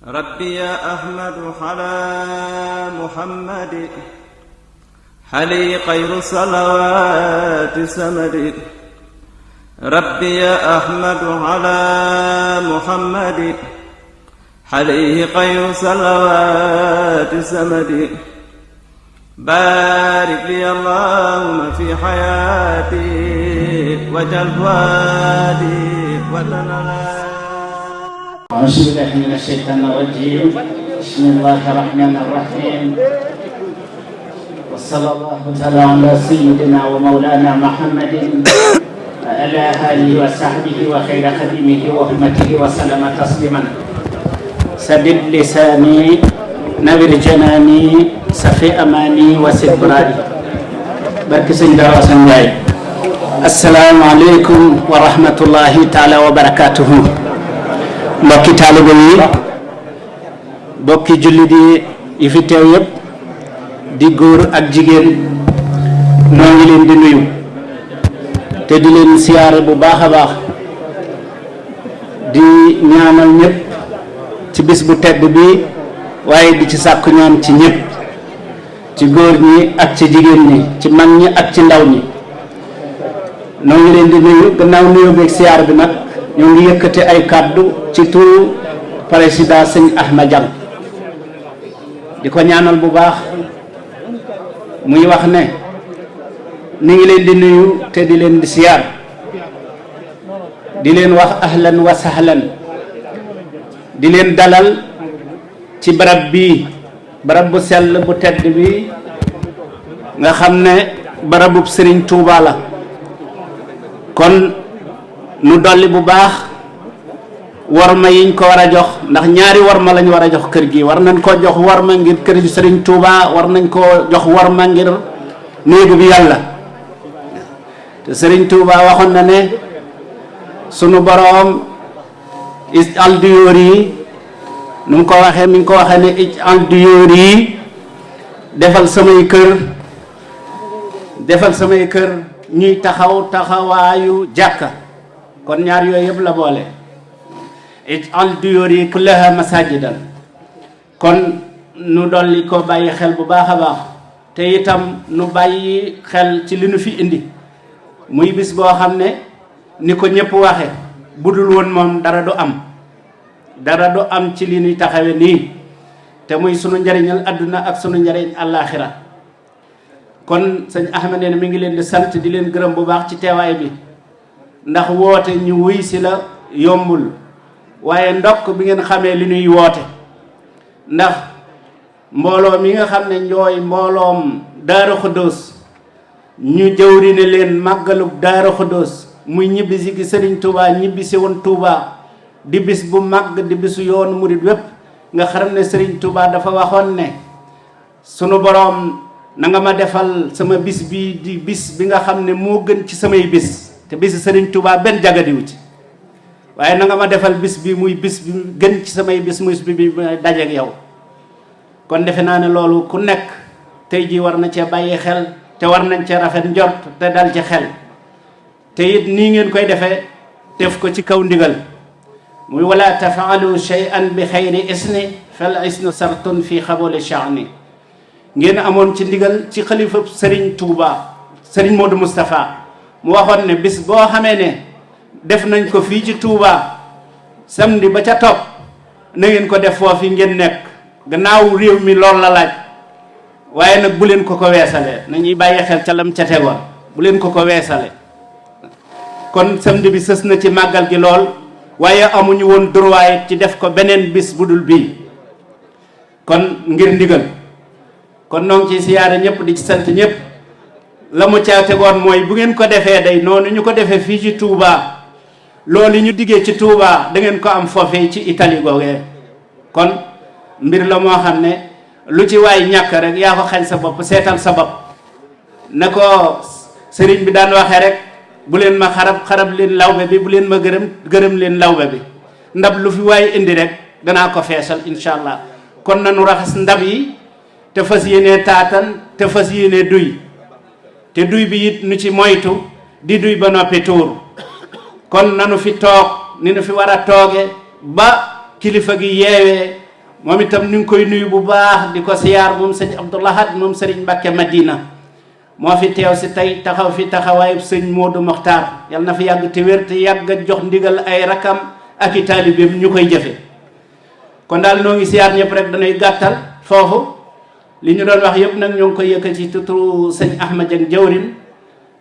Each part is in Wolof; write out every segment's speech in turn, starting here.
ربي يا أحمد على محمد حلي خير صلوات سمد ربي يا أحمد على محمد حليه خير صلوات سمد بارك لي اللهم في حياتي وجل وادي وتنالي. أعوذ بالله من الشيطان الرجيم. بسم الله الرحمن الرحيم. وصلى الله تعالى على سيدنا ومولانا محمد وعلى آله وصحبه وخير خديمه وأمته وسلم تسليما. سدد لساني نوّر جناني صفي أماني وسد برادي. barke Sëñ Dara Assane Ndiaye. Assalaamu aleykum wa rahmatullahi taala wa barakatuhu. mbokki taalibe yi, mbokki jullit yi fi teew yépp di góor ak jigéen, noo ngi leen di nuyu te di leen siyaare bu baax a baax, di ñaanal ñépp ci bis bu tedd bi, waaye di ci sàkku ñaan ci ñépp, ci góor ñi ak ci jigéen ñi, ci mag ñi ak ci ndaw ñi. noo ngi leen di nuyu. gannaaw nuyoo beeg siyaar bi nag ñoo ngi yëkkate ay kàddu ci turu président sëñ Ahmad Diam di ko ñaanal bu baax. muy wax ne ni ngi leen di nuyu te di leen di siyaar, di leen wax ahlan wa sahlan, di leen dalal ci barab bii, barab bu sell bu tedd bi nga xam ne barabub Sëriñ Tuuba la. kon nu dolli bu baax warma yiñ ko war a jox, ndax ñaari warma lañ war a jox kër gi. war nañ koo jox warma ngir kër gi Sëriñ Tuuba, war nañ koo jox warma ngir néegu bi yàlla. te Sëriñ Tuuba waxoon na ne sunu boroom ij'al duyuuri, nu mu ko waxee, mi ngi ko waxee ne ij'al duyuuri, defal samay kër ñuy taxaw taxawaayu jàkka. kon ñaar yooyu yëpp la boole. ij'al duyuuri kullaha masajidan. kon nu dolli ko bàyyi xel bu baax a baax, te itam nu bàyyi xel ci li nu fi indi, muy bis boo xam ne ni ko ñëpp waxe budul woon moom dara du am ci li ñuy taxawe nii, te muy sunu njariñal àdduna ak sunu njariñ àllaaxira. kon sëñ Ahmad nee na mi ngi leen di sant di leen gërëm bu baax ci teewaay bi, ndax woote ñu wuy si la yombul, waaye ndokk bi ngeen xamee li ñuy woote. ndax mbooloo mi nga xam ne njooy mbooloom Daaru Xudoos, ñu jëwri ne leen màggalub Daaru Xudoos muy ñibbisi gi Sëriñ Tuuba ñibbisi woon Tuuba, di bis bu màgg, di bisu yoonu murit wépp. nga xam ne Sëriñ Tuuba dafa waxoon ne sunu boroom na nga ma defal sama bis bi di bis bi nga xam ne moo gën ci samay bis, te bisi Sëriñ Tuuba benn jagadiwu ci, waaye na nga ma defal bis bi muy bis bi gën ci samay bis, muy bis bi dajeek yow. kon defe naa ne loolu ku nekk tey jii war na cee bàyyi xel, te war nañ cee rafet njort te dal ci xel. te it nii ngeen koy defee def ko ci kaw ndigal, muy wala tafaalu shay'an bi xayri isni fal isnu sartun fi xaboli sha'ni. ngeen amoon ci ndigal ci xalifa Sëriñ Tuuba Sëriñ Modou Moustapha, mu waxoon ne bis boo xamee ne def nañ ko fii ci Tuuba samedi ba ca topp na ngeen ko def foofu ngeen nekk, gannaaw réew mi lool la laaj. waaye nag bu leen ko weesale, nañuy bàyyi xel ca lam ca tegoon, bu leen ko weesale. kon samedi bi sës na ci màggal gi lool, waaye amuñu woon droit ci def ko beneen bis bu dul bii, kon ngir ndigal. kon noo ngi ci siyaare ñëpp, di ci sant ñëpp. la mu ca tegoon mooy bu ngeen ko defee day noonu ñu ko defee fii ci Touba, loolu ñu diggee ci Touba da ngeen ko am foofee ci Italie googee. kon mbir la moo xam ne lu ci waay ñàkk rek yaa ko xañ sa bopp, seetal sa bopp. na ko sëriñ bi daan waxee rek, bu leen ma xarab leen lawbe bi, bu leen ma gërëm leen lawbe bi. ndab lu fi waay indi rek danaa ko feesal incha allah. kon nanu raxas ndab yi te fas yéenee taatan, te fas yéenee duy, te duy bi it nu ci moytu di duy ba noppi tuur. kon nanu fi toog ni nu fi war a tooge ba kilifa gi yeewee moom itam ñu ngi koy nuyu bu baax di ko siyaar moom sëñ Abdou Lahad moom sëriñ Mbàkke Madina moo fi teew si tey taxaw fi taxawaayu sëñ Modou Mokhtar yal na fi yàgg te wér te yàgg a jox ndigal ay rakam ak i taalibeem ñu koy jëfe kon daal noo ngi siyaar ñëpp rek dañuy gàttal foofu li ñu doon wax yëpp nag ñoo ngi koy yëkkati ci turu sëñ Ahmad Dieng jawrin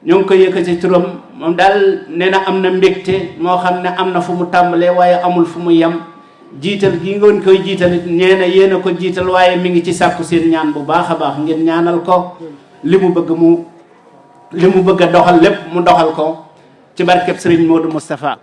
ñoo ngi koy yëkkati ci turam moom daal nee na am na mbégte moo xam ne am na fu mu tàmbalee waaye amul fu mu yem jiital gi ngeen koy jiital it nee na yéen a ko jiital waaye mi ngi ci sàkku seen ñaan bu baax a baax ngeen ñaanal ko li mu bëgg a doxal lépp mu doxal ko ci barkeb Sëriñ Modou Moustapha.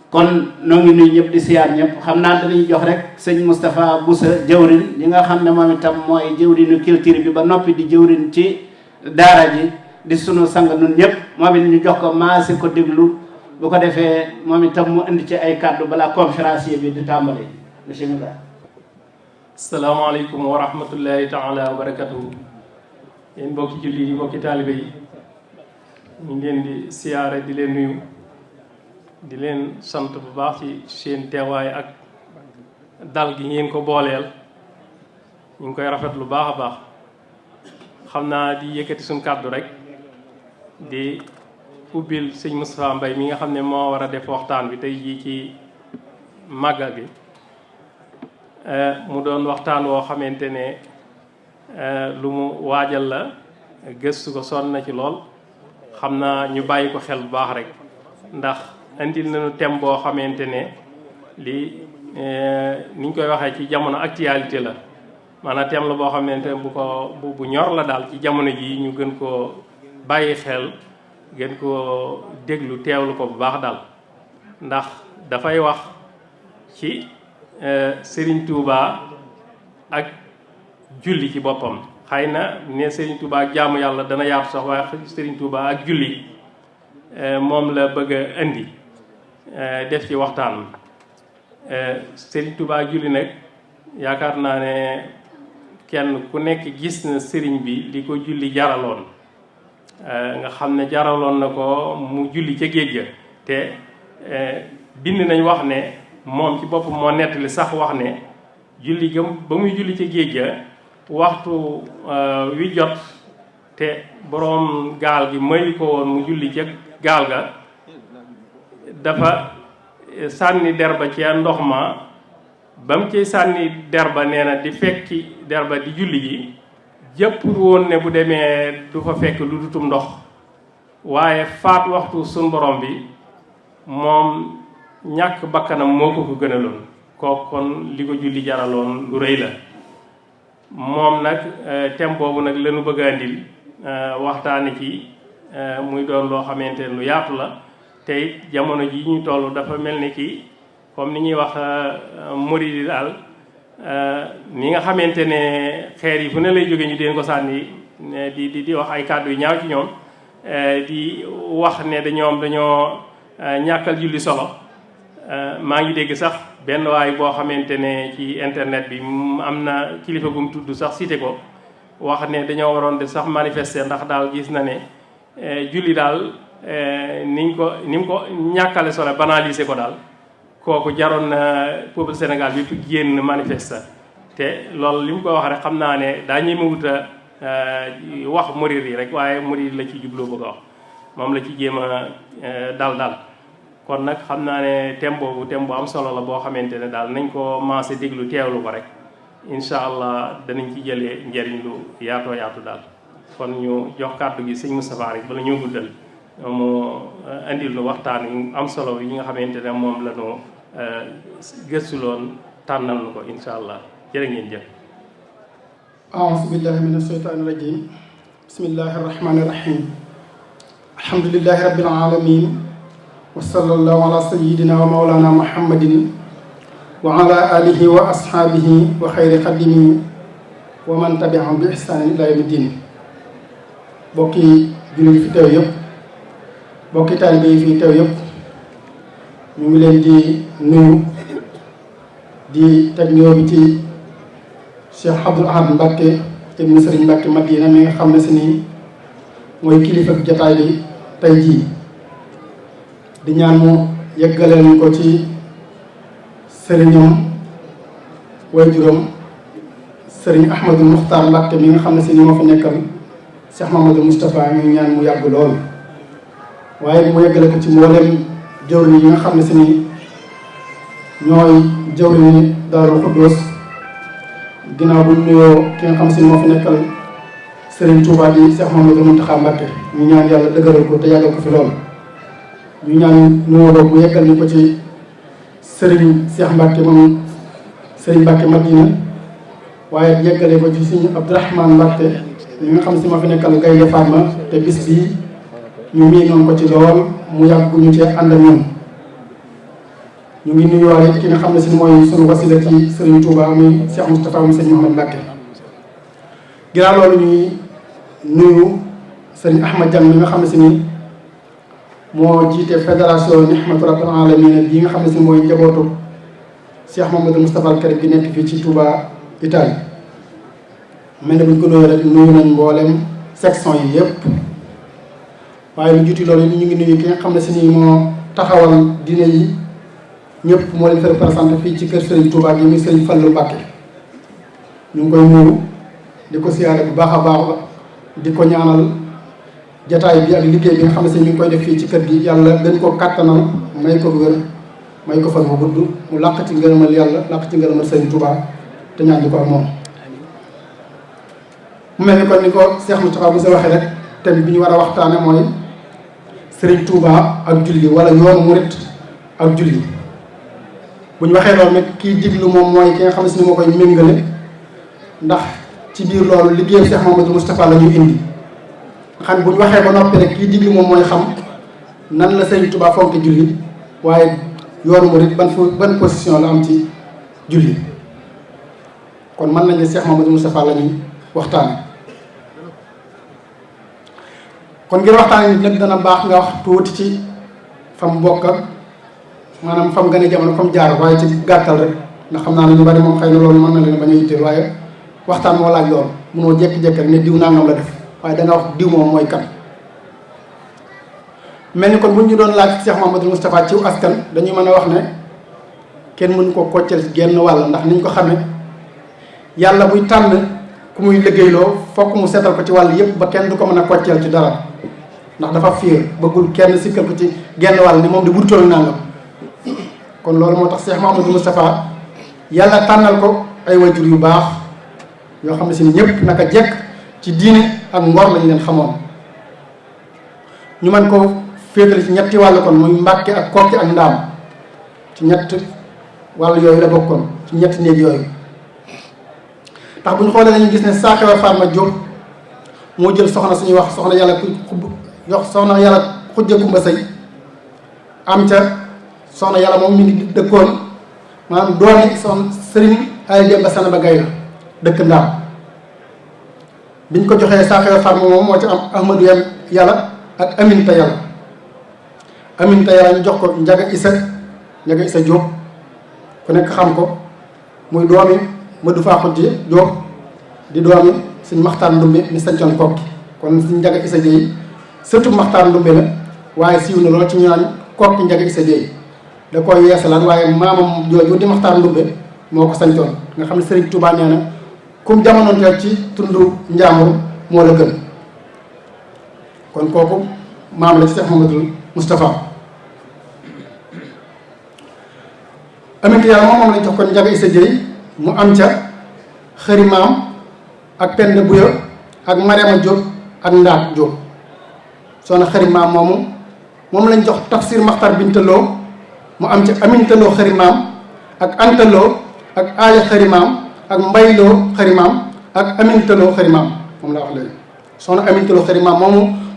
kon noo ngi nuyu ñëpp di siyaar ñëpp xam naa dañuy jox rek sëñ Moustapha Boussa jëwrin yi nga xam ne moom itam mooy jëwrinu culture bi ba noppi di jëwrin ci daara ji di sunu sang nun ñëpp moom it ñu jox ko maase ko déglu bu ko defee moom itam mu indi ci ay kàddu balaa conférencier bi di tàmbali bismillah. asalaamaaleykum wa rahmatullahi taala wa barakatuhu. yéen mbokki julli yi mbokki taalibe yi ñu ngi leen di siyaare di leen nuyu di leen sant bu baax ci seen teewaay ak dal gi ngeen ko booleel ñu ngi koy rafet lu baax a baax. xam naa di yëkkati suñ kàddu rek di ubbil sëñ Moustapha Mbaye mi nga xam ne moo war a def waxtaan bi tey jii ci màggal gi mu doon waxtaan woo xamante ne lu mu waajal la gëstu ko sonn na ci lool xam naa ñu bàyyi ko xel bu baax rek ndax indil nañu thème boo xamante ne li ni ñu koy waxee ci jamono actualité la maanaam thème la boo xamante ne bu ñor la daal ci jamono ji ñu gën koo bàyyi xel gën koo déglu teewlu ko bu baax daal ndax dafay wax ci Serigne Touba ak julli ci boppam. xëy na ne Serigne Touba ak jaamu yàlla dana yaatu sax waaye Serigne Touba ak julli moom la bëgg a indi def ci waxtaan Serigne Touba ak julli nag yaakaar naa ne kenn ku nekk gis na Serigne bi li ko julli jaraloon nga xam ne jaraloon na ko mu julli ca géej ga te bind nañ wax ne moom ci boppam moo nettali sax wax ne julli ga ba muy julli ca géej ga waxtu wi jot te boroom gaal gi mayu ko woon mu julli ca gaal ga dafa sànni der ba ci ndox ma ba mu ciy sànni der ba nee na di fekki der ba di julli gi jëpp woon ne bu demee du fa fekk lu dutum ndox waaye faat waxtu sun borom bi moom ñàkk bakkanam moo ko gënaloon kooku kon li ko julli jaraloon lu rëy la moom nag thème boobu nag lañu bëgg a andil waxtaane ci muy doon loo xamante ne lu yaatu la te it jamono ji ñu toll dafa mel ni ki comme ni ñuy wax murid yi daal ni nga xamante ne xeer yi fu ne lay jóge ñu deen ko sànni di wax ay kàddu yu ñaaw ci ñoom di wax ne dañoo ñàkkal julli solo maa ngi dégg sax benn waay boo xamante ne ci internet bi am na kilifa gu mu tudd sax cité ko wax ne dañoo waroon def sax manifester ndax daal gis na ne julli daal ni mu ko ñàkkale solo banaliser ko daal kooku jaroon na peuple Sénégal bi fu génn manifester te loolu li mu ko wax rek xam naa ne daa ñuy mawut a wax murid yi rek waaye murid la ci jubloo bëgg a wax moom la ci jéem a dal kon nag xam naa ne thème boobu thème bu am solo la boo xamante ne daal nañ ko maase déglu teewlu ko rek incha allah danañ ci jëlee njëriñ lu yaatoo yaatu daal kon ñu jox kàddu gi sëñ Moustapha rek bala ñoo guddal mu indil nu waxtaan yu am solo yi nga xamante ne moom la ñu gëstuloon tànnal nu ko incha allah jërë ngeen jëf. aouzu billahi min asheytaani rajim bismillahi arrahmani irrahim alhamdulilahi rabbil alamin wa sallallahu ala sayidina wa maulana muhammadin wa ala alihi wa ashaabihi wa xayri xadimihi wa man tabiahum bi ihsanin ila yawmi din bokki jullit yi fi teew yëpp bokki taalibe yi fi teew yëpp ñu ngi leen di nuyu di teg nuyoo bi ci Cheikh Abdoul Ahad Mbacké ibnu Serigne Mbacké Madina mi nga xam ne si nii mooy kilifa jotaay bi tey jii di ñaan mu yeggaleen ko ci sëriñam waajuram sëriñ Ahmadou Muxtaar Mbàkke mi nga xam ne si ni moo fi nekkal Cheikh Mamadou Moustapha ñuy ñaan mu yàgg lool waaye mu yeggale ko ci mboolem jawriñ yi nga xam ne si ni ñooy jawriñi Daaru Xuddoos ginnaaw bu ñu nuyoo ki nga xam si ni moo fi nekkal Serigne Touba di Cheikh Mamadou Mountakha Mbàkke ñu ñaan yàlla dëgëral ko te yàggal ko fi lool ñu ñaan nuyoo boobu mu yeggal ñu ko ci Serigne Cheikh Mbàkke moom Serigne Mbàkke Madina waaye yeggale ko ci suñu Abdourahmane Mbàkke ñi nga xam si ma fi nekkal Gaynde Fatma te bis bii ñu miinoon ko ci lool mu yàgg ñu cee ànd ak ñun ñu ngi nuyuwaale ki nga xam ne si mooy suñu wasila ci Serigne Touba muy Cheikh Moustapha mu Serigne Mouhamed Mbàkke ginnaaw loolu ñuy nuyu Serigne Ahmad Diang mi nga xam ne si ni moo jiite fédération Nihmatu Rabbil Alamin bii nga xam ne si mooy njabootu Cheikh Mamadou Moustapha al Karim bi nekk fii ci Touba Italie mel ne bu ñu ko nuyoo rek nuyu nañ mboolem section yi yëpp waaye lu jiitu loolu ñu ngi nuyu ki nga xam ne si nii moo taxawal diine yi ñëpp moo leen fi représenté fii ci kër Serigne Touba gi muy Serigne Fallou Mbacke ñu ngi koy nuyu di ko siyaare bu baax a baax di ko ñaanal jataay bi ak liggéey bi nga xam ne si ñu ngi koy def fii ci kër gi yàlla gën koo kàttanal may ko wér may ko fan bu gudd mu làq ci ngërëmal yàlla làq ci ngërëmal Serigne Touba te ñaan di ko ak moom mu mel ni kon ni ko Cheikh Moustapha bu sa waxee rek thème bi ñu war a waxtaane mooy Serigne Touba ak julli wala yoonu murit ak julli bu ñu waxee loolu nag kii diglu moom mooy ki nga xam ne si ni moo koy méngale ndax ci biir loolu liggéeyam Cheikh Mamadou Moustapha la ñuy indi nga xam ne bu ñu waxee ba noppi rek kii diglu moom mooy xam nan la Serigne Touba fonke julli waaye yoonu murit ban position la am ci julli kon mën nañu Cheikh Mamadou Moustapha la ñuy waxtaane kon ngir waxtaane nit nag dana baax nga wax tuuti ci fam bokk ak maanaam fam gën a jamono fam jaar waaye ci gàttal rek ndax xam naa ne ñu bari moom xëy na loolu mën na leen bañ a yitteel waaye waxtaan moo laaj loolu munoo jékki-jékki rek ne diw nangam la def waaye da nga wax diw moom mooy kan mel ni kon bu ñu doon laaj Cheikh Mamadou Moustapha ciw askan dañuy mën a wax ne kenn mënu ko koccel ci genn wàll ndax niñ ko xamee yàlla buy tànn ku muy liggéeyloo fokk mu seetal ko ci wàll yëpp ba kenn du ko mën a koccel ci dara ndax dafa fiir bëggul kenn sikkal ko ci genn wàll ni moom di burtool nangam kon loolu moo tax Cheikh Mamadou Moustapha yàlla tànnal ko ay wajur yu baax yoo xam ne si ñëpp naka jekk ci diine ak ngor lañ leen xamoon ñu mën ko féetale ci ñetti wàll kon muy Mbàkke ak Kokki ak Ndaam ci ñett wàll yooyu la bokkoon ci ñetti néeg yooyu ndax bu ñu xoolee dañuy gis ne Saxewa Fatma Diop moo jël soxna suñuy wax soxna yàlla soxna yàlla xujja kumba sëy am ca soxna yàlla moom mi ngi dëkkoon maanaam doomi soxna Serigne ay Demba Sanaba Gaye dëkk Ndaam biñ ko joxee Saxewa Fatma moom moo ci am Ahmadou yàlla ak Aminta yàlla Aminta yàlla ñu jox ko Njaga Isa Diop ku nekk xam ko muy doomi Madou Fa Xujje Diop di doomi suñ Maxtaar Ndumbe mi sancoon Kokki kon suñ Njaga Isa Dieye surtout Maxtaar Ndumbe la waaye siiw na lool ci ñu naan Kokki Njaga Isa Dieye da koy yeesalaat waaye maamam jooju di Maxtaar Ndumbe moo ko sancoon nga xam ne Serigne Touba nee na comme jamonoon teel ci tundu Njaambur moo la gën kon kooku maam la ci Cheikh Mamadou Moustapha Aminta yàlla moom lañ jox kon Njaga Isa Dieye mu am ca xëri maam ak Penda Buya ak Mariama Diop ak Ndaat Diop soxna xëri maam moom lañ jox Tafsir Maxtar Bintaloo mu am ca Amintaloo xëri maam ak Antaloo ak Aaya xëri maam ak Mbayloo xëri maam ak Amintaloo xëri maam moom laa wax léegi soxna Amintaloo xëri maam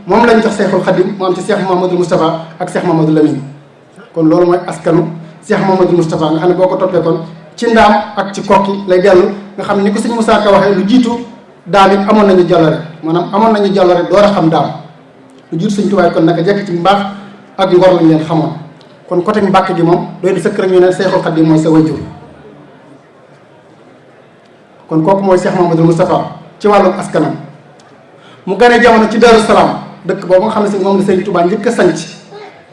moom lañ jox Seexul Xadim mu am ci Cheikh Mamadou Moustapha ak Cheikh Mamadou Lamine kon loolu mooy askanu Cheikh Mamadou Moustapha nga xam ne boo ko toppee kon ci Ndaam ak ci Kokki lay dellu nga xam ne ni ko sëñ Moussa Ka waxee lu jiitu daam it amoon nañu jàllare maanaam amoon nañu jàllare door a xam daam lu jiitu sëñ Tuubaa kon naka jekk ci mbaax ak ngor lañ leen xamoon kon côté Mbàkke gi moom doy na sëkk rek ñu ne Seexul Xadim mooy sa wajur kon kooku mooy Cheikh Mamadou Moustapha ci wàllu askanam mu gane jamono ci Darou Salaam dëkk boobu nga xam ne si moom la sëñ Tuubaa njëkk a sanc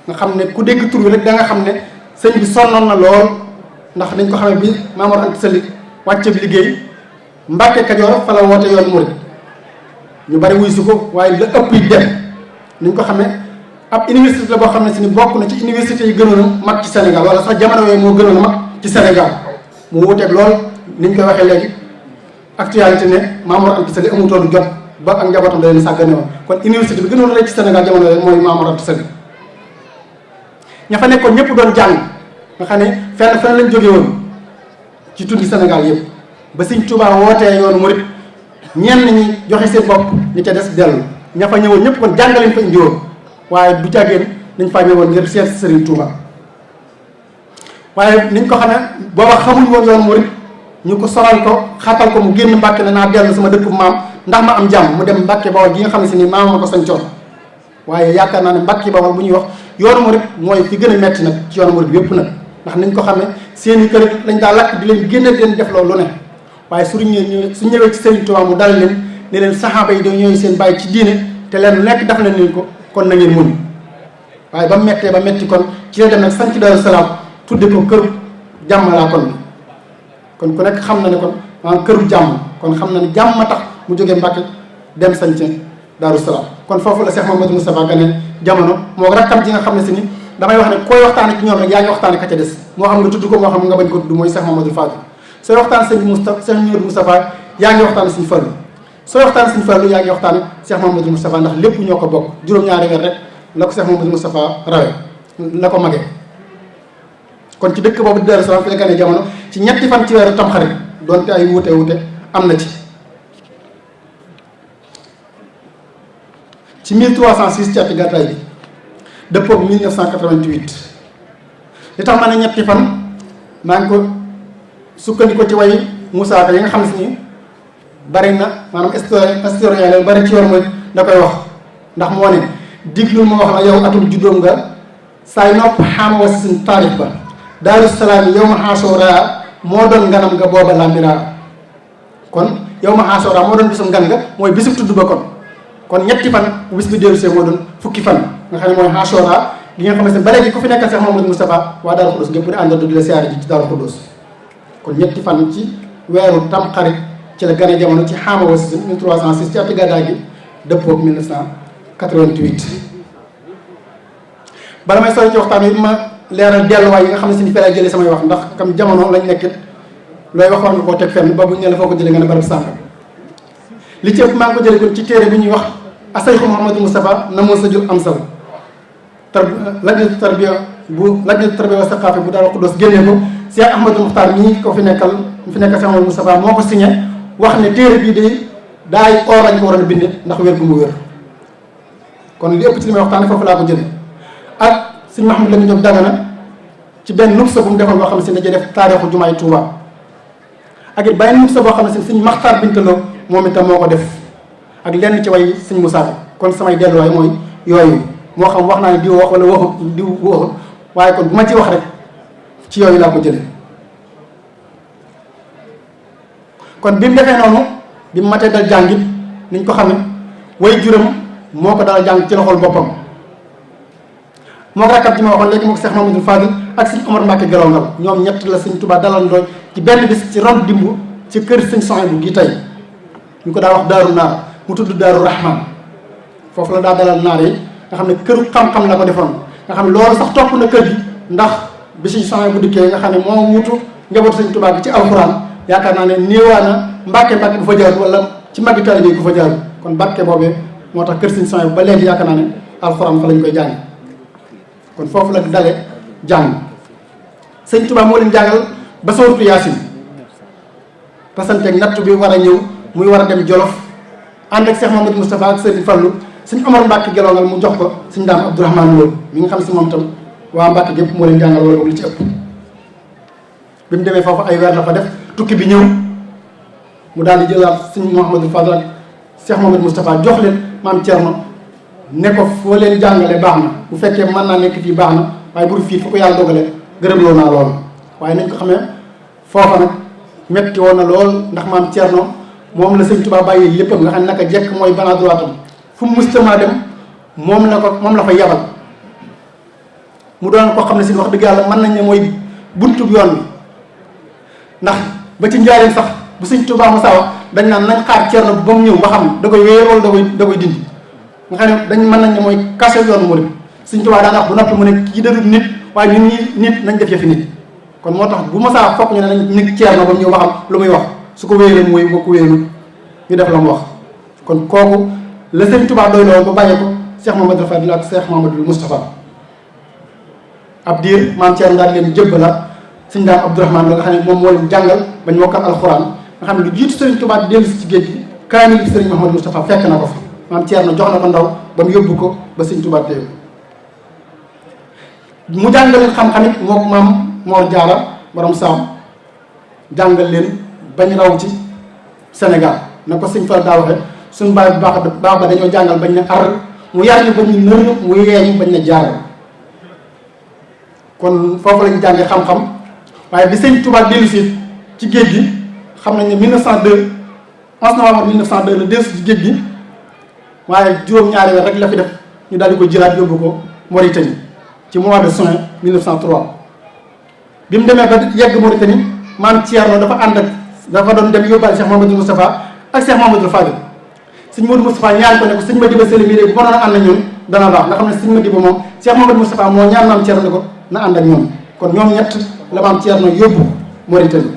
nga xam ne ku dégg tur wi rek da nga xam ne sëñ bi sonnoon na lool ndax dañ ko xamee bi Maamor Anta Sali wàcce bi liggéey Mbàkke Kajoor fa la woote yoon murid ñu bari wuy su ko waaye la ëpp yi dem ni ñu ko xamee ab université la boo xam ne si ni bokk na ci université yi gënoon a mag ci Sénégal wala sax jamono yooyu moo gënoon a mag ci Sénégal mu wuteeg lool ni ñu koy waxee léegi actualité ne Maam Mor Anta Sali amutoon jot ba ak njabootam da leen sàggane woon kon université bi gënoon a rëy ci Sénégal jamono yooyu mooy Maam Mor Anta Sali ña fa nekkoon ñëpp doon jàng nga xam ne fenn lañ jóge woon ci tundi Sénégal yëpp ba Sëñ Tuubaa wootee yoonu murit ñenn ñi joxe seen bopp ñi ca des dellu ña fa ñëwoon ñëpp kon jàngaleñ fa indi woon waaye du jàggeen nañ faa ñëwoon ngir seet Sëriñ Tuubaa waaye niñ ko xamee booba xamuñ woon yoonu murit ñu ko soral ko xatal ko mu génn Mbàkke ne naa dellu sama dëkk maam ndax ma am jàmm mu dem Mbàkke Bawol gi nga xam ne si ni maam ma ko sañcoon waaye yaakaar naa ne Mbàkke Bawol bu ñuy wax yoonu murit mooy fi gën a metti nag ci yoonu murit bi yëpp nag ndax niñ ko xamee seeni kër lañ daa lakk di leen génne di leen def loolu ne waaye su ñëwee ci Sëriñ Tuubaa mu dal leen ne leen saxaaba yi da ñooy seen bàyyi ci diine te leen lu nekk daf leen leen ko kon na ngeen muñ waaye ba mettee ba metti kon ci la dem nag sanc Daaru Salaam tudde ko këru jàmm laa kon ku nekk xam na ne kon maanaam këru jàmm kon xam na ne jàmm ma tax mu jógee Mbàkke dem sanc Daaru Salaam kon foofu la Cheikh Mamadou Moustapha gane jamono moo rakkam ji nga xam ne si ni damay wax ne koy waxtaane ci ñoom rek yaa ngi waxtaane ka ca des moo xam nga tudd ko moo xam nga bañ ko tudd mooy Cheikh Mamadou Fadil sooy waxtaan sëñ Moustapha yaa ngi waxtaan Sëñ Fallu sooy waxtaan Sëñ Fallu yaa ngi waxtaan Cheikh Mamadou Moustapha ndax lépp ñoo ko bokk juróom-ñaari weer rek la ko Cheikh Mamadou Moustapha rawe la ko magee kon ci dëkk boobu di Daaru Salaam fi la gane jamono ci ñetti fan ci weeru Tamxarit donte ay wuute am na ci 1306 ci ati gàddaay bi dëppoo 1988 li tax ma ne ñetti fan maa ngi ko sukkandiku ci way Moussa Ka yi nga xam si ni bari na maanaam historien la bari ci yoon mooy da koy wax ndax moo ne diglul ma wax la yow atum juddoom nga saay nopp xaama wa sin taarix ba Daaru Salaam yow ma xaasooraa moo doon nganam nga booba lamiraa kon yow ma xaasooraa moo doon bisum ngan nga mooy bisum tudd ba kon ñetti fan bu bis bi dellu see moo doon fukki fan nga xam ne mooy xaasooraa gi nga xam ne ba léegi ku fi nekkal Cheikh Mamadou Moustapha waa Daaru Xudoos gépp di àndandoo di la siyaare ji ci Daaru Xudoos kon ñetti fan ci weeru Tamxarit ci la gane jamono ci xaama wa sin 1306 ci ati gàddaay gi dëppoo 1988 bala may sori ci waxtaan wi ma leeral delluwaay yi nga xam ne si ni fee lay jëlee samay wax ndax kam jamono lañ nekkit looy wax war nga koo teg fenn ba bu ñu ne la foo ko jëlee nga ne barab sànq li ci ëpp maa ngi ko jëlee kon ci téere bi ñuy wax Asayxu Mouhamadou Moustapha na moo sa jur am sal lajnatu tarbiya wa saqaafa bu Daaru Xudoos génnee ko Cheikh Ahmadou Muxtaar mii ko fi nekkal Cheikh Mouhamadou Moustapha moo ko signé wax ne téere bii de daay or lañ ko waroon a binde ndax wér gu mu wér kon li ëpp ci li may waxtaane foofu laa ko jëlee ak sëñ Mahamad Lamine Diop Dagana ci benn nubsa bu mu defoon boo xam ne si dañuy def taarixu jumaay Touba ak it benn nubsa boo xam ne si sëñ Maxtaar Bintaloo moom itam moo ko def ak lenn ci way sëñ Moussa bi kon samay delluwaay mooy yooyu moo xam wax naa ne diw wax wala waxut diw waxut waaye kon bu ma ci wax rek ci yooyu laa ko jëlee kon bi mu defee noonu bi mu matee dal jàngit niñ ko xamee way juram moo ko dal jàng ci loxol boppam moo ko rakkam ci ma waxoon léegi moo ko Cheikh Mamadou Fadil ak sëñ Omar Mbacke Gelongal ñoom ñett la sëñ Touba dalal ndooy ci benn bis ci ron dimbu ci kër sëñ Sohaybu gi tey ñu ko daa wax Daaru Naar mu tudd Daaru Rahman foofu la daa dalal naar yi nga xam ne këru xam-xam la ko defoon nga xam ne loolu sax topp na kër gi ndax bi sëñ Sohaybu dikkee nga xam ne moo wutu njabootu sëñ Touba gi ci alxuraan yaakaar naa ne néewaana Mbacke bu fa jaar wala ci màggi taalibe yi ku fa jaar kon Mbacke boobee moo tax kër sëñ Sohaybu ba léegi yaakaar naa ne alxuraan fa lañ koy jàng kon foofu la dale jàng sëñ Touba moo leen jàngal ba sóoratu Yaasin tasanteeg natt bi war a ñëw muy war a dem Jolof ànd ak Cheikh Mamadou Moustapha ak Sëriñ Fallu sëñ Omar Mbacke Gelongal mu jox ko sëñ Daam Abdourahmane Lo mi nga xam si moom tam waa Mbacke gépp moo leen jàngal wala boog li ci ëpp bi mu demee foofu ay weer la fa def tukki bi ñëw mu daal di jëlaat sëñ Mouhamadou Fadal ak Cheikh Mamadou Moustapha jox leen maam Thierno ne ko foo leen jàngale baax na bu fekkee mën naa nekk fii baax na waaye bur fii fu ko yàlla dogale gërëmloo naa loolu waaye nañ ko xamee foofa nag metti woon na lool ndax maam Thierno moom la sëñ Touba bàyyi léppam nga xam ne naka jekk mooy bana droitam fu mu mustamaa dem moom la fa yabal mu doon koo xam ne si wax dëgg yàlla mën nañ ne mooy buntub yoon bi ndax ba ci njaareem sax bu sëñ Tuubaa Moussa wax dañ naan nañ xaar Ceerno ba mu ñëw ba xam da koy wéer wala da koy dindi nga xam ne dañ mën nañ ne mooy kase yoonu murid sëñ Tuubaa daan wax bu noppi mu ne kii dadul nit waaye ñun ñi nit nañ def yëfi nit kon moo tax bu Moussa fokk ñu ne nañ nit Ceerno ba mu ñëw ba xam lu muy wax su ko wéeree mooy boo ko wéerul ñu def la mu wax kon kooku la sëñ Tuubaa doy loolu ba bàyyee ko Cheikh Mamadou Fadil ak Cheikh Mamadou Moustapha ab diir maam Ceerno daal leen jëbbalaat sëñ Daam Abdourahmane la nga xam ne moom moo leen jàngal bañ mokkal alxuraan nga xam ne lu jiitu sëriñ Tuubaa di dellu si ci géej gi kaamil bi sëriñ Mouhamadou Moustapha fekk na ko fa maam Ceerno jox na ko ndaw ba mu yóbbu ko ba sëñ Tuubaa téye mu jàngal leen xam-xam it moom maam Mor Jaara borom saam jàngal leen bañ raw ci Sénégal na ko sëñ Fall daa waxe suñu baay bu baax ba dañoo jàngal bañ ne ar mu yar ñu ba ñu nër mu yeeñu bañ ne jaar kon foofu lañu jàngee xam-xam waaye bi sëñ Tuubaa dellu si ci géej gi xam nañ ne 1902 11 novembre 1902 la dellu si ci géej gi waaye juróom-ñaari weer rek la fi def ñu daal di ko jëlaat yóbbu ko Mauritanie ci mois de juin 1903 bi mu demee ba yegg Mauritanie maam Thierno dafa doon dem yóbbaale Cheikh Mamadou Moustapha ak Cheikh Mamadou Fadil sëñ Modou Moustapha ñaan ko ne ko sëñ Madiba Sëli mii de bu mënoon a ànd ak ñun dana baax nga xam ne sëñ Madiba moom Cheikh Mamadou Moustapha moo ñaan maam Thierno ne ko na ànd ak ñoom kon ñoom ñett la maam Thierno yóbbu Mauritanie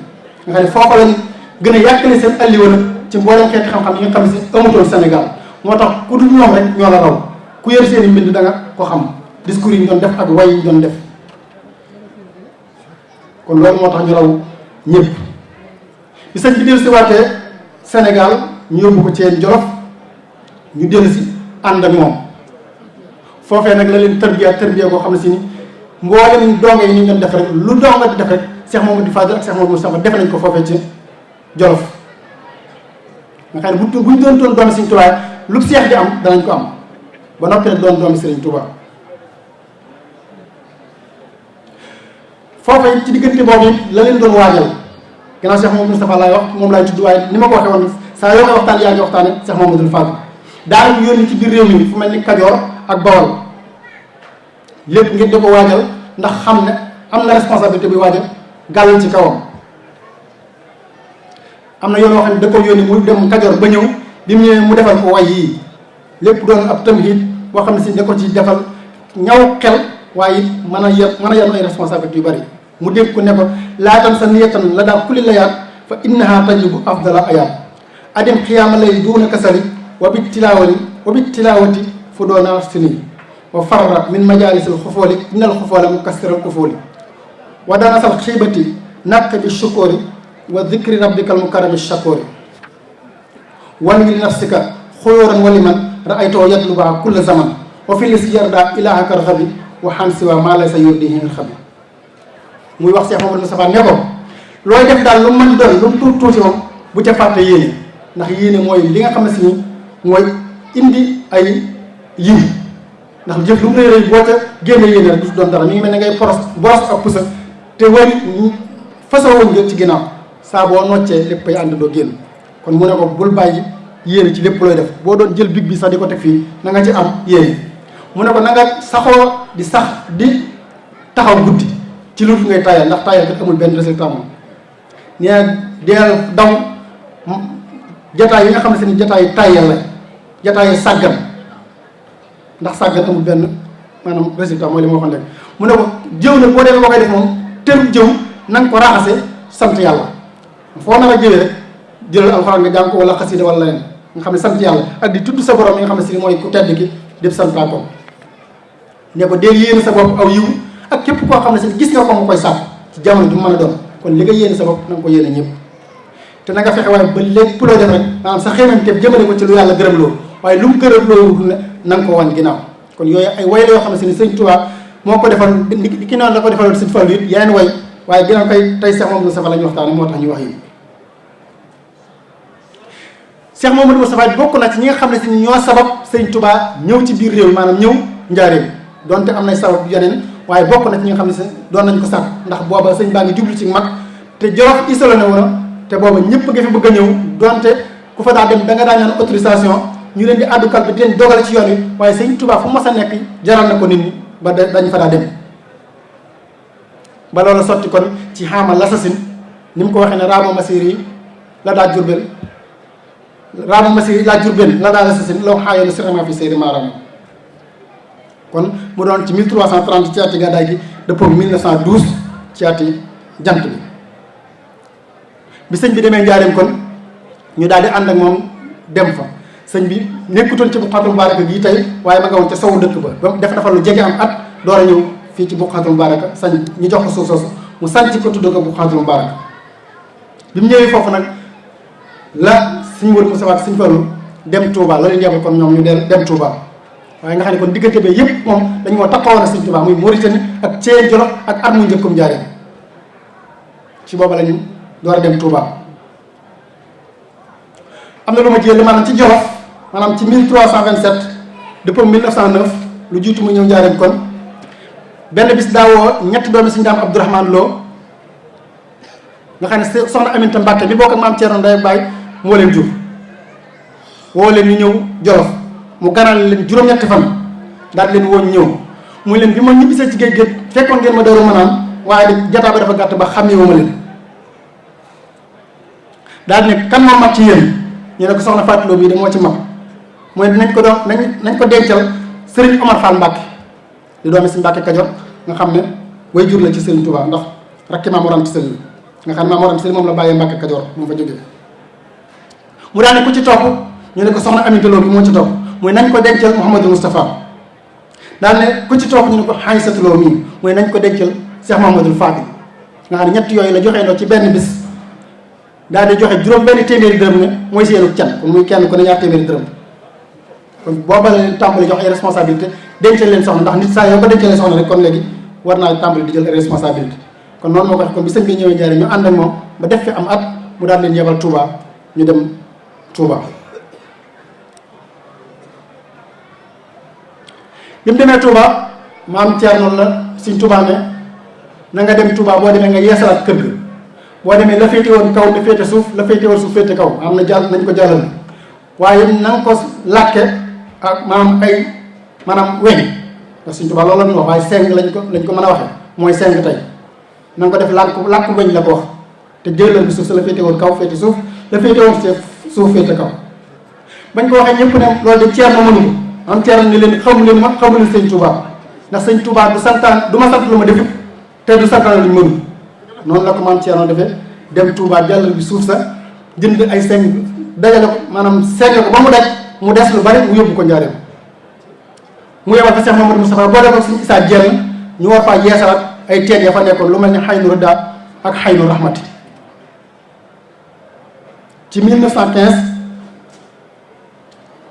nga xam ne foofa lañ gën a yàkkale seen alliwa nag ci mboolem xeeti xam-xam yi nga xam ne si amutoon Sénégal moo tax ku dul ñoom rek ñoo la raw ku yor seen i mbind da nga ko xam discours yi ñu doon def ak way yi ñu doon def kon loolu moo tax ñu raw ñëpp bi sëñ bi dellu si waatee Sénégal ñu yóbbu ko Thiène Jolof ñu dellu si ànd ak moom foofee nag la leen tërbiya boo xam ne si ni mboolem donge yi ñu doon def rek lu donga di def rek Cheikh Mamadou Fadil ak Cheikh Mamadou Moustapha def nañ ko foofee ci Jolof nga xam ne buñ doon doomi Sëriñ Tuubaa lu seex di am danañ ko am ba noppi nag doon doomi Sëriñ Tuubaa foofee ci diggante boobu la leen doon waajal gannaaw Cheikh Mamadou Moustapha laay wax moom laay tudd waaye ni ma ko waxee woon saa yoo koy waxtaan yaa ngi waxtaane Cheikh Mamadou Fadil daanaka yónni ci biir réew mi fu mel ni Kajoor ak Bawol lépp ngir di ko waajal ndax xam ne am na responsabilité bi waajal gàll ci kawam am na yoon yoo xam ne da ko yónni mu dem Kajoor ba ñëw bi mu ñëwee mu defal ko way yii lépp doon ab tamhid boo xam ne si da ko ci defal ñaw xel waaye it mën a yan ay responsabilité yu bari mu dégg ko ne ko laatan sa niyatan la daa kulli layaat fa innaha tajibu afdala ayaat adim xiyaama lay duuna kasari wa bit tilaawati fu doona sini wa farra min majalisil xufooli innal xufoola mu kastiral xufooli wa danasal xiibati naq bi shukóori wa dikri rabbikal mukarrami shakóori wan wi nafsika xuyóoran waliman raaytoo yatluba kulla zaman wa fi lis yarda ilahakal xabi wa xan siwa maa lay sa yurdihinil xabi muy wax Cheikh Mamadou Moustapha ne ko looy def daal lu mu mën doon lu mu tuuti moom bu ca fàtte yéene ndax yéene mooy li nga xam ne si ni mooy indi ay yiw ndax jëf lu mu rëy rëy boo ca génne yéene rek du doon dara mi ngi mel ne ngay boros ak pusa te wari fasoo woon nga ci ginnaaw saa boo noccee lépp ay ànd doo génn kon mu ne ko bul bàyyi yéene ci lépp looy def boo doon jël big bi sax di ko teg fii na nga ci am yéene mu ne ko na nga saxoo di sax di taxaw guddi ci lu ngay taayal ndax taayal kat amul benn résultat moom nee na deel daw jataay yi nga xam ne seen jataay taayal la jataay sàggan ndax sàggan amul benn maanaam résultat mooy li ma waxoon rek mu ne ko jëw nag boo demee boo koy def moom teru jëw na nga ko raxase sant yàlla foo nar a jëwee rek jëlal alxuraan nga jàng ko wala xasida wala leneen nga xam ne sant yàlla ak di tudd sa borom yi nga xam ne si mooy ku tedd ki def santaa ko ne ko dee yéene sa bopp aw yiw ak képp koo xam ne si gis nga ko nga koy sàpp ci jamono ju mën a doon kon li nga yéene sa bopp na nga ko yéene ñëpp te na nga fexe waaye ba lépp loo def rek maanaam sa xéemanteef jëmale ko ci lu yàlla gërëm loo waaye lu mu gërëm loo na nga ko wan ginnaaw kon yooyu ay way la yoo xam ne si ni sëñ Tuubaa moo ko defal ki noonu la ko defaloon sëñ Fallu it yeneen way waaye ginnaaw koy tey Cheikh Mamadou Moustapha la ñu waxtaane moo tax ñu wax yi Cheikh Mamadou Moustapha bokk na ci ñi nga xam ne si ñoo sabab sëñ Tuubaa ñëw ci biir réew maanaam ñëw njaareem donte am nay sabab yeneen waaye bokk na ci ñi nga xam ne si doon nañ ko sàkk ndax booba sëñ baa ngi jublu ci mag te Jolof isolé na woon te booba ñëpp nga fi bëgg a ñëw donte ku fa daa dem da nga daa ñaan autorisation ñu leen di àddu kal bi di leen dogale ci yoon wi waaye sëñ Tuubaa fu mas a nekk jaral na ko nit ñi ba dañ fa daa dem ba loolu sotti kon ci xaamal l'assasine ni mu ko waxee ne raama masir yi la daa Jurbel raama masir yi la Jurbel la daa la sasin law xaayoon sirama fi séeri maaram kon mu doon ci 1330 ci ati gàddaay gi dëppoo 1912 ci ati jant bi sëñ bi demee njaareem kon ñu daal di ànd ak moom dem fa sëñ bi nekkutoon ci Buqatul Mubaaraka gii tey waaye ma nga woon ca sowu dëkk ba def dafa lu jege am at door a ñëw fii ci Buqatul Mubaaraka sañ ñu jox ko suuf soosu mu sànc ko tudd ko Buqatul Mubaaraka bi mu ñëwee foofu nag la suñ wër Moussa ak suñ Fallu dem Touba la leen yebal kon ñoom ñu dem Touba waaye nga xam ne kon diggante bi yëpp moom dañu moo taxawoon a Sëñ Touba muy Mauritanie ak Thiel Jolof ak at mu njëkkum Njaaréem ci booba lañu door a dem Touba. am na lu ma jiyee maanaam ci Jolof maanaam ci 1327 depuis 1909 lu jiitu mu ñëw Njaaréem kon benn bis daawoo ñetti doomi Sëñ Daam Abdourahmane Lo nga xam ne soxna Aminta Mbàkke bi bokk ak maam Thierno Ndeye ak Baye moo leen jur woo leen ñu ñëw Jolof mu ganal leen juróom-ñetti fan daal leen woon ñëw muy leen bi ma ñibbisee ci géej géej fekkoon ngeen ma Daaru Manaan waaye de jataa ba dafa gàtt ba xàmmeewuma leen daal ne kan moo mag ci yéen ñu ne ko soxna Fatou Lo bii de moo ci mag mooy nañ ko doon nañ ko dencal Serigne Omar Fall Mbàkke di doomi si Mbàkke Kajoor nga xam ne way jur la ci Serigne Touba ndax rakki Maam Mor Anta Sali nga xam ne Maam Mor Anta Sali moom la bàyyee Mbàkke Kajoor mu fa jógee mu daal ne ku ci topp ñu ne ko soxna Aminta Lo bi moo ci topp mooy nañ ko dencal Mouhamadou Moustapha daal ne ku ci topp ñu ne ko Aïssatou Lo mii mooy nañ ko dencal Cheikh Mouhamadoul Fadil nga xam ne ñett yooyu la joxee ndoo ci benn bis daal di joxe juróom benn téeméeri dërëm ne mooy seenu can kon muy kenn ku ne ñaar téeméeri dërëm kon booba la leen tàmbali jox ay responsabilité dencal leen soxna ndax nit saa yoo ko dencalee soxna rek kon léegi war naa tàmbali di jël ay responsabilité kon noonu moo ko wax kon bi sëñ bi ñëwee Njaaréem ñu ànd ak moom ba def fi am at mu daal leen yebal Touba ñu dem Touba. bi mu demee Touba maam Thierno la Sëñ Touba ne na nga dem Touba boo demee nga yeesalaat kër ga boo demee la féete woon kaw ne féete suuf la féete woon suuf féete kaw am na jàll nañ ko jàllal waaye na nga ko làkke ak maanaam ay maanaam weñ ndax Sëñ Touba loolu la ñu wax waaye seng lañ ko mën a waxee mooy seng tey na nga ko def làkk weñ la ko wax te jëlal bi suuf sa la féete woon kaw féete suuf la féete woon suuf féete kaw bañ ko waxee ñëpp ne loolu de Thierno mënu ko am Thierno ni leen xamu leen Sëñ Touba ndax Sëñ Touba du santaan du ma sant lu ma defut te du santaan luñ mënu noonu la ko maam Thierno defee dem Touba jàllal bi suuf sa jënd ay seng dajale ko maanaam seng ko ba mu daj mu des lu bari mu yóbbu ko Njaaréem mu yebal fa Cheikh Mamadou Moustapha boo defoon suñu Issa Dieng ñu war faa yeesalaat ay teen ya fa nekkoon lu mel ni Xaynu Rëdda ak Xaynu Rahmati ci 1915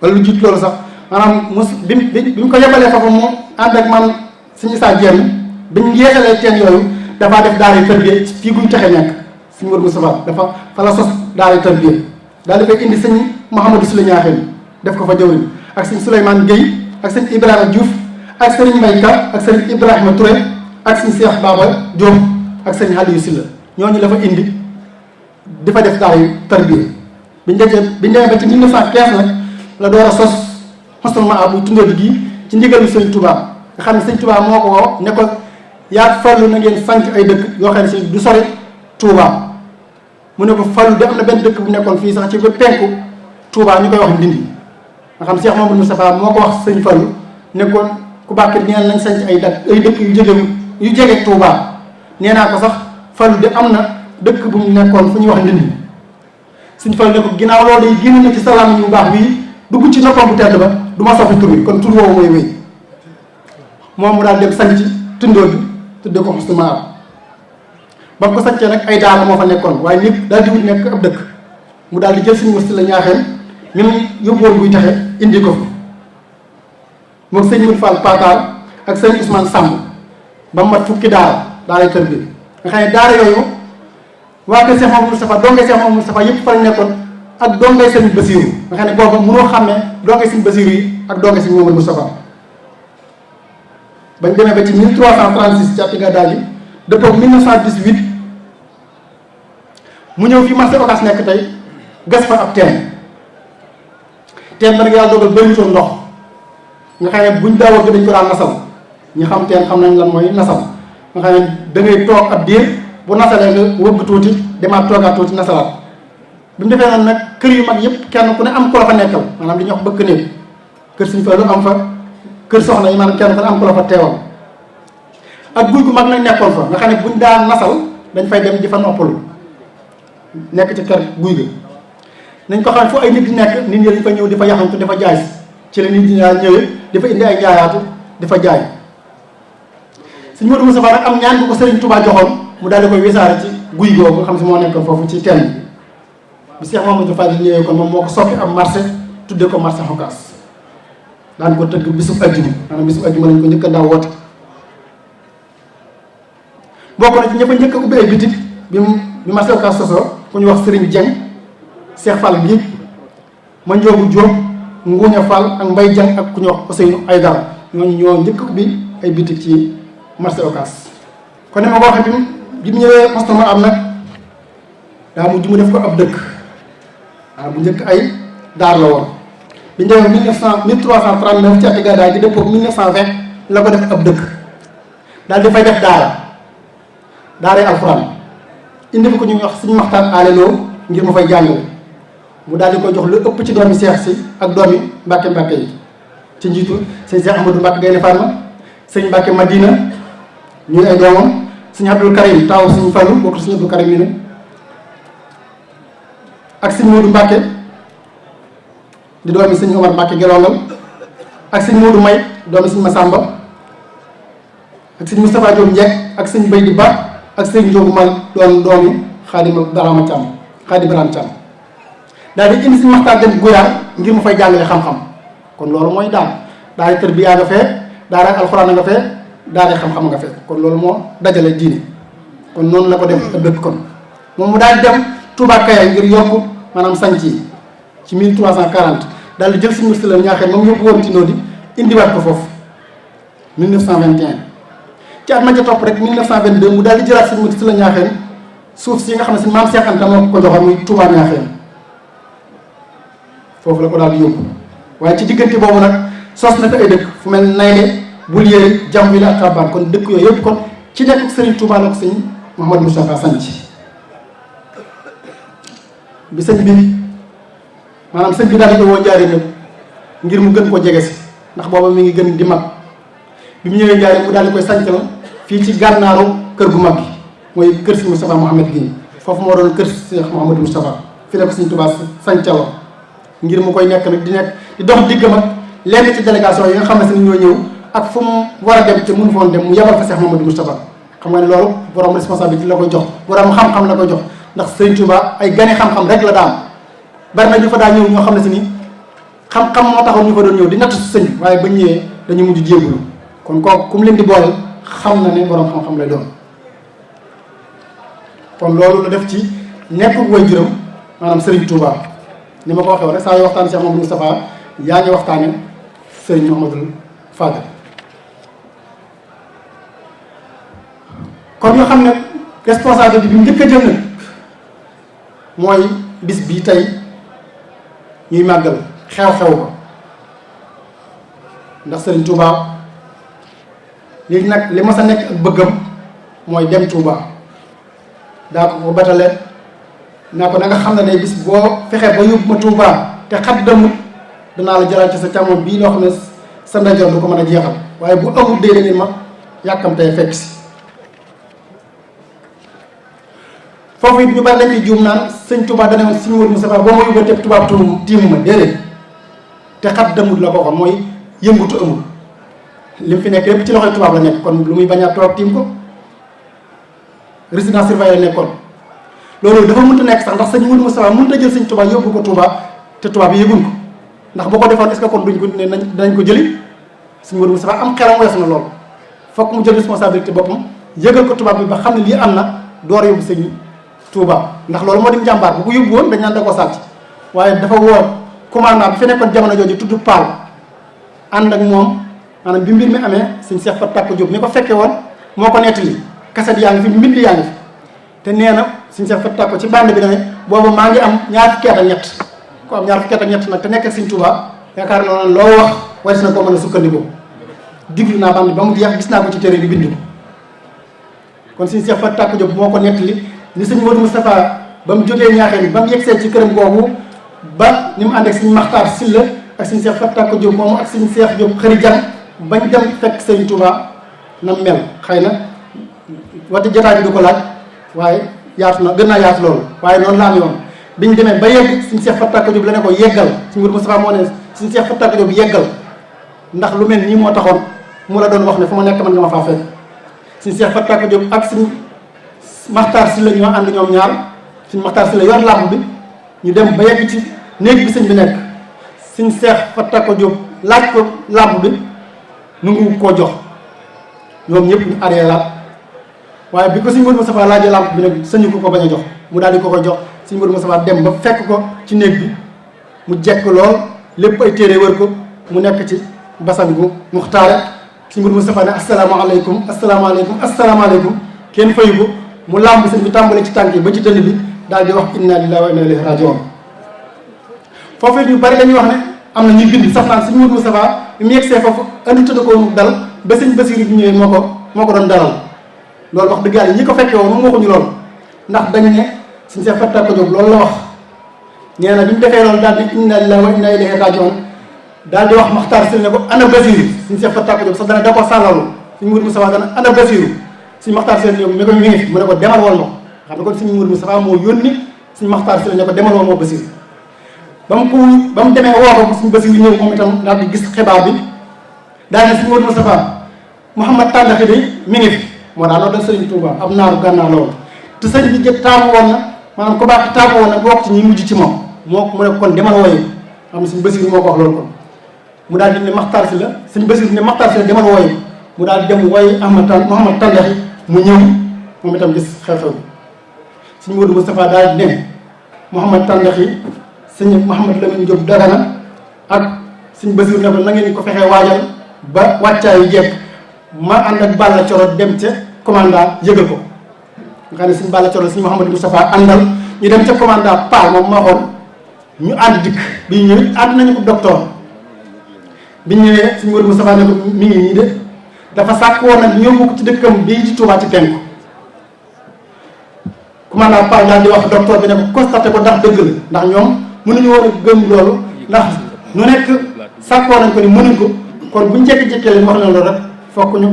wala lu jiit loolu sax maanaam bi mu ko yebalee foofu mu ànd ak man suñu Issa Dieng bi ñu yeesalee teen yooyu dafaa def daara tërbiye fii guñ texe nekk suñu wër Moustapha dafa fa la sos daara tërbiye daal di koy indi sëñ Mouhamadou Sula Ñaaxeen def ko fa jëwriñ ak sëñ Souleymane Guèye ak sëñ Ibrahima Diouf ak sëñ Mbay Ka ak sëñ Ibrahima Touré ak sëñ Cheikh Baba Diop ak sëñ Aliou Silla ñooñu la fa indi di fa def daara tërbiye biñ demee ba ci 1915 nag la door a sos xostal ma bu tundoo bi gii ci ndigalu sëñ Touba nga xam ne sëñ Touba moo ko woo ne ko yaa Fallu na ngeen sanc ay dëkk yoo xam ne si du sori Touba mu ne ko Fallu de am na benn dëkk bu nekkoon fii sax ci ba penku Touba ñu koy wax Ndindi nga xam Cheikh Mamadou Moustapha moo ko wax sëñ Fallu nekkoon ku bàkk ñeen nañ sanc ay dëkk yu jege Touba nee naa ko sax Fallu de am na dëkk bu mu nekkoon fu ñuy wax Ndindi sëñ Fallu ne ko ginnaaw loolu day génn na ci salaam yu baax bii dugg ci noppam bu tedd ba du ma soppi tur bi kon tur woowu mooy wéy moom mu daal dem sanc tundoo bi tudde ko Xusnu Maab ba mu ko sancee nag ay daara moo fa nekkoon waaye nit daal di wut nekk ab dëkk mu daal di jël suñu wasti la ñaaxeen mi mu yóbbuwoon buy taxe indi ko fa moom sëñ Mout Fall Pataar ak sëñ Ousmane Samb ba mu mat fukki daara tër bi nga xam ne daara yooyu waa kër Cheikh Mamadou Moustapha dongay Cheikh Mamadou Moustapha yëpp fa la nekkoon ak dongay sëñ Basiiru nga xam ne boobu mënoo xàmmee dongay sëñ Basiiru yi ak dongay sëñ Mamadou Moustapha bañ demee ba ci 1336 ci ati gàddaay gi dëppoo 1918 mu ñëw fi marché Ocass nekk tey gas fa ab teen ba nag yàlla dogal bëriwutoon ndox nga xam ne buñ daawoo dañ ko daan nasal ñi xam teen xam nañ lan mooy nasal nga xam ne da ngay toog ab diir bu nasalee nga wëgg tuuti demaat toogaat tuuti nasalaat bi mu defee noonu nag kër yu mag yëpp kenn ku ne am ku la fa nekkal maanaam li ñuy wax bëkk néeg kër suñu fa lu am fa kër soxna yi maanaam kenn ku ne am ku la fa teewal ak guy gu mag nag nekkoon fa nga xam ne buñ daan nasal dañ fay dem di fa noppalu nekk ci kër guy ga nañ ko xam fu ay nit di nekk nit ñi dañ fa ñëw di fa yaxantu di fa jaay ci la nit ñi daal ñëwee di fa indi ay jaayaatu di fa jaay Sëñ Modou Moustapha nag am ñaan bu ko Serigne Touba joxoon mu daal di koy wisaare ci guy googu nga xam si moo nekkoon foofu ci teen bi Cheikh Mamadou Fadil ñëwee kon moom moo ko soppi am marché tuddee ko marché Ocass daan ko tëgg bisub ajjuma maanaam bisub ajjuma lañ ko njëkk a daaw woote bokk na ci ñëpp a njëkk a ubbi ay bitik bi marché Ocass sosoo ku ñu wax Serigne Dieng Cheikh Fall gi ma Njoogu Jóob Nguuña Fall ak Mbay Dieng ak ku ñu wax Ousseynou Aydara ñooñu ñoo njëkk a ubbi ay bitik ci marché Ocass kon ni ma ko waxee bi mu ñëwee mostama am nag daa mujj mu def ko ab dëkk waaw bu njëkk ay daar la woon bi ñu demee 1339 ci ati gàddaay gi dëppoo 1920 la ko def ab dëkk daal di fay def daaray alxuraan indi fi ko ñu wax suñu maxtaan aaleloo ngir mu fay jàngale mu daal di koy jox lu ëpp ci doomi seex si ak doomi mbàkke mbàkke yi ci njiitu sëñ Cheikh Ahmadou Mbàkke Gaynde Fatma sëñ Mbàkke Madina ñuy ay doomam sëñ Abdul Karim taaw sëñ Fallu bokk sëñ Abdul Karim yi ne ak sëñ Moodu Mbàkke di doomi sëñ Omar Mbàkke Gelongal ak sëñ Moodu May doomi sëñ Masamba ak sëñ Moustapha Diop Njekk ak sëñ Bay di Ba ak sëñ Njóogu Mal doon doomi Xaadim Barama Thiam Xaadim Barama Thiam daal di indi sëñ Maxtaar dem Guyaar ngir mu fay jàngale xam-xam kon loolu mooy daara tërbiya nga fee daara alxuraan nga fee daara xam-xam nga fee kon loolu moo dajale diine kon noonu la ko dem a dëkk kon moom mu daal di dem Touba Kaya ngir yokk maanaam sanc yi ci 1340 daal di jël si mbir si la ñaaxee moom yóbbu woon ci noo di indiwaat ko foofu 1921 ci at ma ca topp rek 1922 mu daal di jëlaat si mbir si la ñaaxeen suuf si nga xam ne si maam Cheikh Anta moo ko joxoon muy Touba ñaaxeen foofu la ko daal di yóbbu waaye ci diggante boobu nag sos na ko ay dëkk fu mel Nayle bul yéeri jàmm wi la ak Xabaan kon dëkk yooyu yëpp kon ci nekk Serigne Touba la ko sëñ Mouhamadou Moustapha sanc bi sëñ bi maanaam sëñ bi daal di woo Njaaréem nag ngir mu gën koo jege si ndax booba mi ngi gën di mag bi mu ñëwee Njaaréem mu daal di koy sancal fii ci gànnaaru kër gu mag gi mooy kër sëñ Moustapha Mouhamed gi foofu moo doon kër Cheikh Mouhamadou Moustapha fi la ko sëñ Touba sancaloo ngir mu koy nekk nag di dox diggam ak lenn ci délégation yi nga xam ne si ñoo ñëw ak fu mu war a dem te mënu foon dem mu yebal fa Cheikh Mouhamadou Moustapha xam nga ne loolu borom responsabilité la koy jox borom xam-xam la koy jox ndax Sëriñ Touba ay gane xam-xam rek la daan bari na ñu fa daa ñëw ñoo xam ne si ni xam-xam moo taxoon ñu fa doon ñëw di natt si sëñ waaye bañ ñëwee dañu mujj jéegulu kon kooku ku mu leen di booleel xam na ne borom xam-xam lay doon kon loolu la def ci nekk way juróom maanaam Sëriñ Touba ni ma ko waxee rek saa yoo waxtaan Cheikh Mouhamadou Moustapha yaa ngi waxtaane Sëriñ Mouhamadou Fadel kon ñoo xam ne responsabilité bi mu njëkk a jël nag mooy bis bii tey ñuy màggal xew-xew ba ndax Sëriñ Touba léegi nag li ma sa nekk ak bëggam mooy dem Touba daa ko batale naa ko da nga xam ne day bis boo fexee ba yóbbu ma Touba te xat demut danaa la jaral ci sa càmmoñ bii loo xam ne sa ndajoor du ko mën a jeexal waaye bu amul dee ni ma yàkkamtee fekk si foofu it ñu bari lañ fi juum naan sëñ Touba dana woon suñu wër Moustapha boo ma yóbboo teb tubaab tiimu ma déedéet te xat demut la ko waxoon mooy yëngutu amul li mu fi nekk lépp ci loxoy tubaab la nekk kon lu muy bañ a toog tiim ko résidence surveillée la nekkoon loolu dafa mënta nekk sax ndax sëñ Mourou Moustapha mënta jël sëñ Touba yóbbu ko Touba te tubaab yi yëgun ko ndax boo ko defoon est-ce que kon duñ ko ne danañ ko jëli sëñ Mourou Moustapha am xelam weesu na loolu fokk mu jël responsabilité boppam yëgal ko tubaab bi ba xam ne lii am na door yóbbu sëñ Touba ndax loolu moo di njàmbaar bu ko yóbbu woon dañ naan da koo sàcc waaye dafa woo commandant bi fi nekkoon jamono jooju tudd Paal ànd ak moom maanaam bi mbir mi amee sëñ Cheikh Fatou Tàkko Diop ni ko fekkee woon moo ko nettali kaset yaa ngi fi mbind yaa ngi fi te nee na sëñ Cheikh Fatou Tàkko ci bande bi ne boobu maa ngi am ñaar fukki at ak ñett ko am ñaar fukki at ak ñett nag te nekk ak sëñ Touba yaakaar naa ne loo wax war na koo mën a sukkandiku diglu naa bande ba mu jeex gis naa ko ci téere bi bind ko kon suñu Cheikh Fatou Tàkk Diop moo ko nettali ni sëñ Modou Moustapha ba mu jógee Ñaaxeen ba mu yegsee ci këram googu ba ni mu ànd ak suñu Maxtaar Silla ak suñu Cheikh Fatou Tàkk Diop moomu ak suñu Cheikh Diop xëri jan bañ dem fekk sëñ Touba na mel xëy na wati jotaay bi du ko laaj waaye yaatu na gën naa yaatu loolu waaye noonu la am yoon biñ demee ba yegg suñu Cheikh Fatou Tàkk Diop la ne ko yeggal suñu Modou Moustapha moo ne suñu Cheikh Fatou Tàkk Diop yeggal ndax lu mel nii moo taxoon mu la doon wax ne fu ma nekk mën nga ma faa fekk suñu Cheikh Fatou Tàkk Diop ak suñu Maxtaar Silla ñoo ànd ñoom ñaar suñu Maxtaar Silla yor làmp bi ñu dem ba yegg ci néeg bi sëñ bi nekk suñu Cheikh Fatou Tàkk Diop laaj ko làmp bi nu ngu koo jox ñoom ñëpp ñu arrière laat waaye bi ko suñu Modou Moustapha laajee làmp bi nag sëñu ko bañ a jox mu daal di ko jox suñu Modou Moustapha dem ba fekk ko ci néeg bi mu jekk lool lépp ay téere wër ko mu nekk ci basan gu muxtaare suñu Modou Moustapha ne asalaamaaleykum asalaamaaleykum asalaamaaleykum kenn fayu ko mu làmb sëñ bi tàmbale ci tànk yi ba ci dënn bi daal di wax inna lillahi wa inna ilayhi rajiun foofu ñu bari dañuy wax ne am na ñuy bind sax naan suñu Modou Moustapha bi mu yegsee foofu andi tëdd ko dal ba sëñ Basiru bi ñëwee moo ko doon dalal loolu wax dëgg yàlla ñi ko fekkee woon moom waxuñu loolu ndax dañu ne suñu Cheikh Fatou Tàkk Diop loolu la wax nee na bi mu defee loolu daal di inna lillahi wa inna ilayhi rajiun daal di wax Maxtaar Silla ne ko ana Basiru suñu Cheikh Fatou Tàkk Diop sax da ko sàllalu suñu Modou Moustapha dana ana Basiru suñu Maxtaar Silla ñoom mi ko mi ngi fi mu ne ko demal woon ma xam ne kon suñu Modou Moustapha moo yónni suñu Maxtaar Silla ne ko demal woon moo Basiru ba mu demee woo ko suñu Basiru ñëw moom itam daal di gis xibaar bi daal ne suñu Modou Moustapha Mouhamad Tàndaxi de mi ngi fi moo daal loolu dal sëriñ Touba ab naaru gànnaaw loolu te sëñ bi jëpp taamu woon na maanaam ko baax taamu woon na bokk ci ñi mujj ci moom mu ne kon demal wooyi xam ne suñu Basiru moo ko wax loolu kon mu daal di ne Maxtaar Silla suñu Basiru ne Maxtaar Silla demal wooyi mu daal di dem wooyi Mouhamad Tàndaxi mu ñëw moom itam gis xew-xew bi suñu Modou Moustapha daal di ne Mouhamad Tàndaxi sëñ Mouhamad Lamine Diop Dagana ak suñu Basiru ne ko na ngeen ko fexee waajal ba wàccaayu jekk ma ànd ak Balla Coro dem ca commandant yëgal ko nga xam ne suñu Balla Coro suñu Mouhamadou Moustapha àndal ñu dem ca commandant Paal moom ma xoon ñu ànd dikk bi ñu ñëwee ànd nañu ko docteur bi ñu ñëwee suñu Modou Moustapha ne ko mi ngi nii de dafa sàkk woon nag ñëw ko ci dëkkam bii ci Touba ci penku commandant Paal daal di wax docteur bi ne ko constaté ko ndax dëgg la ndax ñoom mënuñu woon a gëm loolu ndax nu nekk sàkkoo nañ ko ni mënuñ ko kon buñ jékki-jékkee leen wax na loolu rek fokk ñu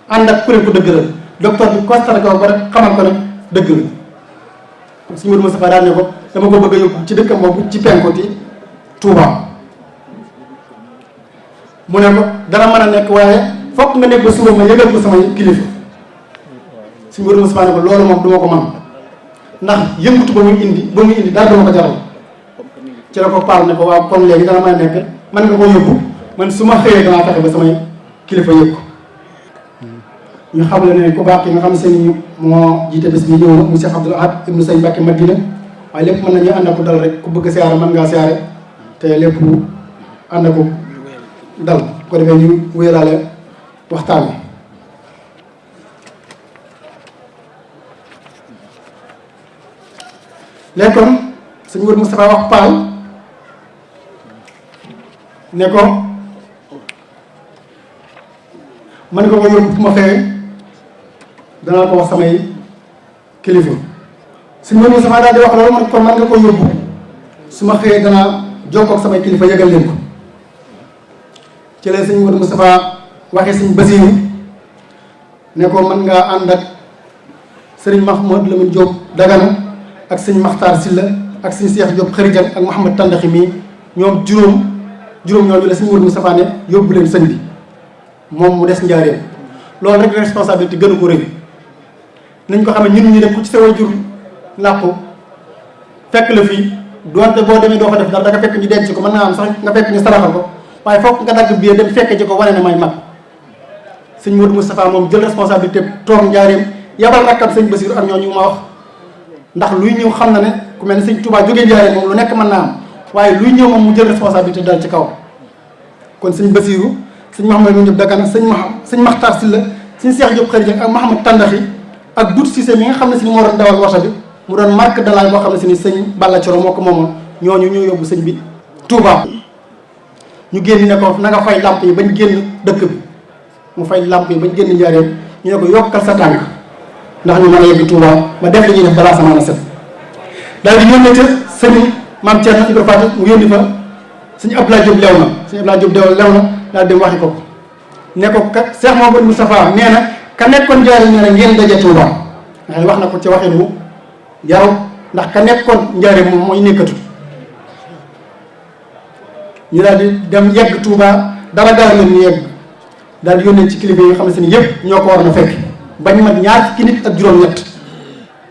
ànd ak kuréel ko dëgg la docteur bi constaté ko ba rek xamal ko ne dëgg la suñu Modou Moustapha daal ne ko dama ko bëgg a yóbbu ci dëkkam boobu ci penku ci Touba mu ne ko dana mën a nekk waaye fokk nga nekk ba suba ma yëgal ko samay kilifa suñu Modou Moustapha ne ko loolu moom duma ko mën ndax yëngutu ba muy indi dara dama ko jaral ci la ko Paal ne ko waaw kon léegi dana mën a nekk man nga ko yóbbu man su ma xëyee danaa fexe ba samay kilifa yëg ko ñu xam la ne ku baax ki nga xam ne seen moo jiite bés bi ñëw na mu Cheikh Abdoul Ahad ibnu Sëñ Mbàkke Madina waaye lépp mën nañu ànd ak ko dal rek ku bëgg a siyaare mën ngaa siyaare te lépp ànd ak ko dal ko defee ñu wéyalaale waxtaan bi léegi kon sëñ Modou Moustapha wax Paal ne ko man nga ko yóbbu fu ma fee danaa ko wax samay kilifa sëñ Modou Moustapha daal di wax loolu man kon man nga ko yóbbu su ma xëyee danaa jokkoo ak samay kilifa yëgal leen ko ci la sëñ Modou Moustapha waxee sëñ Basiru ne ko mën ngaa ànd ak sëriñ Mahmoud Lamine Diop Dagana ak sëñ Maxtaar Silla ak sëñ Cheikh Diop Xërijan ak Mouhamad Tàndaxi mii ñoom juróom ñooñu la sëñ Modou Moustapha ne yóbbu leen sëñ bi moom mu des njaareem loolu rek responsabilité gënu ko rëy nañ ko xam ne ñun ñi def ku ci sa waajur làqu fekk la fii doonte boo demee doo fa def dara da nga fekk ñu denc ko mën naa am sax nga fekk ñu saraxal ko waaye fokk nga dagg biir dem fekke ci ko wane ne may mag sëñ Modou Moustapha moom jël responsabilité toog njaareem yabal rakkam sëñ Basiru ak ñooñu ma wax ndax luy ñëw xam na ne ku mel ne sëñ Touba jógee njaareem moom lu nekk mën naa am waaye luy ñëw moom mu jël responsabilité dal ci kaw kon sëñ Basiru sëñ Mouhamadou Diop Dagana sëñ Maxtaar Silla sëñ Cheikh Diop Xërijan ak Mouhamad Tàndaxi ak Dout Cissé mi nga xam ne si ni moo doon dawal wata bi mu doon marque de la boo xam ne si ni sëñ Balla Coro moo ko moomoon ñooñu ñoo yóbbu sëñ bi Touba ñu génn ne ko na nga fay lamp yi bañ génn dëkk bi mu fay lamp yi bañ génn njaareem ñu ne ko yokkal sa tànk ndax ñu mën a yegg Touba ba def li ñuy def balaa sama set daal di yónnee ca sëñ maam Thierno Ibra Faty mu yónni fa sëñ Abdoulaye Diop lew na sëñ Abdoulaye Diop lew na daal dem waxi ko ne ko ka Cheikh Mouhamadou Moustapha nee na ka nekkoon Njaaréem nee na ngeen daje Touba nga wax na ko ci waxin wu yaw ndax ka nekkoon Njaaréem moom mooy nekkatu ñu daal di dem yegg Touba dara dara leen ñu yegg daal di yónnee ci kilifa yi nga xam ne si ni yëpp ñoo ko war na fekk bañ mat ñaar fukki nit ak juróom-ñett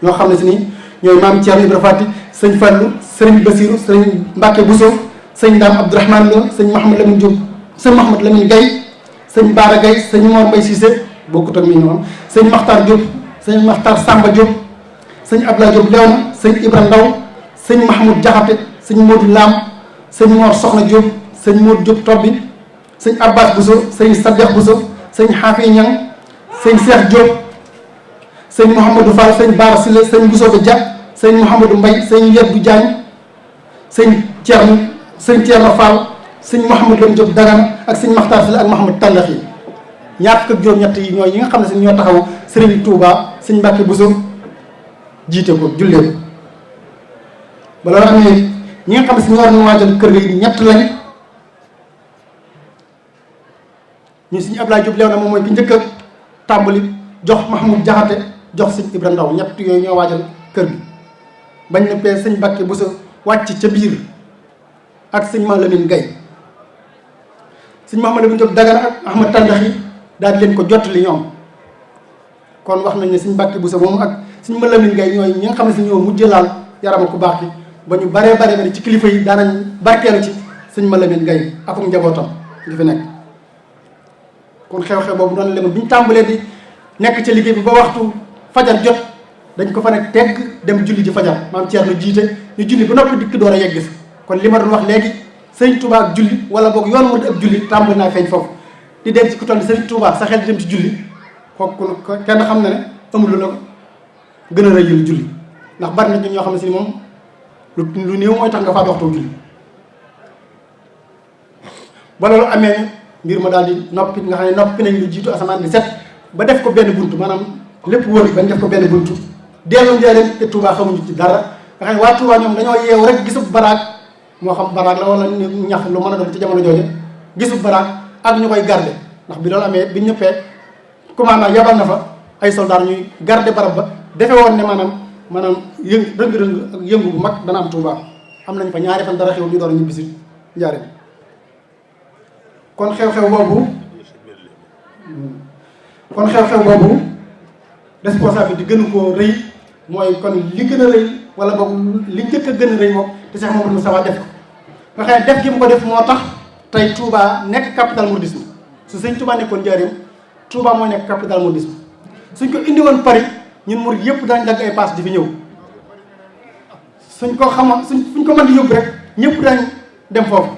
ñoo xam ne si ni ñooy maam Thierno Ibra Faty sëñ Fallou sëriñ Basirou sëriñ Mbacke Bousso sëñ Dame Abdourahmane Lo sëñ Mouhamed Lamine Diop sëñ Mouhamed Lamine Gaye sëñ Baara Gaye sëñ Mor Mbaye Cissé bokkut ak mi ñoom sëñ Makhtar Diop sëñ Makhtar Samba Diop sëñ Abdoulaye Diop Léona sëñ Ibra Ndaw sëñ Mahmoud Diakhaté sëñ Modou Lam sëñ Mor Soxna Diop sëñ Modou Diop Tobbi sëñ Abbas Bousso sëñ Saddex Bousso sëñ Hafi Ñang sëñ Cheikh Diop sëñ Mouhamadou Fall sëñ Baara Sile sëñ Bousso Dia sëñ Mouhamadou Mbaye sëñ Yeddu Diagne sëñ Thierno Fall sëñ Mouhamadou Lam Diop Dagana ak sëñ Makhtar Sile ak Mouhamadou Tandax yi ñaar fukk ak juróom-ñett yi ñooy ñi nga xam ne si ñoo taxaw Serigne Touba sëñ Mbacke Bousso jiite ko jullee ko ba loolu amee ñi nga xam ne si ñoo war na waajal kër gi ñett lañ ñu sëñ Abdoulaye Diop Léona moom mooy ki njëkk a tàmbali jox Mahmoud Diakhaté jox sëñ Ibra Ndaw ñett yooyu ñoo waajal kër gi bañ na pee sëñ Mbacke Bousso wàcc ca biir ak sëñ Malamine Gaye sëñ Mouhamadou Lamine Diop Dagana ak Ahmad Tandax yi daal di leen ko jottali ñoom kon wax nañ ne sëñ Mbacke Bousso moom ak sëñ Malamine Gaye ñooy ñi nga xam ne si ñoo mujj laal yarama ku baax bi ba ñu baree bare ci kilifa yi daanañ barkeelu ci sëñ Malamine Gaye ak njabootam di fi nekk kon xew-xew boobu noonu la bi ñu tàmbalee di nekk ci liggéey bi ba waxtu fajar jot dañ ko fa ne tegg dem julli ji fajar maam Thierno jiite ñu julli ba noppi dikk door a yegg si kon li ma doon wax léegi sëñ Touba ak julli wala boog yoon murid ak julli tàmbali naa feeñ foofu di dem ci ku toll ni sëñ Touba sa xel di dem ci julli kooku kenn xam na ne amul lu la gën a rëyul julli ndax bari na ñoo xam ne si moom lu néew mooy tax nga faa waxtu julli ba loolu amee mbir ma daal di noppi nga xam ne noppi nañ lu jiitu asamaan bi set ba def ko benn buntu maanaam lépp wër bañ def ko benn buntu dellu njëriñ te Touba xamuñu ci dara nga xam ne waa Touba ñoom dañoo yeewu rek gisub baraag moo xam baraag la wala ñax lu mën a doon ci jamono jooju gisub baraag ak ñu koy garder ndax bi loolu amee bi ñëppee commandant yabal na fa ay soldats ñuy garder barab ba defe woon ne maanaam rëng-rëng ak yëngu bu mag dana am Touba am nañ fa ñaari fan dara xew ñu door a ñibbisi njaareem kon xew-xew boobu responsabilité di gën koo rëy mooy kon li gën a rëy wala boog li njëkk a gën a rëy moom te Cheikh Mamadou Moustapha def ko nga xam ne def gi mu ko def moo tax tey Touba nekk capital mouridisme su sëñ Touba nekkoon njaareem Touba mooy nekk capital mouridisme suñ ko indi woon Paris ñun murid yëpp daañ dagg ay paas di fi ñëw suñ ko mën di yóbbu rek ñëpp daañ dem foofu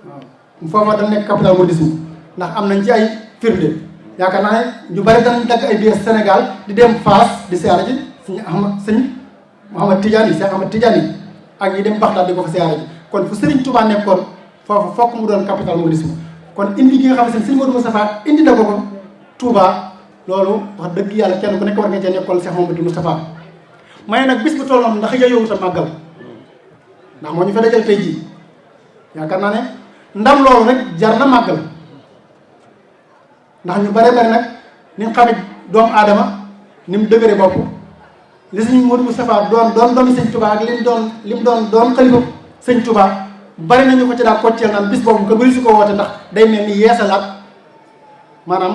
waaw foofa dañ nekk capital mouridisme ndax am nañ ci ay firnde yaakaar naa ne ñu bari danañ dagg ay biir Sénégal di dem Fass di siyaara ji sëñ Mouhamad Tidiane yi Cheikh Ahmad Tidiane yi ak ñi dem Baxdaad di ko fa siyaara ji kon fu Serigne Touba nekkoon foofu fokk mu doon capital mouridisme kon indi gi nga xam ne sëñ Modou Moustapha indi na ko Touba loolu wax dëgg yàlla kenn ku nekk war nga cee nekkoon Cheikh Mamadou Moustapha may nag bis bu toll noonu ndax yeyowut a màggal ndax moo ñu fa dajal tey jii yaakaar naa ne ndam loolu rek jar na màggal ndax ñu bare bari nag ni nga xamee doomu aadama ni mu dëgëre bopp li sëñ Modou Moustapha doon doomi sëñ Touba ak li mu doon xalifa sëñ Touba bari nañu ko ci daa kocceel naan bis boobu ko bëri su ko woote ndax day mel ni yeesalaat maanaam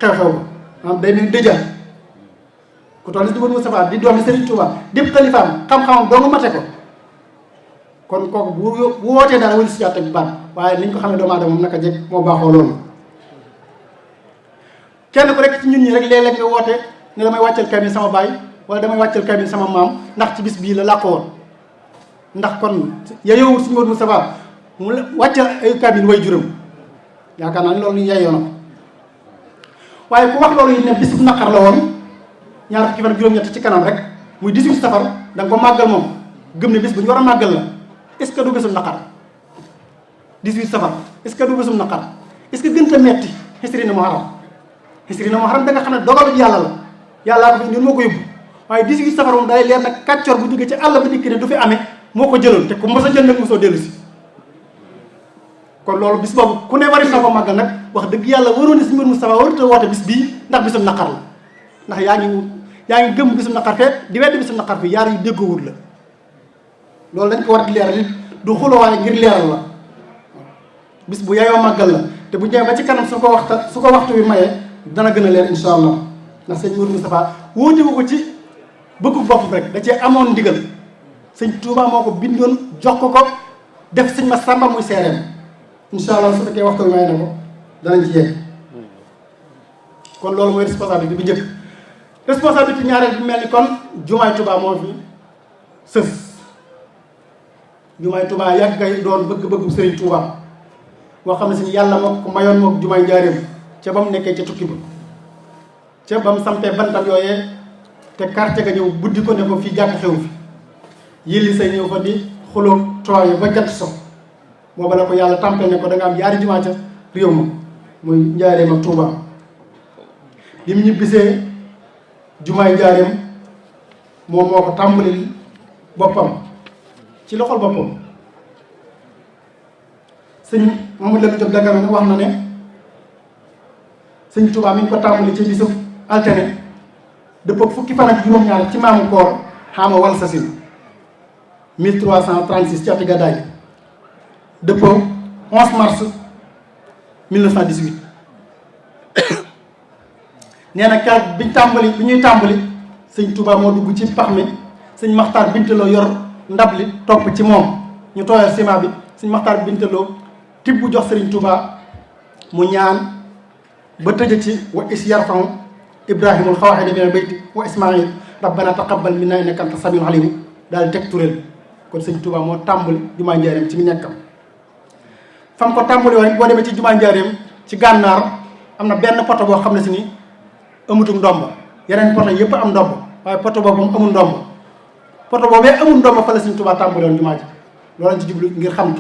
xew-xew ba maanaam day mel ni dëjal ku toll ni sëñ Modou Moustapha di doomi sëñ Touba di xalifaam xam-xamam doo nga mate ko kon kooku bu wootee dara wëli si ak baat waaye niñ ko xamee doomu aadama moom naka jekk moo baaxoo loolu kenn ku rek ci ñun ñi rek léeg-léeg nga woote ne damay wàccal kamil sama baay wala damay wàccal kamil sama maam ndax ci bis bii la làqoo woon ndax kon yeyowul sëñ Modou Moustapha mu wàccal ay kamil way juram yaakaar naa ni loolu yeyoo na ko waaye ku wax loolu yi ne bis bu naqar la woon ñaar fukki fan juróom-ñett ci kanam rek muy 18 safar da nga ko màggal moom gëm ne bis bu ñu war a màggal la est-ce que du bésum naqar 18 safar est-ce que du bésum naqar est-ce que gën a metti xisri na Muharram da nga xam ne dogalu yàlla la yàllaa ko fi ñun moo ko yóbbu waaye 18 safar moom day leer nag kàccoor bu jógee ci àll ba dikk ne du fi amee moo ko jëloon te ku mos a jël nag mosoo dellu si kon loolu bis boobu ku ne wari na ko màggal nag wax dëgg yàlla waroon ne si mbir Moustapha warut a woote bis bii ndax bisum naqar la ndax yaa ngi gëm bisum naqar fee di wedd bisum naqar fii yaar yu déggoowul la loolu dañ ko war di leeral it du xuloo waaye ngir leeral la bis bu yaayoo màggal la te bu ñëwee ba ci kanam su ko waxtu bi mayee dana gën a leer insha allah ndax sëñ Mourou Moustapha wóote ko ci bëggu bopp rek da cee amoon ndigal sëñ Touba moo ko bindoon jox ko def sëñ ma sàmba muy seereem insha allah su fekkee waxtu bi may na ko danañ ci yegg kon loolu mooy responsabilité bi njëkk responsabilité ñaareel bi mel ni kon jumaay Touba moo fi sës jumaay Touba yàggay doon bëgg-bëggu sëriñ Touba boo xam ne si yàlla moo ko mayoon moo ko jumaay njaareem ca ba mu nekkee ca tukki ba ca ba mu sampee bantam yooyee te quartier ga ñëw buddi ko ne ko fii jàkk xew fi yilli say ñëw fa di xuloo tooy ba jant so booba la ko yàlla tàmpee ne ko da nga am yaari jumaa ca réew ma muy njaareem ak Touba bi mu ñibbisee jumaay njaareem moom moo ko tàmbali boppam ci loxol boppam sëñ Mamadou Lamine Diop Dagana wax na ne sëñ Touba mi ngi ko tàmbali ci bisu altine dëppoo fukki fan ak juróom-ñaar ci maamu koor xaama wal sasin 1336 ci ati gàddaay dëppoo 11 mars 1918 nee na kaat bi ñuy tàmbali sëñ Touba moo dugg ci pax mi sëñ Maxtaar Bintaloo yor ndab li topp ci moom ñu tooyal ciment bi sëñ Maxtaar Bintaloo tibb bu jox sëriñ Touba mu ñaan ba tëj ci wa is yarfa'u ibrahimul xawaxida mina bayti wa ismail rabbana taqabbal minna innaka anta samiul alim daal di teg tureel kon sëñ Touba moo tàmbali jumaa njaareem ci mi nekkam fam ko tàmbali woon boo demee ci jumaa njaareem ci gànnaar am na benn poto boo xam ne si ni amutum ndomb yeneen poto yëpp am ndomb waaye poto boobu moom amul ndomb poto boobee amul ndomb fa la sëñ Touba tàmbali woon jumaa ji loolu lañ ci jublu ngir xam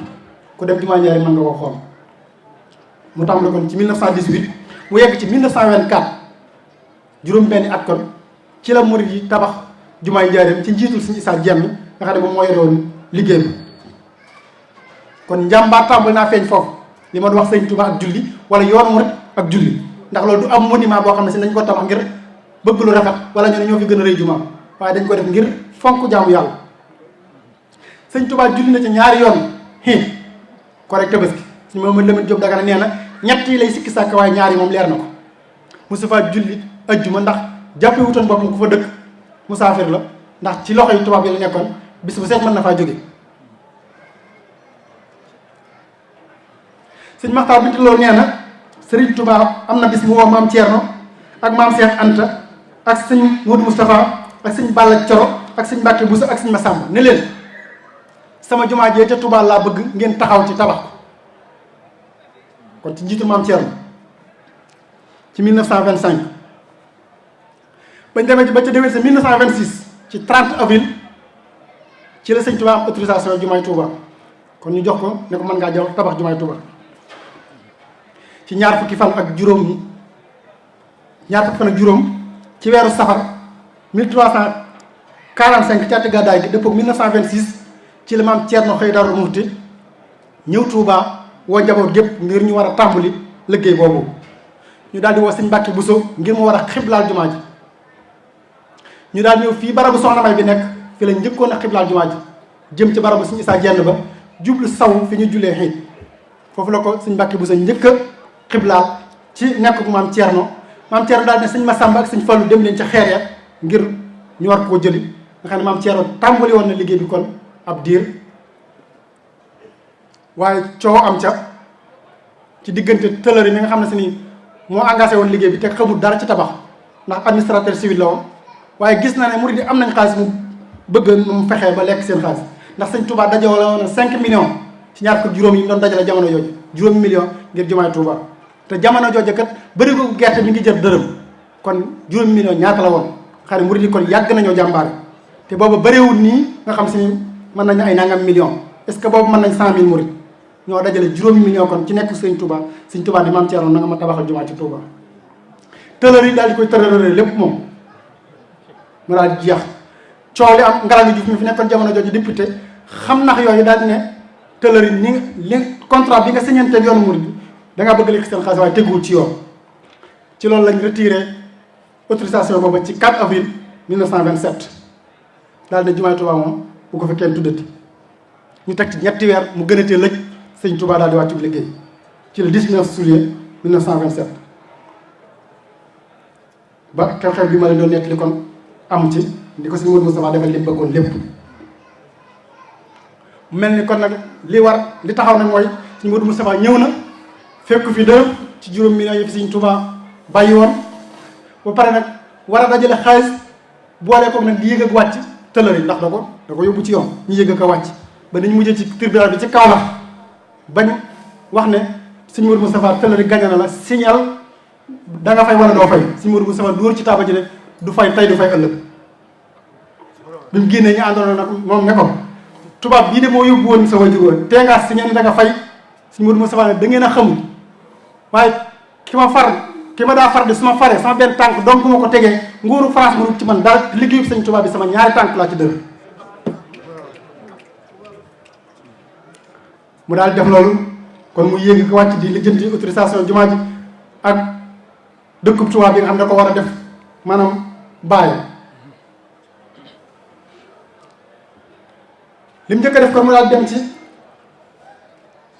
ku dem jumaa njaareem mën nga ko xool mu tàmbali kon ci 1918 mu yegg ci 1924 juróom benni at kon ci la murid yi tabax jumaay njaareem ci njiitul Sëñ Issa Diène nga xam ne moom moo yore woon liggéey bi kon njàmbaar tàmbali naa feeñ foofu li ma doon wax sëñ Touba ak julli wala yoonu murid ak julli ndax loolu du am monument boo xam ne si dañ ko tabax ngir bëgg lu rafet wala ñu ne ñoo fi gën a rëy jumaa waaye dañ ko def ngir fonk jaamu yàlla sëñ Touba julli na ci ñaari yoon correct Tabaski suñu Mamadou Lamine Diop Dagana nee na ñett yi lay sikki sàkk waaye ñaar yi moom leer na ko Moustapha julli ajjuma ndax jàppee wutoon boppam ku fa dëkk musaafir la ndax ci loxo yi tubaab yi la nekkoon bis bu seet mën na faa jóge sëñ Maxtaar Binta Lo nee na Serigne Touba am na bis mu woo maam Thierno ak maam Cheikh Anta ak sëñ Modou Moustapha ak sëñ Balla Coro ak sëñ Mbacke Bousso ak sëñ Massamba ne leen sama jumaa jee ca Touba laa bëgg ngeen taxaw ci tabax kon ci njiitu maam Thierno ci 1925 bañ demee ba ca déwén sa 1926 ci 30 avril ci la sëñ Touba am autorisation jumaay Touba kon ñu jox ko ne ko mën ngaa jox tabax jumaay Touba ci ñaar fukki fan ak juróom ci weeru safar 1345 ci ati gàddaay gi dëppoo 1926 ci la maam Thierno xëy Daaru Muxti ñëw Touba woo njaboot gépp ngir ñu war a tàmbali liggéey boobu ñu daal di woo sëñ Mbàkke Bousso ngir mu war a xiblaal jumaa ji ñu daal ñëw fii barabu soxna May bi nekk fi la njëkkoon a xiblaal jumaa ji jëm ci barabu sëñ Issa Diène ba jublu saw fi ñu jullee xiit foofu la ko sëñ Mbàkke Bousso njëkk a xiblaal ci nekk bu maam Thierno daal ne sëñ Massamba ak sëñ Fallu dem leen ca xeer ya ngir ñu war koo jëli nga xam ne maam Thierno tàmbali woon na liggéey bi kon ab diir waaye coow am ca ci diggante tëlëri mi nga xam ne si ni moo engagé woon liggéey bi te xamul dara ci tabax ndax administrateur civil la woon waaye gis na ne murid yi am nañ xaalis mu bëgg mu fexee ba lekk seen xaalis ndax sëñ Touba dajale woon 5 millions ci ñaar ko juróom yi mu doon dajale jamono jooju juróomi millions ngir jumaay Touba te jamono jooju kat bëri ko gerte mi ngi jër dërëm kon juróomi millions ñaata la woon xam ne murid yi kon yàgg nañoo jàmbaare te boobu bëriwul nii nga xam si ni mën nañu ay nangam millions est ce que boobu mën nañ 100 000 murid ñoo dajale juróomi millions kon ci nekk sëñ Touba ni maam Thierno na nga ma tabaxal jumaa ci Touba tëlër yi daal di koy tëralale lépp moom mu daal jeex coow li am Ngalandou Diouf mi fi nekkoon jamono jooju député xam nax yooyu daal di ne tëlëri li contrat bi nga signanteeg yoonu murid bi da ngaa bëgg lekk seen xaalis waaye teguwul ci yoon. ci loolu lañ retiré autorisation boobu ci 4 avril 1927 daal ne jumaay Touba moom bu ko fi kenn tuddati ñu teg ci ñetti weer mu gën a tee lëj sëñ Touba daal di wàccu bi liggéey ci le 19 juillet 1927 ba xew-xew bi ma leen doon nettali kon am ci di ko sëñ Modou Moustapha defal li mu bëggoon lépp mel ni kon nag li taxaw nag mooy sëñ Modou Moustapha ñëw na fekk fi dër ci juróom millions yi fi sëñ Touba bàyyi woon ba pare nag war a dajale xaalis boole ko nag di yëg ak wàcc tëlëri ndax da ko yóbbu ci yoon ñu yëg ak a wàcc ba nañ mujjee ci tribunal bi ci kaw la bañ wax ne sëñ Modou Moustapha tëlëri gañe na la signal da nga fay wala doo fay sëñ Modou Moustapha dóor ci taaba ji ne du fay tey du fay ëllëg bi mu génnee ñu àndoon nag moom ne ko tubaab bii de moo yóbbu woon sa wajur tee ngaa signal ne da nga fay sëñ Modou Moustapha ne da ngeen a xamul waaye ki ma daa far de su ma faree sama benn tànk donc bu ma ko tegee nguuru France mënut ci man dara liggéeyu sëñ Touba bi sama ñaari tànk laa ci dër mu daal def loolu kon mu yéegi ko wàcc di lijjanti autorisation jumaa ji ak dëkkub Touba bi nga xam ne da ko war a def maanaam bàyyi li mu njëkk a def kon mu daal dem ci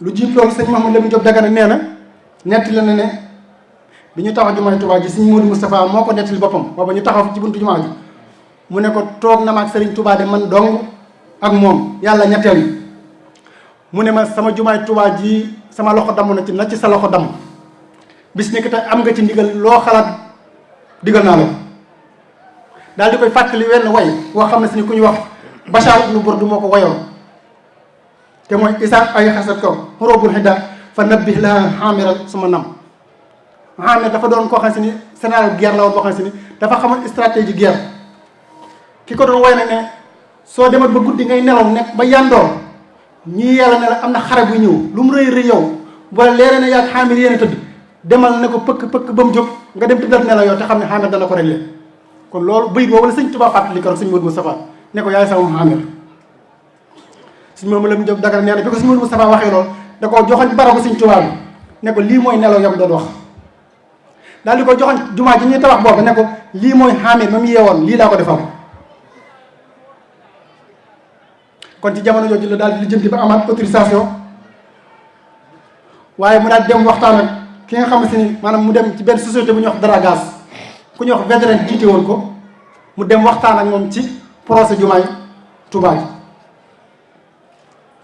lu jiit loolu sëñ Mouhamadou Lamine Diop Dagana nee na netti la ne bi ñu taxaw jumaay Touba ji sëñ Modou Moustapha moo ko nettali boppam booba ñu taxaw ci buntu jumaa ji mu ne ko toog na ma ak Serigne Touba de man dong ak moom yàlla ñetteel yi mu ne ma sama jumaay Touba ji sama loxo damm na ci sa loxo damm bis nekk tey am nga ci ndigal loo xalaat digal naa la daal di koy fàttali wenn way woo xam ne si ni ku ñu wax Bachar ibnu Burdu moo ko wayoon te mooy isaak ay xasat ko xoroobul xidda fa nabbih la xaamiral suma nam Mohamed dafa doon koo xam si ni scénario guerre la woon boo xam si ni dafa xamoon stratégie guerre ki ko doon woy nag ne soo demat ba guddi ngay nelaw nekk ba yandoor ñii yàlla ne la am na xare bu ñëw lu mu rëy rëy yow boo leeree ne yaa xaamil yéen a tëdd demal ne ko pëkk ba mu jóg nga dem tëddal nelaw yow te xam ne Mohamed dana ko réglé kon loolu bëy boobu la sëñ Touba fàttali ko sëñ Modou Moustapha ne ko yaay sama Mohamed sëñ Modou Lamine Diop Dagana nee na bi ko sëñ Modou Moustapha waxee loolu da koo joxoñ barabu sëñ Touba bi ne ko lii mooy nelaw yam doon wax daal di ko joxoon jumaa ji ñuy tabax boobu ne ko lii mooy xaamee ma mu yeewoon lii laa ko defal kon ci jamono jooju la daal di lijjanti ba amaat autorisation waaye mu daal dem waxtaan ak ki nga xam ni maanaam mu dem ci benn société bu ñuy wax Daragas ku ñuy wax vétéran jiite woon ko mu dem waxtaan ak moom ci projet jumaay Touba ji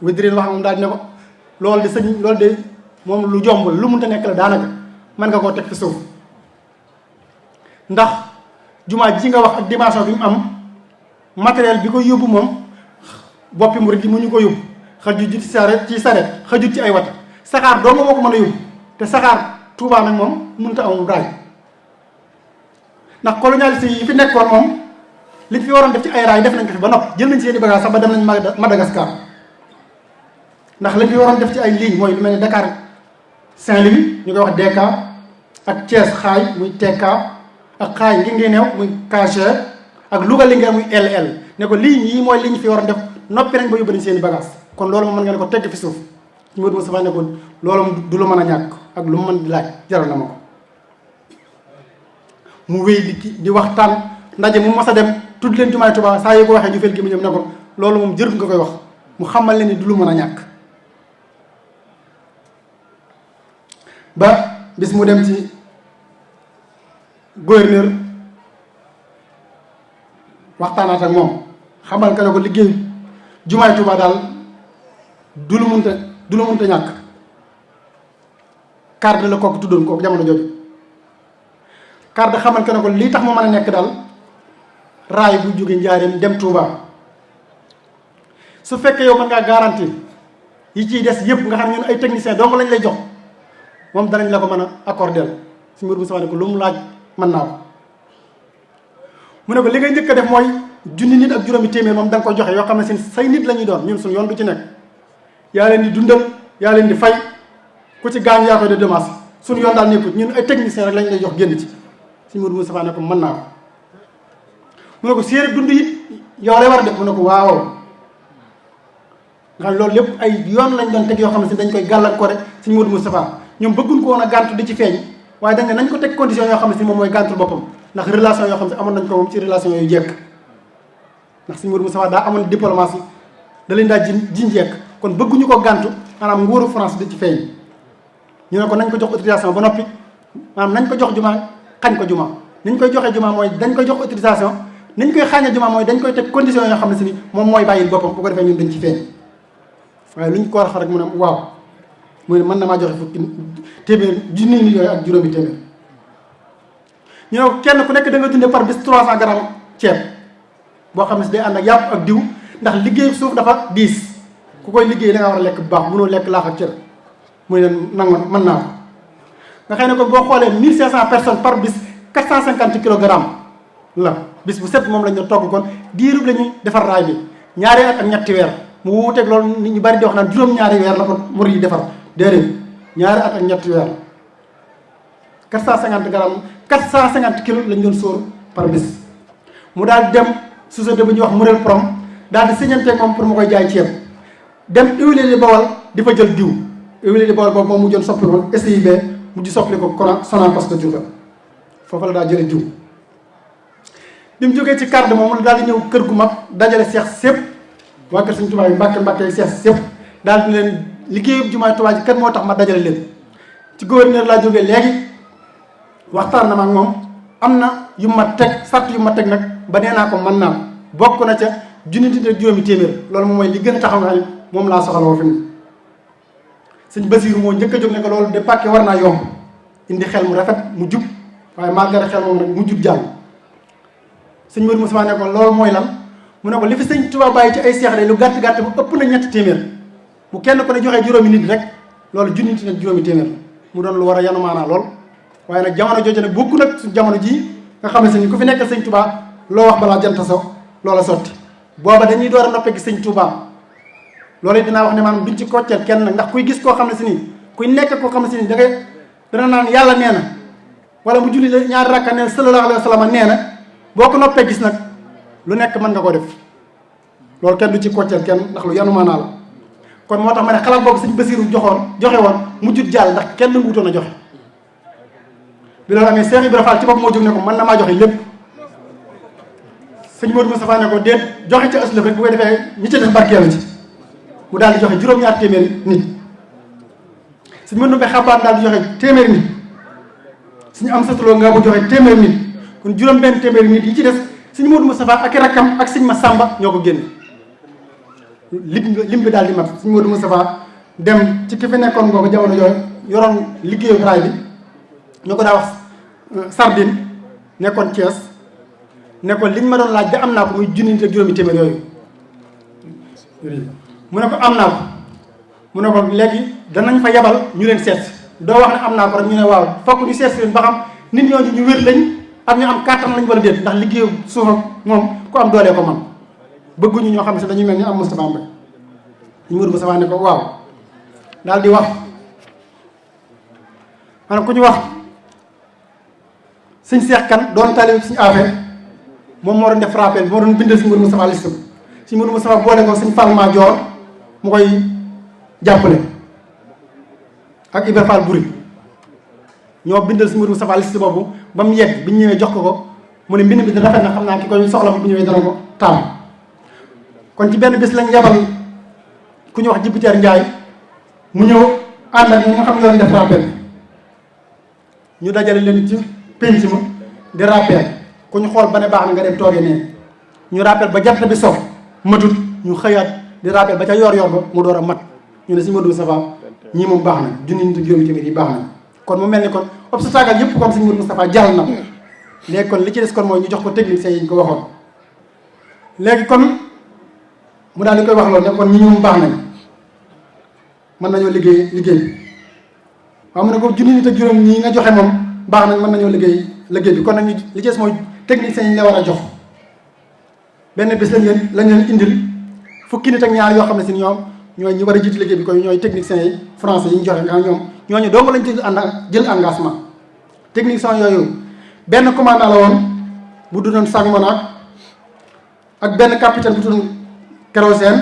wédrin wax moom daal di ne ko loolu de sëñ loolu de moom lu jomb lu mënta nekk la daanaka mën nga koo teg fi suuf ndax jumaa ji nga wax ak dimension bi mu am matériel bi ko yóbbu moom boppi murid yi mu ñu ko yóbbu xajut ci saret xajut ci ay wat saxaar doo nga moo ko mën a yóbbu te saxaar Touba nag moom mënut a amul raay ndax colonialiste yi fi nekkoon moom li fi waroon def ci ay raay def nañ ko fi ba noppi jël nañ seeni bagage sax ba dem nañ Madagascar ndax lañ fi waroon def ci ay ligne mooy lu mel ne Dakar Saint-Louis ñu koy wax DK ak Thiès xaay muy TK ak xaay ngi ngi neew muy KG ak Louga Linguère muy LL ne ko ligne yi mooy ligne fi waroon def noppi nañ ba yóbbu nañ seeni bagage kon loolu moom mën nga ne ko tegg fi suuf ñu Modou Moustapha ne ko loolu du lu mën a ñàkk ak lu mu mën di laaj jaral na ma ko mu wéy di waxtaan ndaje mu mos a dem tudd leen jumaay Touba saa yu ko waxee ñu fel gi mu ñoom ne ko loolu moom jërut nga koy wax mu xamal leen ni du lu mën a ñàkk ba bis mu dem ci gouverneur waxtaanaat ak moom xamal ka ne ko liggéey jumaay Touba daal du lu munta ñàkk carte la kooku tuddoon kooku jamono jooju carte xamal ka ne ko lii tax mu mën a nekk daal raay bu jóge Njaaréem dem Touba su fekkee yow mën ngaa garantie yi ciy des yëpp nga xam ne ñun ay technicien donc lañ lay jox moom danañ la ko mën a accordeel si mbir bu sax ne ko lu mu laaj mën naa ko mu ne ko li ngay njëkk a def mooy junni nit ak juróomi téeméer moom da nga ko joxe yoo xam ne seen say nit la ñuy doon ñun suñu yoon du ci nekk yaa leen di dundal yaa leen di fay ku ci gaañ yaa koy de démarche suñu yoon daal nekkut ñun ay technicien rek lañ lay jox génn ci si mbir bu sax ne ko mën naa ko mu ne ko séeréer dund it yow lay war a def mu ne ko waaw. nga xam loolu lépp ay yoon lañ doon teg yoo xam ne si dañ koy gàllankoor rek sëñ Modou Moustapha ñoom bëgguñ ko woon a gàntu di ci feeñ waaye dañ ne nañ ko teg condition yoo xam ne si moom mooy gàntul boppam ndax relation yoo xam ne si amoon nañ ko moom ci relation yu jekk ndax sëñ Modou Moustapha daa amoon diplomatie da leen daa ji jekk kon bëgguñu ko gàntu maanaam nguuru France di ci feeñ ñu ne ko nañ ko jox autorisation ba noppi maanaam nañ ko jox juma xañ ko juma niñ koy joxee juma mooy dañ koy jox autorisation niñ koy xañee juma mooy dañ koy teg condition yoo xam ne si ni moom mooy bàyyil boppam bu ko defee ñun dañ ci feeñ waaye lu ñu ko war a rek mu ne waaw mu ne mën na maa joxe fukki téeméer junni nit yooyu ak juróomi téeméer ñu ne ko kenn ku nekk da nga dundee par bis 300 grammes ceeb boo xam ne si day ànd ak yàpp ak diw ndax liggéey suuf dafa diis ku koy liggéey da nga war a lekk bu baax mënoo lekk laax ak cër muy leen nangoon mën naa ko nga xëy ne ko boo xoolee 1500 personnes par bis 450 kilogrammes la bis bu set moom lañ doon togg kon diirub la ñuy defar raay bi ñaari at ak ñetti weer mu wuuteeg loolu nit ñu bari di wax naan juróom-ñaari weer la ko murid yi defar déedéet ñaari at ak ñetti weer 450 grammes 450 kilos lañ doon sóor par bis mu daal dem société bu ñuy wax Morel Prom daal di signanteeg moom pour mu koy jaay ceeb dem huile di Bawol di fa jël diw huile di Bawol boobu moom mu jël soppi ko SIB mujj soppali ko Sonacos de Diourbel foofu la daa jële diw bi mu jógee ci carte moom la daal di ñëw kër gu mag dajale seex sépp waa kër Sëñ Tuubaa yi Mbàkke seex sépp daal di leen liggéeyu jumaay Tuubaa ji kat moo tax ma dajale leen ci gouverneur laa jógee léegi waxtaan na ma ak moom am na yu ma teg sart yu ma teg nag ba nee naa ko mën naa bokk na ca junni ak juróomi téeméer loolu moom mooy li gën a taxaw nga xam ne moom laa soxla woo fi mu sëñ Basiiru moo njëkk a jóg ne ko loolu de pàkke war naa yomb indi xel mu rafet mu jub waaye malgré xel moom nag mu jub jàll sëñ Modou Moustapha ne ko loolu mooy lan mu ne ko li fi sëñ Tuubaa bàyyi ci ay seex de lu gàtt gàtt bu ëpp na ñetti téeméer bu kenn ku ne joxee juróomi nit rek loolu junni nag juróomi téeméer mu doon lu war a yanu maanaa lool waaye nag jamono jooju nag bokku nag suñ jamono jii nga xam ne sëñ ku fi nekk sëñ Tuubaa loo wax balaa jant so loola sotti booba dañuy door a noppee gi sëñ Tuubaa loolu dinaa wax ne maanaam duñ ci kocceel kenn nag ndax kuy gis koo xam ne si nii kuy nekk koo xam ne si nii dana naan yàlla nee na wala mu julli la ñaari rakka neen sallallahu alayhi wa sallam nee na boo ko noppee gis nag lu nekk mën nga ko def loolu kenn du ci kocceel kenn ndax lu yanu maanaa la kon moo tax ma ne xalaat boobu sëñ Basiiru joxe woon mu jut jàll ndax kenn lu wutoon a joxe bi loolu amee Cheikh Ibrahima Fall ci bopp moo jóg ne ko mën na maa joxe lépp sëñ Modou Moustapha ne ko déet joxe ci aslëf rek bu koy defee ñi ci def barkeelu ci mu daal di joxe juróom-ñaar téeméeri nit sëñ Modou Mbaye xabaar daal di joxe téeméeri nit suñu am satuloo nga bu joxe téeméeri nit kon juróom-benn téeméeri nit yi ci des sëñ Modou Moustapha ak i rakkam ak sëñ Massamba ñoo ko génn lim bi daal di mat sëñ Modou Moustapha dem ci ki fi nekkoon boobu jamono yooyu yoroon liggéeyu raay bi ñoo ko daa wax Sardine nekkoon Thiès nekkoon liñ ma doon laaj da am naa ko muy junni ak juróomi téeméer yooyu mu ne ko am naa ko mu ne ko léegi danañ fa yabal ñu leen seet doo wax ne am naa ko rek ñu ne waaw fokk ñu seet si leen ba xam nit ñooñu ñu wér lañ ak ñu am kàttan lañ wala déet ndax liggéeyu suuf ak moom ku am doolee ko man bëgguñu ñoo xam ne si dañuy mel ni am Moustapha Mbaye ñu Modou Moustapha ne ko waaw daal di wax maanaam ku ñu wax sëñ Seex Kan doon tali suñu affaire moom moo doon def rappel moo doon bindal sëñ Modou Moustapha liste bi sëñ Modou Moustapha boole ko sëñ Fall Madior mu koy jàppale ak Ibrahima Fall Buri ñoo bindal sëñ Modou Moustapha liste boobu ba mu yegg bi ñu ñëwee jox ko mu ne mbind bi rafet na xam naa ki koy soxla bu ñëwee dana ko taam kon ci benn bés lañ yabal ku ñu wax Jibiteer Njaay mu ñëw ànd ak ñi nga xam ne doon def rappel ñu dajale leen ci penc ma di rappel ku ñu xool ba ne baax na nga dem toogee nee ñu rappel ba jant bi sof matut ñu xëyaat di rappel ba ca yor ba mu door a mat ñu ne si Modou Moustapha ñii moom baax na junni nit juróomi téeméer yi baax na kon mu mel ni kon obstacle yëpp comme si Modou Moustapha jàll na léegi kon li ci des kon mooy ñu jox ko technicien yi ñu ko waxoon léegi kon mu daal di koy wax loolu ne kon ñi ñu moom baax nañ mën nañoo liggéey bi waaw mu ne ko junni nit ak juróom ñii nga joxe moom baax nañ mën nañoo liggéey bi kon nag li ci des mooy techniciens yi la war a jox benn bés lañ leen indil fukki nit ak ñaar yoo xam ne si ñoom ñooy ñi war a jiitu liggéey bi koy ñooy techniciens yi français yi ñu joxe nga ñoom ñooñu dong lañ jël engagement technicien yooyu benn commandant la woon bu dundoon Sangmonac ak benn capitaine bu tuddoon Kérosène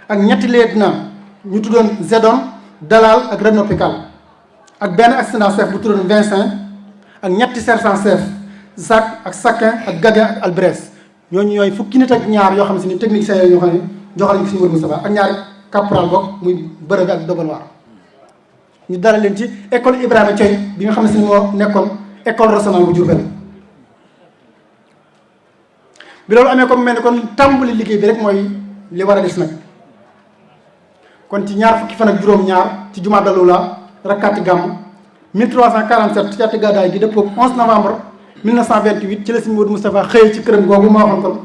ak ñetti lieutenant ñu tuddoon Zedon Dalal ak Renaud Pical ak benn assistant chef bu tuddoon Vincent ak ñetti sergent chef Jacques ak Saquin ak Gaguin ak Albrecht ñooñu ñooy fukki nit ak ñaar yoo xam si ni techniciens yooyu ñoo xam ne joxal nañ ko Sëñ Modou Moustapha ak ñaari caporal bokk muy bërëb ak dogal ñu dara leen ci école Ibrahima Thioy bi nga xam ne si moo nekkoon école régionale bu Diourbel bi loolu amee comme mel ni kon tàmbali liggéey bi rek mooy li war a des nag kon ci ñaar fukki fan ak juróom-ñaar ci jumaa dalula rakkaati gàmm 1347 ci ati gàddaay gi dëppoo 11 novembre 1928 ci la Sëñ Modou Moustapha xëy ci këram googu ma waxoon kon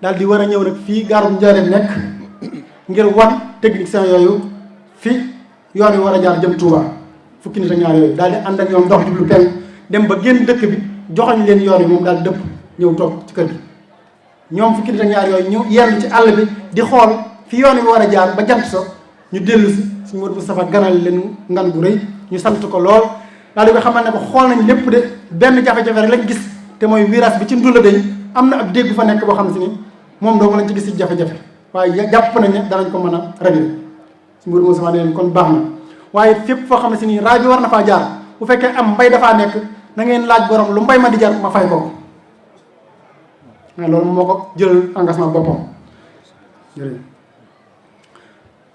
daal di war a ñëw nag fii gaarum Njaaréem nekk ngir wan technicien yooyu fi yoon wi war a jaar jëm Touba fukki nit ak ñaar yooyu daal di ànd ak ñoom dox jublu penku dem ba génn dëkk bi joxoñ leen yoon wi moom daal di dëpp ñëw toog ci kër gi ñoom fukki nit ak ñaar yooyu ñu yenn ci àll bi di xool fi yoon wi war a jaar ba jant so ñu dellu si Sëñ Modou Moustapha ganal leen ngan gu rëy ñu sant ko lool daal di ko xamal ne ko xool nañ lépp de benn jafe-jafe rek lañ gis te mooy virage bi ci ndula day am na ab dégg fa nekk boo xam ne si ni moom doo lañ ci gis ci jafe-jafe waaye jàpp nañ ne danañ ko mën a régler Sëñ Modou Moustapha ne leen kon baax na waaye fépp foo xam ne si nii raay bi war na faa jaar bu fekkee am mbay dafaa nekk na ngeen laaj borom lu mbay ma di jar ma fay ko loolu moo ko jëlal engagement boppam jërëjëf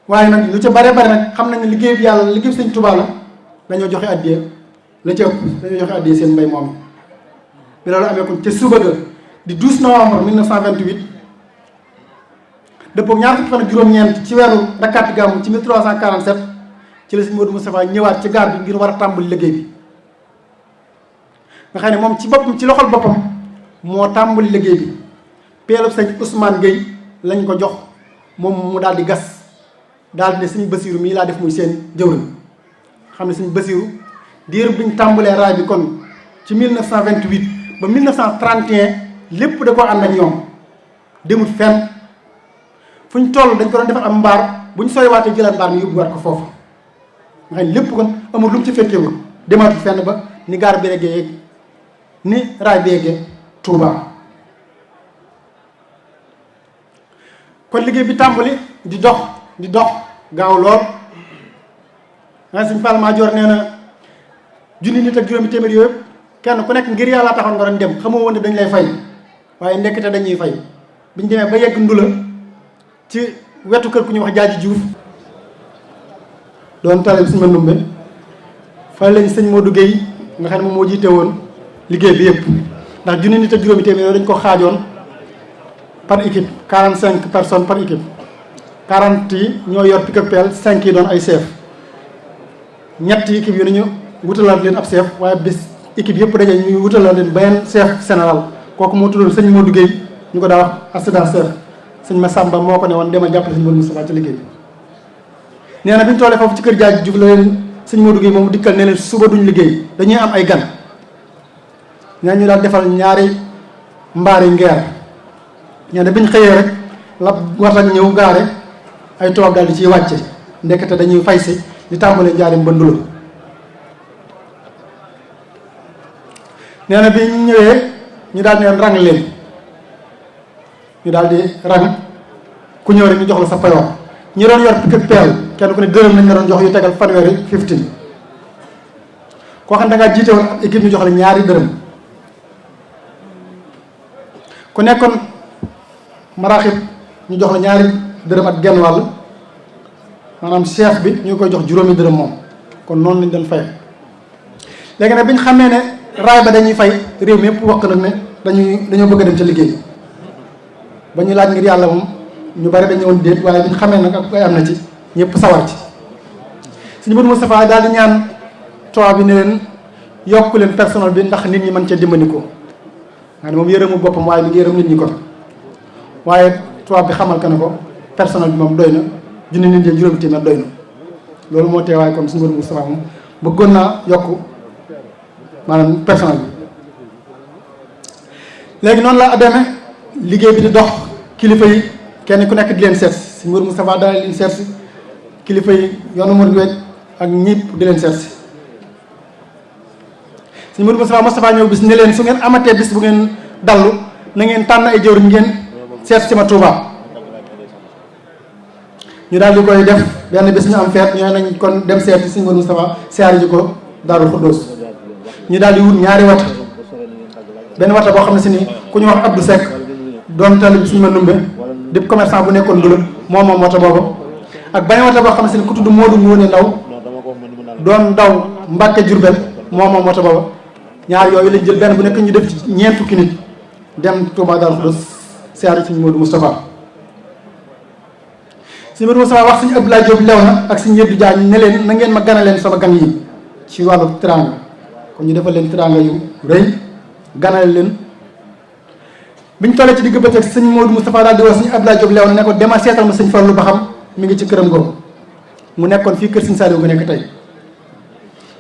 waaye nag lu ca bare bare nag xam nañ ne liggéey bi yàlla liggéey Sëñ Tuubaa la dañoo joxe addiya la ca ëpp dañoo joxe addiya seen mbay moom bi loolu amee kon ca suba ga di 12 novembre 1928 dëppoo ñaar fukki fan ak juróom-ñeent ci weeru rakkaati gàmmu ci 1347 ci la Sëñ Modou Moustapha ñëwaat ci gaar bi ngir war a tàmbali liggéey bi nga xam ne moom ci boppam ci loxol boppam moo tàmbali liggéey bi peelub Sëñ Ousmane Gueye lañ ko jox moom mu daal di gas daal di ne Sëñ Basiiru mii laa def muy seen jëwriñ xam ne Sëñ Basiiru diir bi ñu tàmbalee raay bi kon ci 1928 ba 1931 lépp da koo ànd ak ñoom demut fenn fu ñu toll dañ ko doon defal am mbaar bu ñu sooywaatee jëlaat mbaar mi yóbbuwaat ko foofu nga xam ne lépp kon amul lu mu ci fekkeewul demaatu fenn ba ni gaar bi yeggee yeeg ni raay bi yeggee Touba. kon liggéey bi tàmbali di dox gaaw lool nga Sëñ Fall Madior nee na junni nit ak juróomi téeméer yooyu kenn ku nekk ngir yàlla taxoon nga doon dem xamoo woon ne dañ lay fay waaye ndekkete dañuy fay biñ demee ba yegg ndula ci wetu kër ku ñuy wax Jaaji Juuf doon tale Sëñ Mandumbe fa lañ Sëñ Modou Gueye nga xam ne moom moo jiite woon liggéey bi yëpp ndax junni nit ak juróomi téeméer yooyu dañ ko xaajoon par équipe 45 personnes par équipe 40 yi ñoo yor pick-up pelle 5 yi doon ay chef ñetti équipe yu ne ñu wutalaat leen ab chef waaye bis équipe yëpp daje ñu wutalaat leen beneen chef général kooku moo tuddoon Sëñ Modou Gueye ñu ko daa wax assistant chef Sëñ Massamba moo ko ne woon demal jàppale Sëñ Modou Moustapha ci liggéey bi nee na bi ñu tollee foofu ci kër Jaaji Juuf la leen Sëñ Modou Gueye moom dikkal ne leen suba duñ liggéey dañuy am ay gan ñaa ñu daal defal ñaari mbaari ngeer ñee ne biñ xëyee rek la war ak ñëw gaare ay tubaab daal di ciy wàcce ndekete dañuy fay si di tàmbalee njaarim ba ndula nee na bi ñu ñëwee ñu daal di leen rang leen ñu daal di rang ku ñëw rek ñu jox la sa payoor ñi doon yor pick-up pelle kenn ku ne dërëm lañ la doon jox yu tegal fanweeri 15 koo xam ne da ngaa jiite woon ab équipe ñu jox la ñaari dërëm ku nekkoon maraaxib ñu jox la ñaari dërëm ak genn wàll maanaam chef bi ñu koy jox juróomi dërëm moom kon noonu lañ doon fay léegi nag bi ñu xamee ne raay ba dañuy fay réew mi yëpp wax nag ne dañoo bëgg a dem ca liggéey ba ñu laaj ngir yàlla moom ñu bari dañu woon déet waaye bi ñu xamee nag ak koy am na ci ñëpp sawar ci Sëñ Modou Moustapha daal di ñaan tubaab bi ne leen yokk leen personnel bi ndax nit ñi mën cee dimbandikoo nga ne moom yërëmu boppam waaye mi ngi yërëm nit ñi kon waaye tubaab bi xamal ka ne ko personnel bi moom doy na junni nit ñi juróomi téeméer doy na loolu moo teewaay kon Sëñ Modou Moustapha moom bëggoon naa yokk maanaam personnel bi léegi noonu la demee liggéey bi di dox kilifa yi kenn ku nekk di leen seet si Sëñ Modou Moustapha daal leen seet si kilifa yi yoonu murid ak ñëpp di leen seet si Sëñ Modou Moustapha ñëw bis ne leen su ngeen amatee bis bu ngeen dallu na ngeen tànn ay jëwriñ ngeen seet si ma Touba ñu daal di koy def benn bés ñu am feet ñoo nañ kon dem seeti Sëñ Modou Moustapha siyaare ji ko Daarul Xuddoos ñu daal di wut ñaari wata benn wata boo xam ne si ni ku ñu wax Abdou Seck doon tali bi suñu ma numbe di commerçant bu nekkoon Ndoulo moom wata boobu ak beneen wata boo xam ne si ni ku tudd Modou Ngoné Ndaw doon daw Mbàkke Jurbel moom wata boobu ñaar yooyu lañ jël benn bu nekk ñu def ci ñeent fukki nit dem Touba Daarul Xuddoos siyaare Sëñ Modou Moustapha Sëñ Modou Moustapha wax Sëñ Abdoulaye Diop lew na ak Sëñ Yeddu Jaañ ne leen na ngeen ma gana leen sama gan yi ci wàllu teraanga kon ñu defal leen teraanga yu rëy ganale leen biñ tollee ci digg bëccëg Sëñ Modou Moustapha daal di wax Sëñ Abdoulaye Diop lew na ne ko demal seetal ma Sëñ Fallu ba xam mi ngi ci këram googu mu nekkoon fii kër Sëñ Saliou gu nekk tey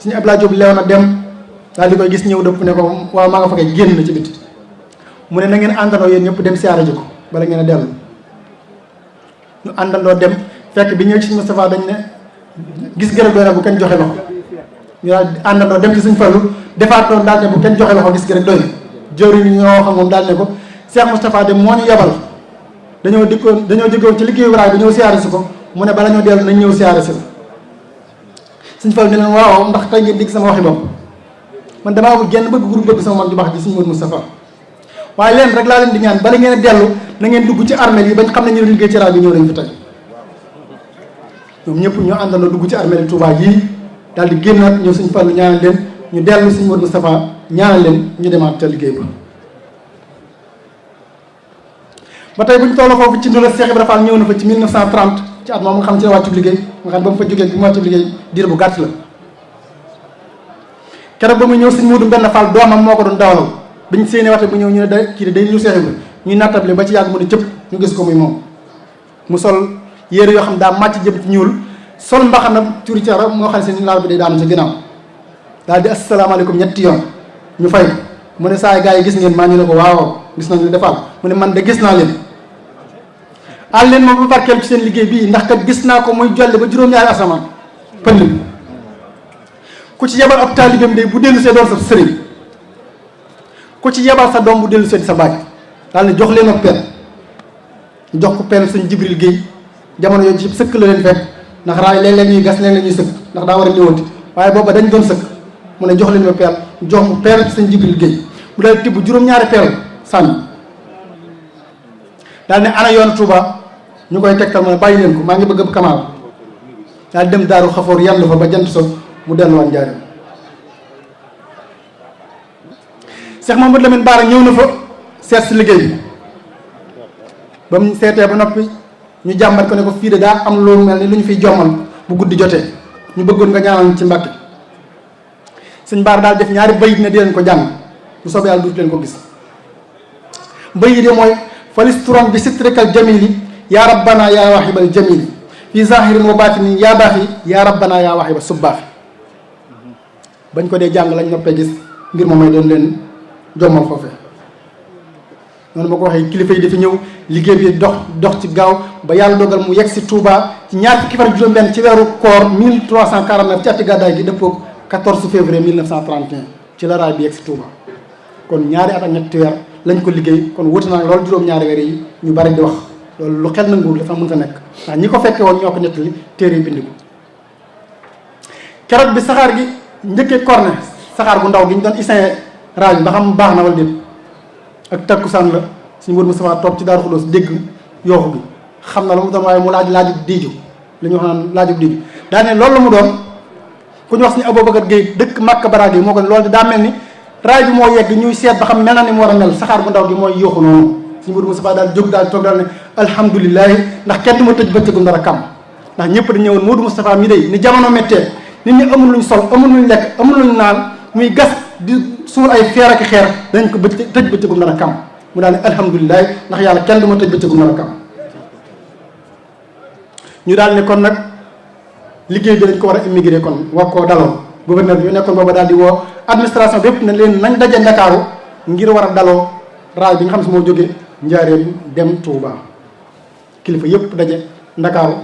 Sëñ Abdoulaye Diop lew na dem daal di koy gis ñëw dëpp ne ko waaw maa nga fa kay génn na ci biti mu ne na ngeen àndandoo yéen ñëpp dem siyaare ji ko bala ngeen a dellu ñu àndandoo dem fekk bi ñëw ci Sëñ Moustapha dañ ne gis gërëm doy na bu kenn joxe loxo ñu daal àndandoo dem ci Sëñ Fallu defaat noonu daal ne bu kenn joxe loxo gis gërëm doy na jëwriñ ñi ñoo xam moom daal ne ko Cheikh Moustapha de moo ñu yebal dañoo jógewoon ci liggéeyu raay bi ñëw siyaare si ko mu ne bala ñoo dellu nañ ñëw siyaare si la Sëñ Fallu ne leen waaw ndax tey ngeen digg sama waxi bopp man damaa bëgg genn bëgg groupe bëgg sama mag ju baax ji Sëñ Modou Moustapha waaye leen rek laa leen di ñaan bala ngeen a dellu na ngeen dugg ci armeel yi bañ xam ne ñu liggéey ci raay bi ñëw nañ fi tey ñoom ñëpp ñoo àndandoo dugg ci armeel yi Touba yii daal di génnaat ñëw Sëñ Fallu ñaanal leen ñu dellu Sëñ Modou Moustapha ñaanal leen ñu demaat ca liggéey ba tey bu ñu tolloo foofu ci Ndoulo Cheikh Ibrahima Fall ñëw na fa ci 1930 ci at moom nga xam ci la wàccu liggéey nga xam ba mu fa jógee bi mu wàccu liggéey diir bu gàtt la keroog ba muy ñëw Sëñ Modou Mbenn Fall doomam moo ko doon dawalal biñ séenee waxte bu ñëw ñu ne da kii day ñu Cheikh Ibrahima ñuy nattable ba ci yàgg mu ne cëpp ñu gis ko muy moom mu sol yére yoo xam daa màcc jëm ci ñuul sol mbaxana turi cara moo xam ne seen laal bi day daanu ci ginnaaw daal di asalaamaaleykum ñetti yoon ñu fay mu ne saa gars yi gis ngeen maa ñu ne ko waaw gis nañ ne defal mu ne man de gis naa leen àll leen moom ba barkeel ci seen liggéey bii ndax kat gis naa ko muy jolli ba juróom-ñaari asamaan pënd ku ci yebal ab taalibeem de bu dellu see doon sa sëriñ ku ci yebal sa doom bu dellu see di sa baay daal ne jox leen ak peel jox ko peel Sëñ Jibril Guèye jamono yooyu ci sëkk la leen fekk ndax raay léeg-léeg ñuy gas léeg-léeg ñuy sëkk ndax daa war a ñëwanti waaye booba dañ doon sëkk mu ne jox leen ma peel jox mu peel ci Sëñ Jibril Guèye bu daal tibb juróom-ñaari peel sànni daal ne ana yoonu Touba ñu koy tegtal mu ne bàyyi leen ko maa ngi bëgg ab kamaal daal dem Daaru Xafoor yandu fa ba jant so mu delluwaat Njaaréem Cheikh Mamadou Lamine Bara ñëw na fa seet si liggéey bi ba mu seetee ba noppi ñu jàmbat ko ne ko fii de daa am loolu mel ni lu ñu fiy jommal bu guddi jotee ñu bëggoon nga ñaanal ci Mbàkke Sëñ Bara daal def ñaari bayit ne di leen ko jàng bu soobee yàlla duut leen ko gis bayit de mooy falisturan bi sitrikal jamili yaa rabbana yaa waxibal jamili fii zahirin wa batinin yaa baaxi yaa rabbana yaa waxiba subbaaxi bañ ko dee jàng lañ noppee gis ngir moom may doon leen jommal foofee noonu ma ko waxee kilifa yi dafa ñëw liggéey bi dox ci gaaw ba yàlla dogal mu yegg si Touba ci ñaar fukki fan juróom-benn ci weeru koor 1349 ci ati gàddaay gi dëppoo 14 février 1931 ci la raay bi yegg si Touba kon ñaari at ak ñetti weer lañ ko liggéey kon wuute naa loolu juróom-ñaari weer yi ñu bari di wax loolu lu xel nanguwul dafa mën ta nekk ndax ñi ko fekke woon ñoo ko nettali téere yi bind ko keroog bi saxaar gi njëkkee corne saxaar bu ndaw gi ñu doon isin raay bi ba xam baax na wala déet ak takkusaan la Sëñ Modou Moustapha toog ci Daaru Xudoos dégg yooxu gi xam na la mu doon waaye mu laajub diiju li ñu wax naan laajub diiju daa ne loolu la mu doon ku ñu wax Sëñ Aboubacar Gueye dëkk Màkka Baraag yi moo ko loolu daa mel ni raay bi moo yegg ñuy seet ba xam mel na ni mu war a mel saxaar bu ndaw gi mooy yooxu noonu Sëñ Modou Moustapha daal jóg daal toog daal ne alhamdulilahi ndax kenn du ma tëj bëccëgum dara kam ndax ñëpp dañ ñëwoon Modou Moustapha mi day ni jamono méttee nit ñi amul luñ sol amul luñ lekk amul luñ naan muy gas di suul ay feer ak xeer dañ ko tëj bëccëgum dara kam mu daal ne alhamdulilah ndax yàlla kenn du ma tëj bëccëgum dara kam ñu daal ne kon nag liggéey bi dañ ko war a immigré kon war koo daloo gouverneur bi nekkoon booba daal di woo administration bépp ne leen nañ daje Ndakaaru ngir war a daloo raay bi nga xam si moo jógee Njaaréem dem Touba kilifa yëpp daje Ndakaaru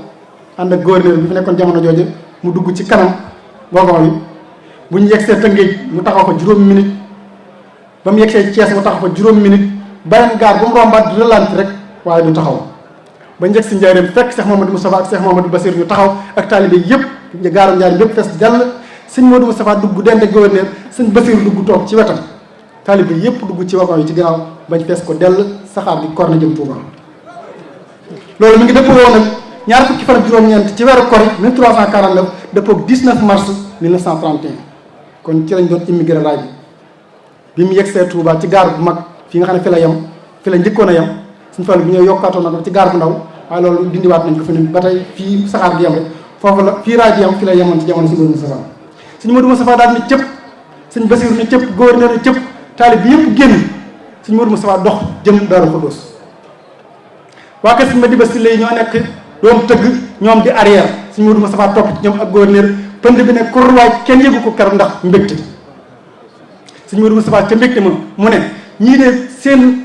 ànd ak gouverneur bi fi nekkoon jamono jooju mu dugg ci kanam wagon bi bu ñu yegsee Tëngéej mu taxaw fa juróomi minute ba mu yegsee Thiès mu taxaw fa juróomi minute beneen gaar bu mu rombaat di relanti rek waaye du taxaw ba njëkk si njaareem fekk Cheikh Mamadou Moustapha ak Cheikh Mamadou Bassir ñu taxaw ak taalibe yëpp gaaram njaareem yëpp fees dell sëñ Modou Moustapha dugg dend ak gouverneur sëñ Bassir dugg toog ci wetam taalibe yëpp dugg ci wagon yi ci ginnaaw bañ fees ko dell saxaar gi kor na jëm Touba. loolu mi ngi dëppoo woon nag ñaar fukki fan ak juróom-ñeent ci weeru kori 1349 dëppoo 19 mars 1931 kon ci lañ doon immigré raay bi mu yegsee Touba ci gaar bu mag fi nga xam ne fi la njëkkoon a yem suñu fàll bi ñëw yokkaatoon na ci gaar bu ndaw waaye loolu dindiwaat nañ ko fi ba tey fii saxaar gi yem rek foofu la fii raay bi yem fi la yemoon ci jamono si Modou Moustapha suñu Modou Moustapha daal ne cëpp suñ Bassirou ne cëpp gouverneur ne cëpp taalib bi yëpp génn suñu Modou Moustapha dox jëm Daaru Xudoos waa kër suñu ma diba si lay ñoo nekk doom tëgg ñoom di arrière suñu Modou Moustapha topp ci ñoom ak gouverneur pënd bi ne kurwaay kenn yëgu ko keroog ndax mbégte suñu Modou Moustapha ca mbégte ma mu ne ñii de seen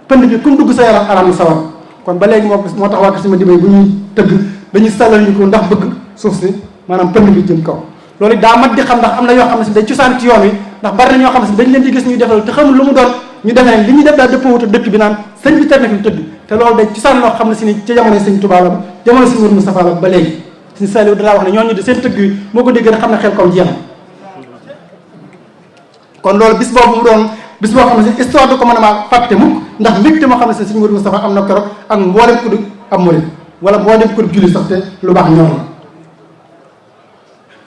pënd bi comme dugg sa yaram araam sawar kon ba léegi moo tax waa kër suñu ma dibay bu ñuy tëgg dañuy sàllal ñu ko ndax bëgg suuf si maanaam pënd bi jëm kaw loolu daa mat di xam ndax am na yoo xam ne si day cosaan ci yoon wi ndax bari na ñoo xam ne si dañ leen di gis ñuy defal te xamul lu mu doon ñu defee li ñuy def daal dëppoo wuta dëkk bi naan sëñ bi ter na fi mu tëdd te loolu day cosaan loo xam ne si ni ca jamono sëñ Touba la jamono si Modou Moustapha la ba léegi suñu Saliou dalaa wax ne ñooñu de seen tëgg yi moo ko dégg rek xam ne xel kaw jeex na kon loolu bis boobu mu doon bis boo xam ne si histoire du ko mën a maa fàtte mukk ndax mbégte moo xam ne si sëñ Modou Moustapha am na keroog ak mboolem ku du am murid wala mboolem ku du julli sax te lu baax ñor la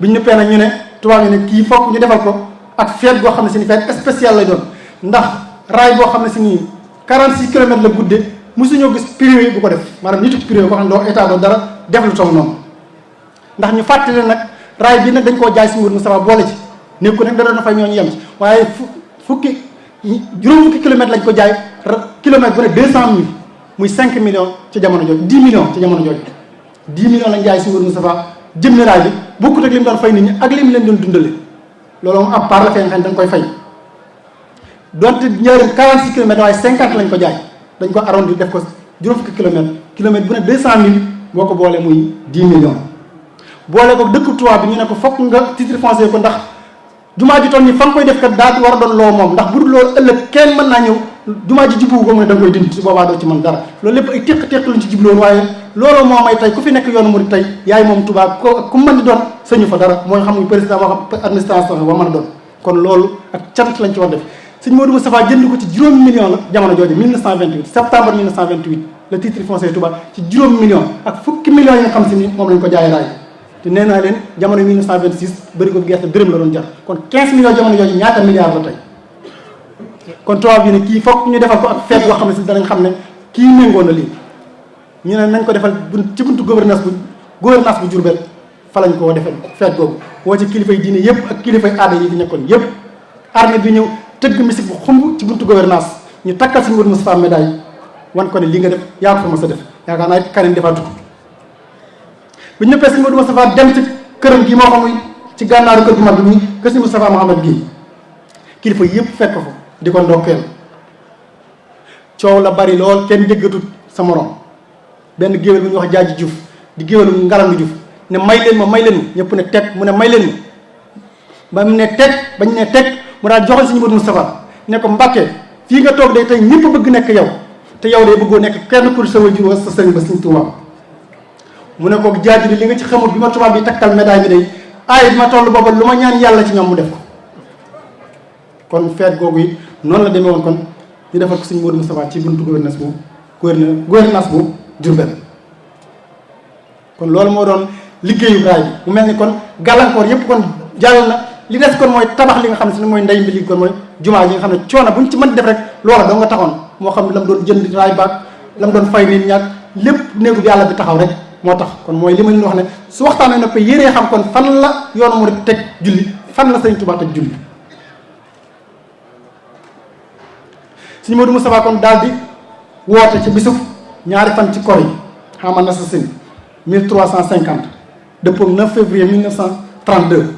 biñ ñëppee nag ñu ne tubaab yi ne kii fokk ñu defal ko ak fête boo xam ne si ni fête spéciale lay doon ndax raay boo xam ne si nii 46 kilomètres la guddee mosuñoo gis privé bu ko def maanaam nitu privé boo xam ne doo état doo dara def lu toll noonu ndax ñu fàttali nag raay bi nag dañ koo jaay si Modou Moustapha boole ci néeg ko nag da doon fay ñooñu yem ci waaye juróom fukki kilomètres lañ ko jaay kilomètre bu ne 200 000 muy 5 millions ci jamono jooju 10 millions ci jamono jooju 10 millions lañ jaay si Modou Moustapha jëmmi raay bi bokkut ak li mu doon fay nit ñi ak li mu leen doon dundale loolu moom ab part la fee nga xam ne dañ koy fay donte njëriñ 46 kilomètres waaye 50 lañ ko jaay dañ ko arrondi def ko juróom fukki kilomètre bu ne 200 000 boo ko boolee muy 10 millions boole ko dëkk Touba bi ñu ne ko fokk nga titre foncier ko ndax jumaa ji toll nii fa nga koy def kat daal di war a doon loo moom ndax bu dul loolu ëllëg kenn mën naa ñëw jumaa ji jubbu ko mu ne da nga koy dindi su boobaa doo ci mën dara loolu lépp ay téq-téq luñ ci jubloon waaye loolu moo may tey ku fi nekk yoonu murid tey yaay moom Touba ku mën di doon sëñu fa dara mooy xam nga président moo xam administration wa mën a doon kon loolu ak cant lañ ci war def sëñ Modou Moustapha jënd ko ci juróomi million la jamono jooju 1928 septembre 1928 le titre foncier Touba ci juróomi million ak fukki millions yi nga xam si ni moom lañ ko jaay raay te nee naa leen jamono 1926 bëri ko gerte dërëm la doon jar kon 15 millions jamono jooju ñaata milliards la tey kon tubaab yi ne kii foog ñu defal ko ak feet boo xam ne si danañ xam ne kii méngoo na lii ñu ne nañ ko defal ci buntu gouvernance bu Diourbel fa lañ koo defal feet googu woo ci kilifay diine yëpp ak kilifay aada yi fi nekkoon yëpp armée bi ñëw tëgg musique bu xumb ci buntu gouvernance ñu takkal suñu Modou Moustapha médaille wan ko ne li nga def yaa ko fa mos a def yaakaar naa keneen defaatu ko bu ñu ñëppee suñu Modou Moustapha dem ci këram gi moo xam ci gànnaaru kër gu mag bi kër si Moustapha Mouhamed gii kilifa yëpp fekk ko di ko ndokkeel coow la bari lool kenn déggatut sa morom benn géwél bu ñuy wax Jaaji Diouf di géwélu Ngalandu Diouf ne may leen ma ñëpp ne teg mu ne may leen ma ba mu ne teg bañ ne teg mu daal joxal suñu Modou Moustapha ne ko Mbàkke fii nga toog de tey ñëpp bëgg nekk yow te yow de bëggoo nekk kenn pour sa wajur sa sëriñ ba suñu Tuubaa mu ne ko Jaaji li nga ci xamul bi ma tubaab bi takkal médaille bi day aay bi ma toll booba lu ma ñaan yàlla ci ñoom mu def ko kon feet googu yi noonu la demee woon kon ñu defal ko suñu Modou Moustapha ci buntu gouvernance bu Diourbel kon loolu moo doon liggéeyu raay bi mu mel ni kon gàllankoor yëpp kon jàll na li des kon mooy tabax li nga xam ne si mooy ndey mbi li kon mooy jumaa yi nga xam ne coono buñ ci mën def rek loola doo nga taxoon moo xam ne la mu doon jënd raay baag la mu doon fay nit ñaag lépp néegu yàlla bi taxaw rek moo tax kon mooy li ma leen wax ne su waxtaanee noppee yéenee xam kon fan la yoonu mu teg julli fan la Sëriñ Tuubaa teg julli suñu Modou Moustapha kon daal di woote ci bisub ñaari fan ci kor yi xamal na sa sin 1350 depuis 9 février 1932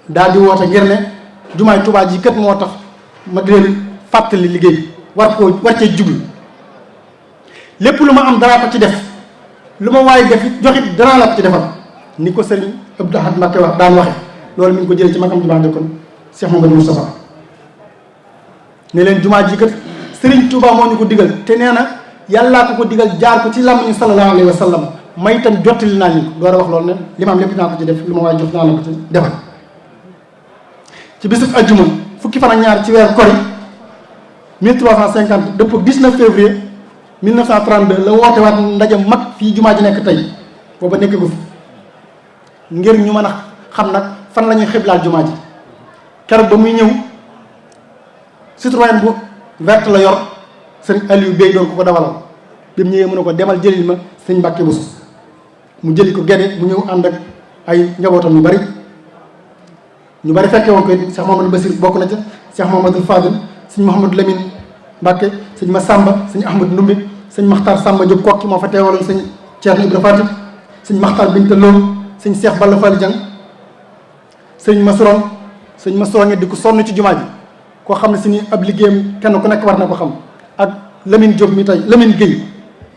daal di woote ngir ne jumaay Tuubaa ji kat moo tax ma di leen fàttali liggéey war cee jublu lépp lu ma am danaa ko ci def lu ma waaye def joxit danaa la ko ci defal ni ko sëriñ Abdou Ahad Mbacké wax daan waxe loolu mi ngi ko jëlee ci magam jumaa de kon Cheikh Mamadou Moustapha ne leen jumaa ji kat Serigne Touba moo ñu ko digal te nee na yàllaa ko digal jaar ko ci làmmiñu sallallahu alayhi wa sallam may itam jottali naa ñu ko door a wax loolu ne limaam lépp naa ko ci def lu ma waaye jox naa la ko ci defal. ci bisub ajjuma fukki fan ak ñaar ci weer kori 1350 dëppoo 19 février 1932 la woote waat ndaje mag fii jumaa ji nekk tey booba nekk gu fi ngir ñu mën a xam nag fan la ñuy xiblaal jumaa ji keroog ba muy ñëw Citroën bu verte la yor sëriñ Aliou Bey doon ko dawalal bi mu ñëwee mu ne ko demal jëlil ma sëñ Mbàkke Buso mu jëli ko Gédé mu ñëw ànd ak ay njabootam yu bari fekkee woon ko Cheikh Mamadou Basir bokk na ca Cheikh Mamadou Fadil sëñ Mouhamadou Lamine Mbàkke sëñ Massamba sëñ Ahmadou Ndumbe sëñ Maxtaar Samba Diop kokki moo fa teewaloon sëñ Cheikh Ibra Faty sëñ Maxtaar Binta Lo sëñ Cheikh Balla Fally Dieng sëñ Masron di ko sonn ci jumaa ji koo xam ne si ni ab liggéeyam kenn ku nekk war na ko xam ak Lamine Diop mi tey Lamine Gueye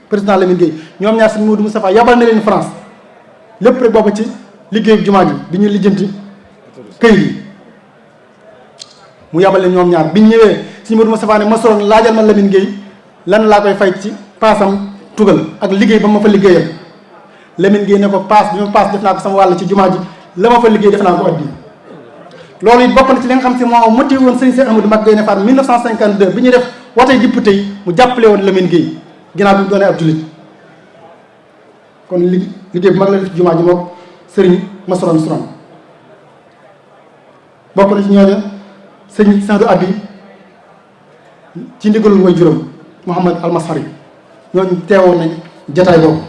président Lamine Gueye ñoom ñaar sëñ Modou Moustapha yabal na leen France lépp rek boobu ci liggéeyu jumaa ji bi ñu lijjanti këyit yi mu yabal leen ñoom ñaar bi ñu ñëwee sëñ Modou Moustapha ne Masron laajal ma Lamine Gueye lan laa koy fay ci paasam tugal ak liggéey ba ma fa liggéeyal Lamine Gueye ne ko paas bi ma paas def naa ko sama wàll ci jumaa ji la ma fa liggéey def naa ko addi loolu it bokk na ci li nga xam si moo motivé woon sëñ Cheikh Amadou Mbacké Gaïndé Fatma 1952 bi ñu def wote député yi mu jàppale woon Lamine Gueye ginnaaw bi mu doonee ab jullit kon liggéey bu mag la def ci jumaa ji moom sëriñ Masron bokk na ci ñooñu sëñ Sadou Abi ci ndigalul way juróom Mouhamad Almasari ñooñu teewoon nañ jataay boobu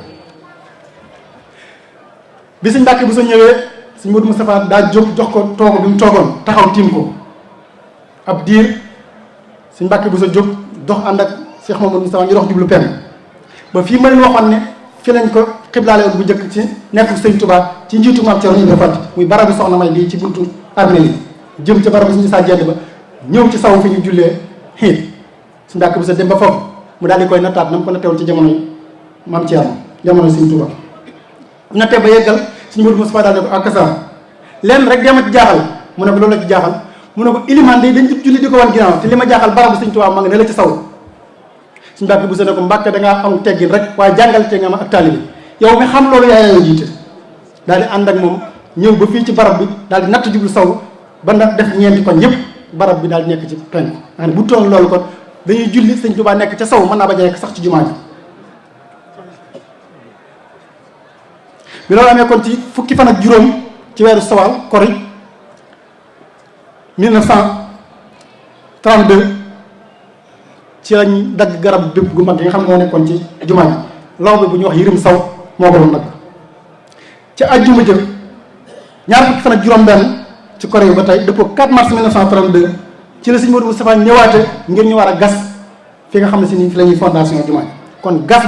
bi sëñ Mbàkke bu sa ñëwee sëñ Modou Moustapha daa jóg jox ko toogu bi mu toogoon taxaw tiim ko ab diir sëñ Mbàkke bu sa jóg dox ànd ak Cheikh Mamadou Moustapha ñu dox jublu penn ba fii ma leen waxoon ne fi lañ ko xiblaale woon bu njëkk ci nekk sëñ Touba ci njiitu Maam Cerno Ibra Faty muy barabu soxna May bii ci buntu armée yi jëm ca barabu suñu saa jedd ba ñëw ci saw fi ñu jullee xiit sëñ Mbàkke bu sa dem ba foofu mu daal di koy nattaat na mu ko nattewoon ci jamono yi Maam Cerno jamono sëñ Touba mu nattee ba yeggal sëñ Modou Moustapha daal ne ko akasa lenn rek dema ci jaaxal mu ne ko loolu la ci jaaxal mu ne ko ilimaan day dañ ci julli di ko wan ginnaaw te li ma jaaxal barabu sëñ Touba ma nga ne la ci saw suñu Mbàkke bu sa ne ko Mbàkke dangaa am teggin rek waaye jàngal te nga ma ak taalibe yow mi xam loolu yaay yow jiite daal di ànd ak moom ñëw ba fii ci barab bi daal di natt jublu saw ba ndax def ñeenti koñ yëpp barab bi daal di nekk ci penk nga ne bu toon loolu kon dañuy julli sëñ Touba nekk ca saw mën naa bañ a nekk sax ci jumaa ji bi loolu amee kon ci fukki fan ak juróom ci weeru sawal kori 1932 ci lañ dagg garab bépp gu mag gi nga xam ne moo nekkoon ci jumaa ji law bi bu ñuy wax Yirim Saw moo ko doon dagg ci àjjuma jëf ñaar fukki fan ak juróom benn ci kori yi ba tey dëppoo 4 mars 1932 ci la sëñ Modou Moustapha ñëwaate ngir ñu war a gas fi nga xam ne si ni fi la ñuy fondation jumaa ji kon gas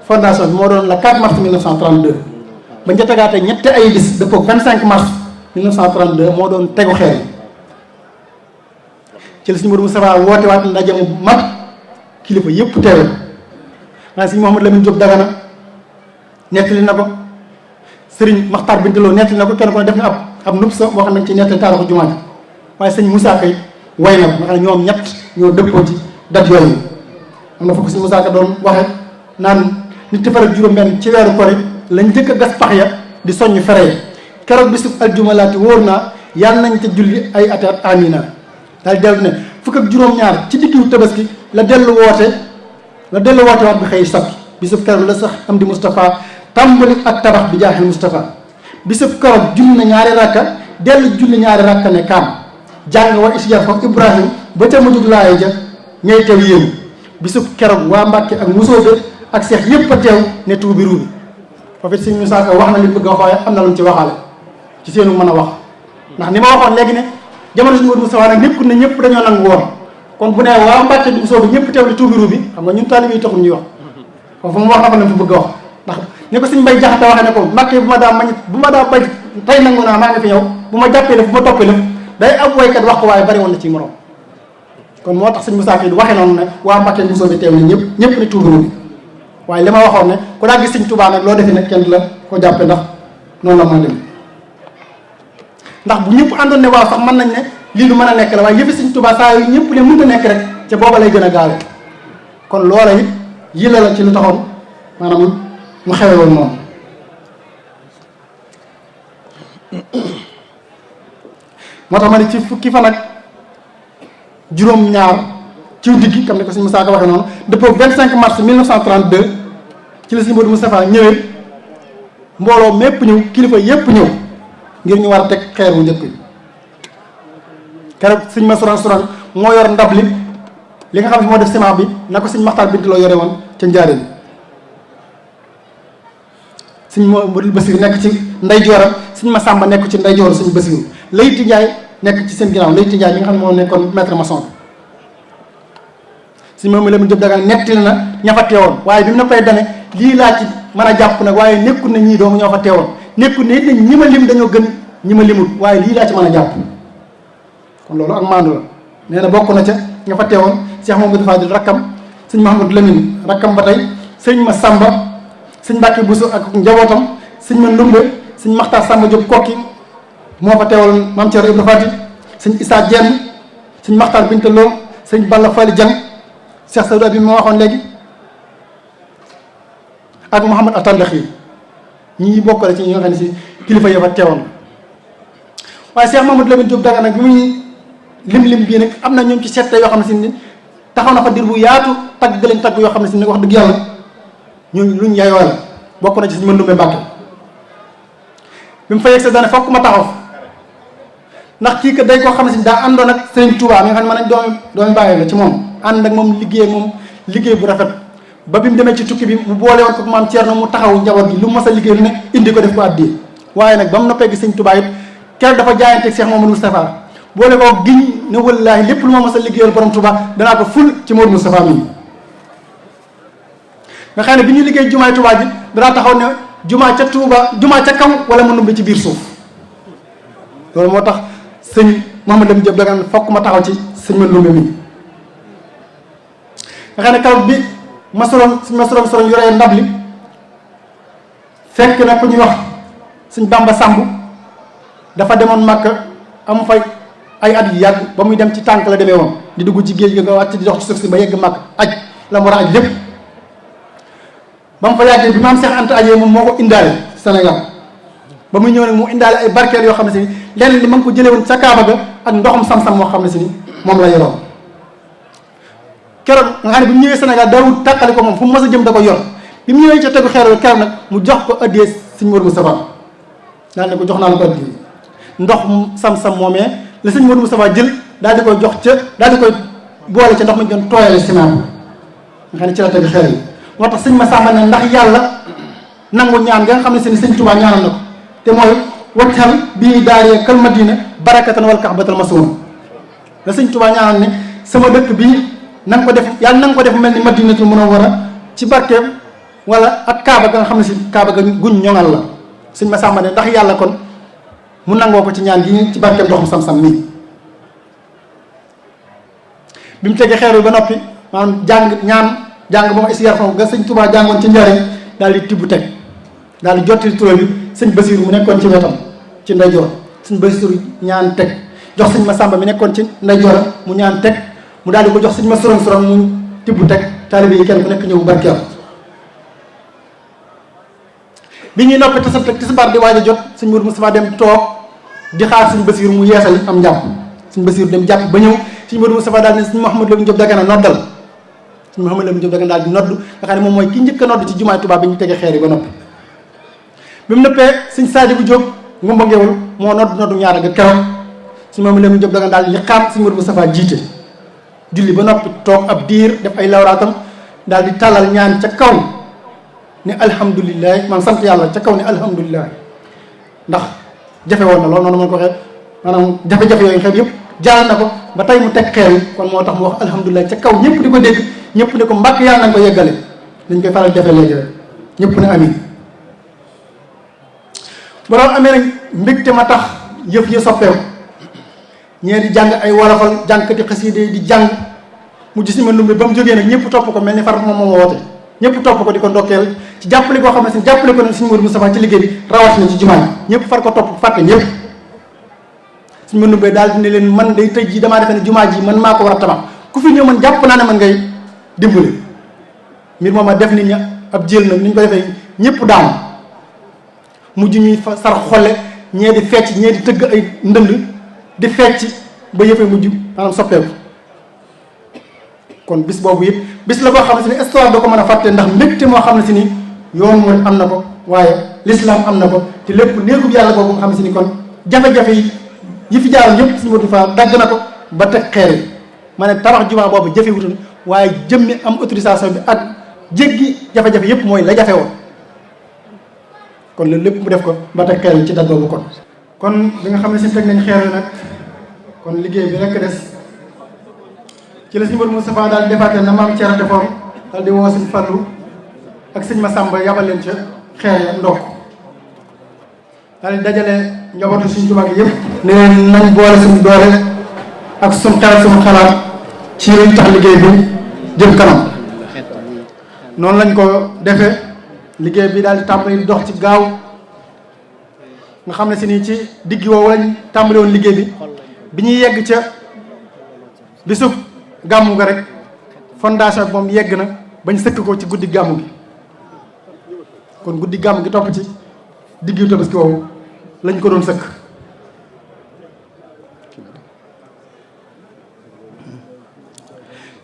fondation bi moo doon la 4 mars 1932 ba ñu tegaatee ñetti ay bis dëppoo 25 mars 1932 moo doon tegu xeer yi ci la sëñ Modou Moustapha woote waat ndaje mu mag kilifa yëpp teewe maa sëñ Mouhamadou Lamine Diop Dagana nettali na ko sëriñ Maxtaar Binta Lo nettali na ko kenn ko ne def na ab nub sa boo xam ne ci nettali taarixu jumaa ji waaye sëñ Moussa Kay way na ko nga xam ne ñoom ñett ñoo dëppoo ci dat yooyu am na foofu sëñ Moussa Kay doon waxe naan nit far ak juróom-benn ci weeru kori lañ njëkk a gas pax ya di soññ fere ya keroog bisub aljuma laati wóor naa yàlla nañ ca julli ay atat amina daal dellu ne fukk ak juróom-ñaar ci diggu tabaski la dellu woote waat bi xëy sakki bisub keroog la sax am di Moustapha tàmbali ak tabax bi jaaxil Moustapha bisub keroog julli na ñaari rakka dellu julli ñaari rakka ne kaam jàng wa isjar fa Ibrahim ba ca mujjug laay ja ñay teew yéemu bisub keroog waa Mbàkke ak Musoobe ak seex yëpp a teew ne tuubi ruubi foofu it sëñ Moussa Ka wax na li bëgg a wax waaye am na lu mu ci waxaale ci seenu mën a wax ndax ni ma waxoon léegi ne jamono suñu Modou Moustapha nag nekkul ne ñëpp dañoo nangu woon kon bu ne waa Mbàkke bi Musoobe ñëpp teew ne tuubi ruubi xam nga ñun taalibe yi taxul ñuy wax foofu mu wax na ko ne fi bëgg a wax ndax ni ko sëñ Mbay Jaxate waxee ne ko Mbàkke bu ma daa bañ tey nangu naa maa ngi fi ñëw bu ma jàppee lëf bu ma toppee lëf day am woykat wax ko waaye bari woon na ci morom kon moo tax sëñ Moussa Ka waxee noonu ne waa Mbàkke bi Musoobe teew ne ñëpp ne tuubi ruubi waaye li ma waxoon ne ku daa gis sëñ Touba nag loo defee nag kenn la ko jàppe ndax noonu la mën a dem ndax bu ñëpp àndoon ne waaw sax mën nañ ne lii lu mën a nekk la waaye yëfi sëñ Touba saa yu ñëpp ne mënta nekk rek ca booba lay gën a gaawee kon loola it yilla la ci lu taxoon maanaam mu xewe woon noonu. moo tax ma ne ci fukki fan ak juróom-ñaar ci diggi comme ni ko sëñ Moussa Ka waxee noonu depuis 25 mars 1932 ci la sëñ Modou Moustapha ñëwee mbooloo mépp ñëw kilifa yépp ñëw ngir ñu war a teg xeer wu njëkk bi. keroog sëñ ma suran moo yor ndab li nga xam ne moo def ciment bi na ko sëñ Maxtaar Bintu Lo yore woon ca Njaaréem. sëñ Modou Bassirou nekk ci ndeyjooram sëñ Massamba nekk ci ndeyjooru sëñ Bassirou Layti Ndiaye nekk ci seen ginnaaw Layti Ndiaye mi nga xam ne moo nekkoon maître maçon bi. sëñ moom Lamine Diop Dagana nettali na ña fa teewoon waaye bi mu noppee dane lii laa ci mën a jàpp nag waaye nekkul na ñii doomu ñoo fa teewoon nekkul ne it ñi ma lim dañoo gën ñi ma limul waaye lii laa ci mën a jàpp kon loolu ak maandu la. nee na bokk na ca ña fa teewoon Cheikh Mamadou Fadil rakkam sëñ Mahamadou Lamine rakkam ba tey sëñ Massamba sëñ Mbacke Bousso ak njabootam sëñ ma Ndumbe sëñ Maxtaar Samba Diop kokki moo fa teewal Mame Thierno Ibra Fati sëñ Issa Dieng sëñ Maxtaar Binta Lo sëñ Balla Fally Dieng Cheikh Saoudou bi ma waxoon léegi ak Mouhamad Atandaxi ñi bokk la ci ñi nga xam ne si kilifa ya fa teewoon waaye Cheikh Mamadou Lamine Diop Dagana bi muy lim bii nag am na ñoom ci sette yoo xam ne si ni taxaw na fa dir bu yaatu tagg leen tagg yoo xam ne si ni wax dëgg yàlla ñun luñ yayoo la bokk na ci suñu Mandumbe Mbàkke bi mu fa yegg sa dane fokk ma taxaw ndax kii que day koo xam ne si daa àndoon ak Serigne Touba mi nga xam ne man doomi bàyyi la ci moom ànd ak moom liggéey bu rafet ba bi mu demee ci tukki bi mu boole woon ko Maam Thierno mu taxaw njaboot gi lu mas a liggéey lu ne indi ko def ko addi waaye nag ba mu noppee gi Serigne Touba it keroog dafa jaayanteeg Cheikh Mamadou Moustapha boole koo giñ ne wallaahi lépp lu ma mas a liggéeyal borom Touba danaa ko ful ci Mamadou Moustapha mi nga xam ne bi ñu liggéey jumaay Touba ji danaa taxaw ne jumaa ca Touba jumaa ca kaw wala mu numbe ci biir suuf loolu moo tax sëñ Mouhamadou Lamine Diop Dagana fokk ma taxaw ci sëñ Mandumbe mi nga xam ne kaw bi masoroon yoree ndab li fekk na ku ñuy wax sëñ Bamba Samb dafa demoon Makka am fay ay at yu yàgg ba muy dem ci tànk la demee woon di dugg ci géej gi nga wàcc di dox ci suuf si ba yegg Makka aj la mu war a aj lépp ba mu fa yàggee bi maam Cheikh Anta ajee moom moo ko indaale Sénégal ba muy ñëw nag mu indaale ay barkeel yoo xam ne si ni lenn li ma ngi ko jëlee woon ca Kaaba ga ak ndoxum sam-sam moo xam ne si ni moom la yoroon keroog nga xam ne bi mu ñëwee Sénégal daawul tàqali ko moom fu mu mës a jëm da ko yor bi mu ñëwee ca tegu xeer keroog nag mu jox ko addiyee sëñ Modou Moustapha daal ne ko jox naa la ko addiyee ndox sam-sam moomee la sëñ Modou Moustapha jël daal di koy jox ca daal di koy boole ca ndox ma ñu doon tooyale ciment nga xam ne ci la tegu xeer yi moo tax sëñ Massamba ne ndax yàlla nangu ñaan nga xam ne seen sëñ Touba ñaanal na ko te mooy waccal bii daaree kal madina barakatan wal kaxbatal masuun la sëñ Touba ñaanal ne sama dëkk bii na nga ko def yàlla na nga ko def mel ni madinatul munawwara ci barkeem wala ak kaaba ga nga xam ne si kaaba ga guñ ñoŋal la sëñ Massamba ne ndax yàlla kon mu nangoo ko ci ñaan gi ci barkeem ndoxum sam-sam mii bi mu tegee xeeru ba noppi maanaam jàng ba ma isiyaar foofu nga sëñ Touba jàngoon ci njariñ daal di tibb teg daal di jottali turam bi sëñ Basiru mu nekkoon ci wetam ci ndeyjoor sëñ Basiru ñaan teg jox sëñ Massamba mi nekkoon ci ndeyjooram mu ñaan teg mu daal di ko jox sëñ ma soron mu tibb teg taalibe yi kenn ku nekk ñëw bu barkeel bi ñuy noppi tisbaar di waaj a jot sëñ Modou Moustapha dem toog di xaar sëñ Basiru mu yeesal am njàpp sëñ Basiru dem jàpp ba ñëw sëñ Modou Moustapha daal ne sëñ Mouhamadou Lamine Diop Dagana noddal sëñ Mouhamadou Lamine Diop Dagana daal di nodd nga xam ne moom mooy ki njëkk a nodd ci jumaay Tuubaa bi ñu tegee xeer yi ba noppi bi mu noppee sëñ Sadibou Diop ngumba ngeewul moo noddu ñaar nga keroog sëñ Mouhamadou Lamine Diop Dagana daal di xaam sëñ Modou Moustapha jiite julli ba noppi toog ab diir def ay lawraatam daal di tàllal ñaan ca kaw ne alhamdulilah man sant yàlla ca kaw ne alhamdulilah ndax jafe woon na loolu noonu ma ko waxee maanaam jafe-jafe yooyu xeet yëpp jàll na ko ba tey mu teg xeer yi kon moo tax mu wax alhamdulilah ca kaw ñëpp di ko dégg ñëpp ne ko mbàkk yàlla na nga ko yeggale dañ koy faral defee léegi rek ñëpp ne amin borom amee nag mbégte ma tax yëf yi soppeeku ñee di jàng ay wolofal jàngkati xaside di jàng mu gis ni ma numbi ba mu jógee nag ñëpp topp ko mel ni far moom woote ñëpp topp ko di ko ndokkeel ci jàppale koo xam ne si jàppale ko ne suñu Modou Moustapha ci liggéey bi rawatina ci jumaa ñëpp far ko topp fàtte ñëpp suñu ma numbee daal di ne leen man day tëj ji damaa defe ne jumaa ji man maa ko war a tabax ku fi ñëw man jàpp naa ne man ngay dimbali mbir moom a def nit ñi ab jël nag ni ñu ko defee ñëpp daanu mujj ñuy sar xolle ñee di fecc ñee di tëgg ay ndënd di fecc ba yëfee mujj maanaam soppeeku kon bis boobu it bis la boo xam ne si ni histoire da ko mën a fàtte ndax mbégte moo xam ne si ni yoon mooy am na ko waaye l'islam am na ko te lépp néegub yàlla boobu nga xam ne si ni kon jafe-jafe yi fi jaaroon yëpp suñu matu fa dagg na ko ba teg xeer yi ma ne tabax jumaa boobu jafe wutul waaye jëmmi am autorisation bi ak jéggi jafe-jafe yëpp mooy la jafe woon kon loolu lépp mu def ko ba teg xeer yi ci date boobu kon li nga xam ne si teg nañ xeer yi nag kon liggéey bi rekk des ci la suñu Modou Moustapha daal di defaatee na maam Thierno defoon daal di woo sëñ Fallou ak sëñ Massamba yabal leen ca xeer ya ndokk daal di dajale njabootu suñu Tuubaa gi yëpp ne leen nañ boole suñu doole ak suñu xel suñu xalaat ci luy tax liggéey bi jëm kanam noonu lañ ko defee liggéey bi daal di tàmbali dox ci gaaw nga xam ne si nii ci diggi woowu lañ tàmbali woon liggéey bi ñuy yegg ca bisub gàmmu ga rek fondation bi moom yegg na bañ sëkk ko ci guddi gàmmu gi kon guddi gàmmu gi topp ci diggu Tabaski woowu lañ ko doon sëkk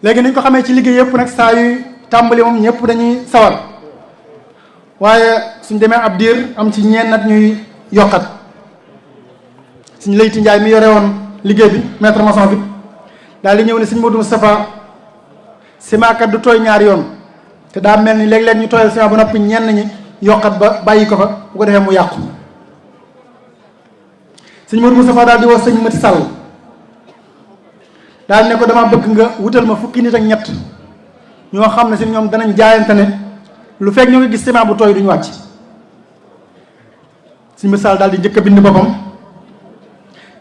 léegi nañ ko xamee ci liggéey yëpp nag saa yu tàmbali moom ñëpp dañuy sawar waaye suñ demee ab diir am ci ñeen nag ñuy yokkat suñ Leyti Njaay mi yore woon liggéey bi maître maçon bi daal di ñëw ne sëñ Modou Moustapha ciment kat du tooy ñaari yoon te daa mel ni léeg-léeg ñu tooyal ciment ba noppi ñenn ñi yokkat ba bàyyi ko fa bu ko defee mu yàqu sëñ Modou Moustapha daal di woo sëñ Mati Sall daal ne ko dama bëgg nga wutal ma fukki nit ak ñett ñoo xam ne si ñoom danañ jaayante ne lu fekk ñoo ngi gis ciment bu tooy duñu wàcc sëñ Mati Sall daal di njëkk a bind boppam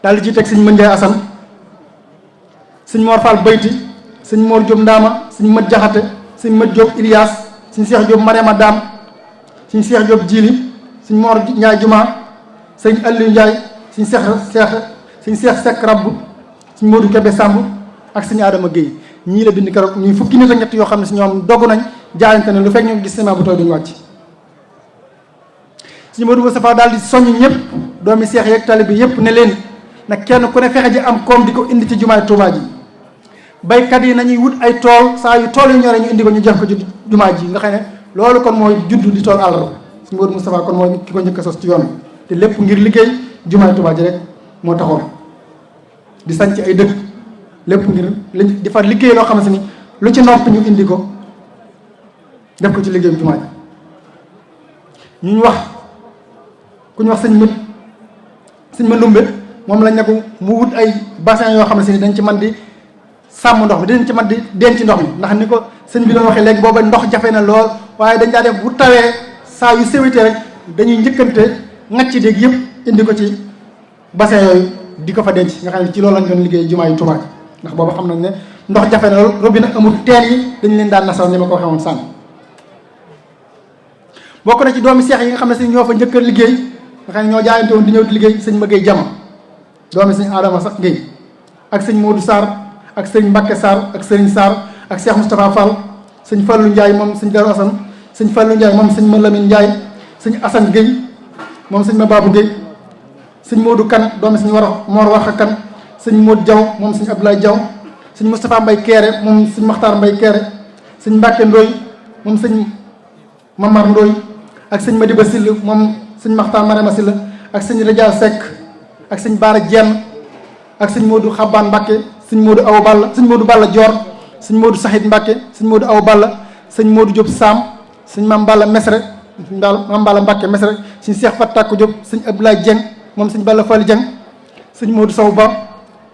daal di ci teg sëñ Mën Njaay Asan sëñ Mor Fall Bayti sëñ Mor Diop Ndaama sëñ Mat Jaxate sëñ Mat Diop Ilias sëñ Cheikh Diop Mariama Daam sëñ Cheikh Diop Jili sëñ Mor Ndiaye Juma sëñ Aliou Ndiaye sëñ Cheikh Seck Rabbu sëñ Modou Kébé Samb ak sëñ Adama Guèye ñii la bind keroog ñuy fukki nit ak ñett yoo xam ne si ñoom dogg nañ jaayante ne lu fekk ñu gis ciment bu tooy duñu wàcc sëñ Modou Moustapha daal di soññ ñëpp doomi seex yeeg tali bi yëpp ne leen nag kenn ku ne fexe ji am koom di ko indi ci jumaay Touba ji baykat yi nañuy wut ay tool saa yu tool yu ñoree ñu indi ko ñu jox ko ci jumaa ji nga xam ne loolu kon mooy juddu di tool àllarba sëñ Modou Moustapha kon mooy ki ko njëkk a sos ci yoon te lépp ngir liggéey jumaay Touba ji rek moo taxoon di sanc ay dëkk lépp ngir di fa liggéey loo xam ne si ni lu ci nopp ñu indi ko def ko ci liggéeyu jumaa ji ñu wax ku ñu wax sëñ ma Ndumbe moom lañ ne ko mu wut ay bassin yoo xam ne si ni dañ ci mën di sàmm ndox mi dinañ ci mën di denc ndox mi ndax ni ko sëñ bi doon waxee léegi booba ndox jafe na lool waaye dañ daa def bu tawee saa yu sewitee rek dañuy njëkkante ngacc déeg yëpp indi ko ci bassin yooyu di ko fa denc nga xam ne ci loolu lañ doon liggéey jumaa yu Tuubaa ndax booba xam nañ ne ndox jafe na lool robinet amul teen yi dañ leen daan nasal ni ma ko waxee woon sànn bokk na ci doomi seex yi nga xam ne si ñoo fa njëkk a liggéey nga xam ne ñoo jaayante woon di ñëw di liggéey sëñ Maguette Jama doomi sëñ Adama sax Guèye ak sëñ Modou Sarr ak sëñ Mbacke Sarr ak sëriñ Sarr ak Cheikh Moustapha Fall sëñ Fallou Ndiaye moom sëñ Darou Assane sëñ Fallou Ndiaye moom sëñ Malamine Ndiaye sëñ Assane Guèye moom sëñ Mababou Guèye sëñ Modou Kane doomi sëñ Mor Waxa Kane sëñ Modou Diaw moom sëñ Abdoulaye Diaw sëñ Moustapha Mbaye Kéré moom sëñ Makhtar Mbaye Kéré sëñ Mbacke Ndoye moom sëñ Mamar Ndoye ak sëñ Madiba Sill moom sëñ Makhtar Marema Sill ak sëñ Radial Seck ak sëñ Baara Dieng ak sëñ Modou Xabaan Mbacke sëñ Modou Awa Balla sëñ Modou Balla Dior sëñ Modou Sahid Mbacke sëñ Modou Awa Balla sëñ Modou Diop Sam sëñ Mame Balla Mesre Mame Balla Mbacke Mesre sëñ Cheikh Fatakko Diop sëñ Abdoulaye Dieng moom sëñ Balla Fall Dieng sëñ Modou Sow Ba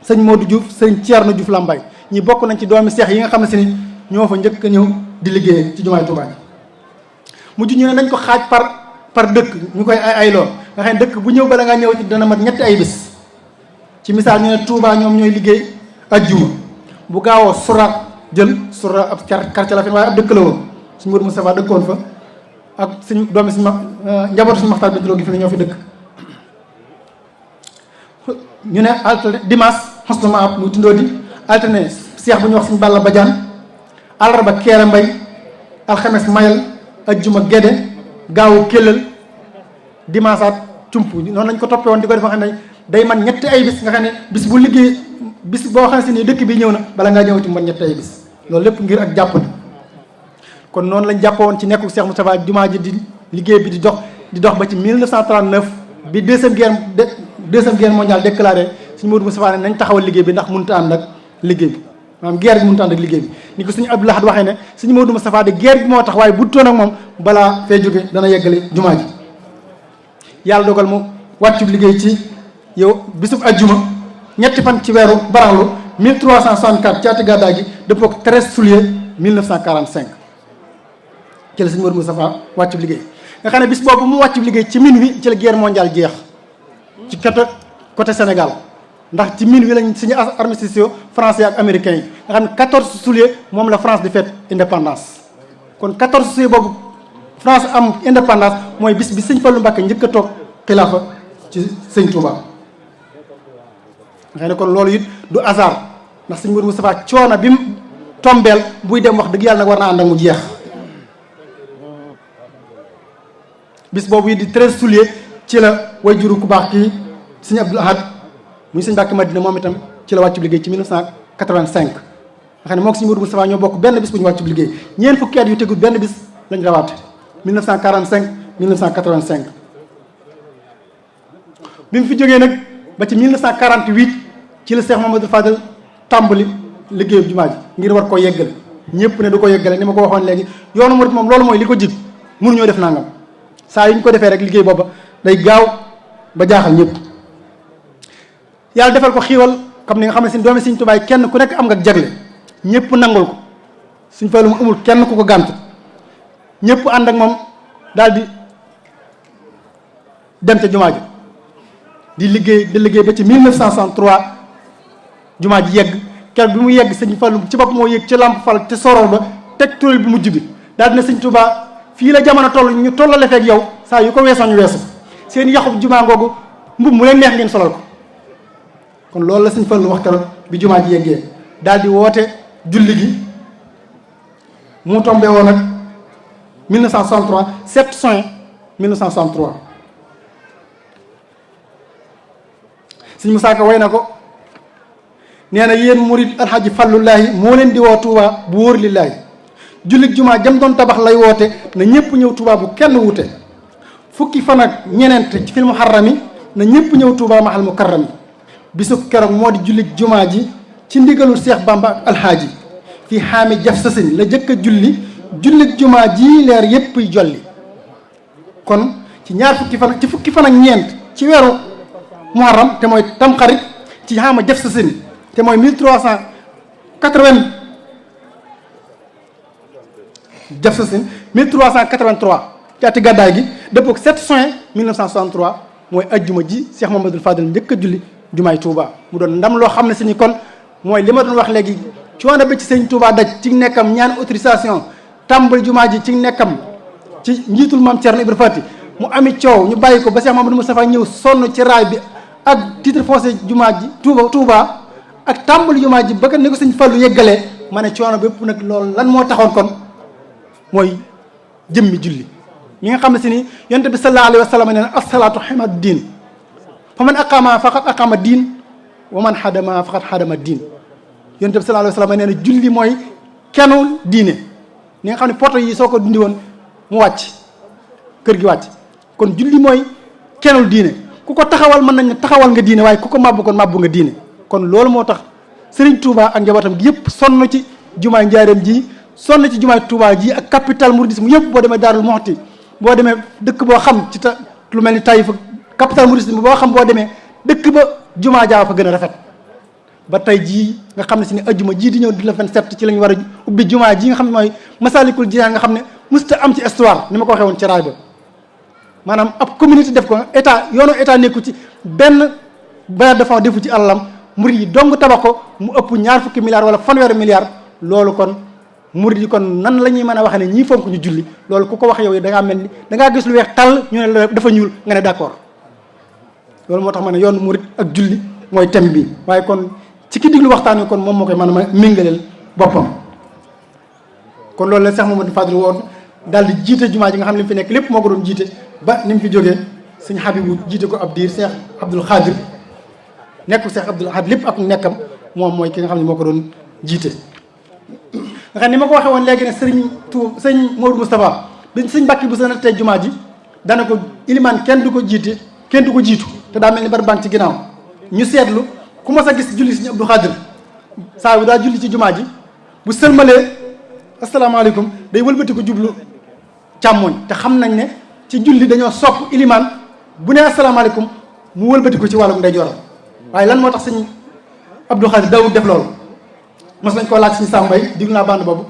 sëñ Modou Diouf sëñ Thierno Diouf Lambaye ñi bokk nañ ci doomi seex yi nga xam ne si ni ñoo fa njëkk a ñëw di liggéey ci jumaay Touba ji mujj ñu ne nañ ko xaaj par dëkk ñu koy ay lool nga xam ne dëkk bu ñëw bala ngaa ñëw ci dana mat ñetti ay bis ci misaal ñu ne Touba ñoom ñooy liggéey ajjuma bu gaawoo sura jël sura ab quartier la fi waaye ab dëkk la woon suñu Modou Moustapha dëkkoon fa ak suñ doomi suñu njabootu suñu Maxtaar Bintaloo gi fi ne ñoo fi dëkk ñu ne alterné dimanche xosnama ab muy tundoo di alterné seex bu ñuy wax suñu Balla Badiane àllarba Keere Mbay alxames Mayel ajjuma Gédé gaawu Kellal dimanche cump noonu lañ ko toppee woon di ko def nga xam ne day man ñetti ay bis nga xam ne bis bu liggéey bis boo xam ne dëkk bi ñëw na bala ngaa ñëwati man ñetti ay bis loolu lépp ngir ak jàpp na kon noonu lañ jàpp woon ci nekku Cheikh Moustapha jumaa ji di liggéey bi di dox ba ci 1939 bi deuxième guerre mondiale déclaré suñu Modou Moustapha ne nañ taxawal liggéey bi ndax mënut a ànd ak liggéey bi maanaam guerre bi mënut a ànd ak liggéey bi ni ko suñu Abdou Lahad waxee ne suñu Modou Moustapha de guerre bi moo tax waaye bu toon ak moom balaa fee jóge dana yeggale jumaa ji yàlla dogal mu wàccu liggéey ci yow bisub ajjuma ñetti fan ci weeru baraxlu 1364 caati gàddaa gi dëppoo 13 juillet 1945 ci la suñu Modou Moustapha wàccu liggéey nga xam ne bis boobu mu wàccu liggéey ci minuit ci la guerre mondiale jeex ci côté Sénégal ndax ci minuit lañ suñu armistice français ak américains yi nga xam ne 14 juillet moom la France di fête indépendance kon 14 juillet boobu France am indépendance mooy bis bi sëñ Fallou Mbacké njëkk a toog xilaafa ci sëñ Touba nga xam ne kon loolu it du hasard ndax sëñ Modou Moustapha coono bi mu tombeel buy dem wax dëgg yàlla nag war naa ànd ak mu jeex bis boobu it di 13 juillet ci la way juru ku baax kii sëñ Abdou Lahad muy sëñ Mbacké Madina moom itam ci la wàccu liggéey ci 1985 nga xam ne moo ko sëñ Modou Moustapha ñoo bokk benn bis bu ñu wàccu liggéey ñeent fukki at yu tegul benn bis lañ rawaate 1945 1985 bi mu fi jógee nag ba ci 1948 ci la Cheikh Mamadou Fadel tàmbali liggéeyu jumaa ji ngir war koo yeggale ñëpp ne du ko yeggale ni ma ko waxoon léegi yoonu murid moom loolu mooy li ko jig mënuñoo def nangam saa yu ñu ko defee rek liggéey booba day gaaw ba jaaxal ñëpp yàlla defal ko xiiwal comme ni nga xam ne si doomi Sëriñ Tuubaa kenn ku nekk am nga jagle ñëpp nangul ko Sëriñ Fallu mu amul kenn ku ko gànt ñëpp ànd ak moom daal di dem ca jumaa ji di liggéey ba ci 1963 jumaa ji yegg keroog bi mu yegg Sëriñ Fallu ci bopp moo yegg ci Lamp Fall te sorol ba teg tool bi mujj bi daal dina Sëriñ Tuubaa fii la jamono toll ñu tollale feek yow saa yu ko weesoo ñu weesu seen yaxub jumaa ngoogu mbub mu leen neex ngeen solal ko kon loolu la Sëriñ Fallu wax keroog bi jumaa ji yeggee daal di woote julli gi mu tombé woon nag 1963 7 juin 1963 Sëriñ Musaa Ka way na ko nee na yéen murid alxaaji Fallullaahi moo leen di woo Tuubaa bu wóor lillaahi jullit jumaa jëm doon tabax lay woote na ñëpp ñëw Tuubaa bu kenn wute fukki fan ak ñeneent ci fil muharrami na ñëpp ñëw Tuubaa mahal mukarrami bisub keroog moo di jullit jumaa ji ci ndigalul Seex Bamba ak alxaaji fii xaami jaf sasin la jëkk a jullit jumaa ji leer yépp jolli kon ci fukki fan ak ñeent ci weeru muharram te mooy tamxarit ci xaama jaf sasin te mooy 1380 jaf sasin 1383 ci ati gàddaay gi dëppoo ak 7 juin 1963 mooy ajjuma ji Cheikh Mamadou Fadel njëkk a julli jumaay Touba mu doon ndam loo xam ne si ni kon mooy li ma doon wax léegi coono ba ci sëñ Touba daj ci nekkam ñaan autorisation tàmbali jumaa ji ci nekkam ci njiitul maam Thierno Ibra Fati mu ami coow ñu bàyyi ko ba Cheikh Mamadou Moustapha ñëw sonn ci raay bi ak titre foncier jumaa ji Touba ak tàmbali jumaa ji ba ni ko sëñ Fallu yeggalee ma ne coono bépp nag loolu lan moo taxoon kon mooy jëmmi julli mi nga xam ne si ni yonent bi sallallahu alayhi wa sallam nee na asalaatu xamadu diin fa man aqama faqad aqama diin wa man xadama faqad xadama diin yonent bi sallallahu alayhi wa sallam nee na julli mooy kennu diine ni nga xam ne poto yi soo ko dindi woon mu wàcc kër gi wàcc kon julli mooy kennul diine ku ko taxawal mën nañ ne taxawal nga diine waaye ku ko màbbu kon màbbu nga diine kon loolu moo tax Serigne Touba ak njabootam gi yëpp sonn ci jumaay Njaaréem ji sonn ci jumaay Touba ji ak capital mouridisme yëpp boo demee Daarul Muxti boo demee dëkk boo xam ci lu mel ni Taïf capital mouridisme boo xam boo demee dëkk ba jumaa jaa fa gën a rafet ba tey jii nga xam ne si ne ajjuma jii di ñëw di la 27 ci lañu war a ubbi jumaa ji nga xam ne mooy Masalikul Jinaan nga xam ne musta am ci histoire ni ma ko waxee woon ci raay ba maanaam ab communauté def ko état yoonu état nekku ci benn bailleur de fonds defu ci alalam murid yi dong tabax ko mu ëpp 20 milliards wala fanweeri milliards loolu kon murid yi kon nan la ñuy mën a waxee ne ñii fonk ñu julli loolu ku ko wax yow da ngaa mel ni da ngaa gis lu weex tàll ñu ne dafa ñuul nga ne d'accord loolu moo tax ma ne yoonu murid ak julli mooy thème bi waaye kon ci ki diglu waxtaan wi kon moom moo koy mën a méngaleel boppam. kon loolu la Cheikh Mamadou Fadil woon daal di jiite jumaa ji nga xam ne li mu fi nekk lépp moo ko doon jiite ba ni mu fi jógee sëñ Habibu jiite ko ab diir Cheikh Abdoul Khadir nekk Cheikh Abdoul Khadir lépp ak nekkam moom mooy ki nga xam ne moo ko doon jiite. nga xam ni ma ko waxee woon léegi ne sëñ Modou Moustapha bi sëñ Mbàkke bu sa tey jumaa ji dana ko ilimaan kenn du ko jiite kenn du ko jiitu te daa mel ni bari banque ci ginnaaw ñu seetlu ku mas a gis julli sëñ Abdou Khadir saa yu daa julli ci jumaa ji bu sëlmalee asalaamaaleykum day wëlbati ko jublu càmmooñ te xam nañ ne ci julli dañoo sopp ilimaan bu ne asalaamaaleykum mu wëlbati ko ci wàllum ndeyjooram waaye lan moo tax sëñ Abdou Khadir daawul def loolu mos nañ koo laaj suñu sàmbay diglu naa band boobu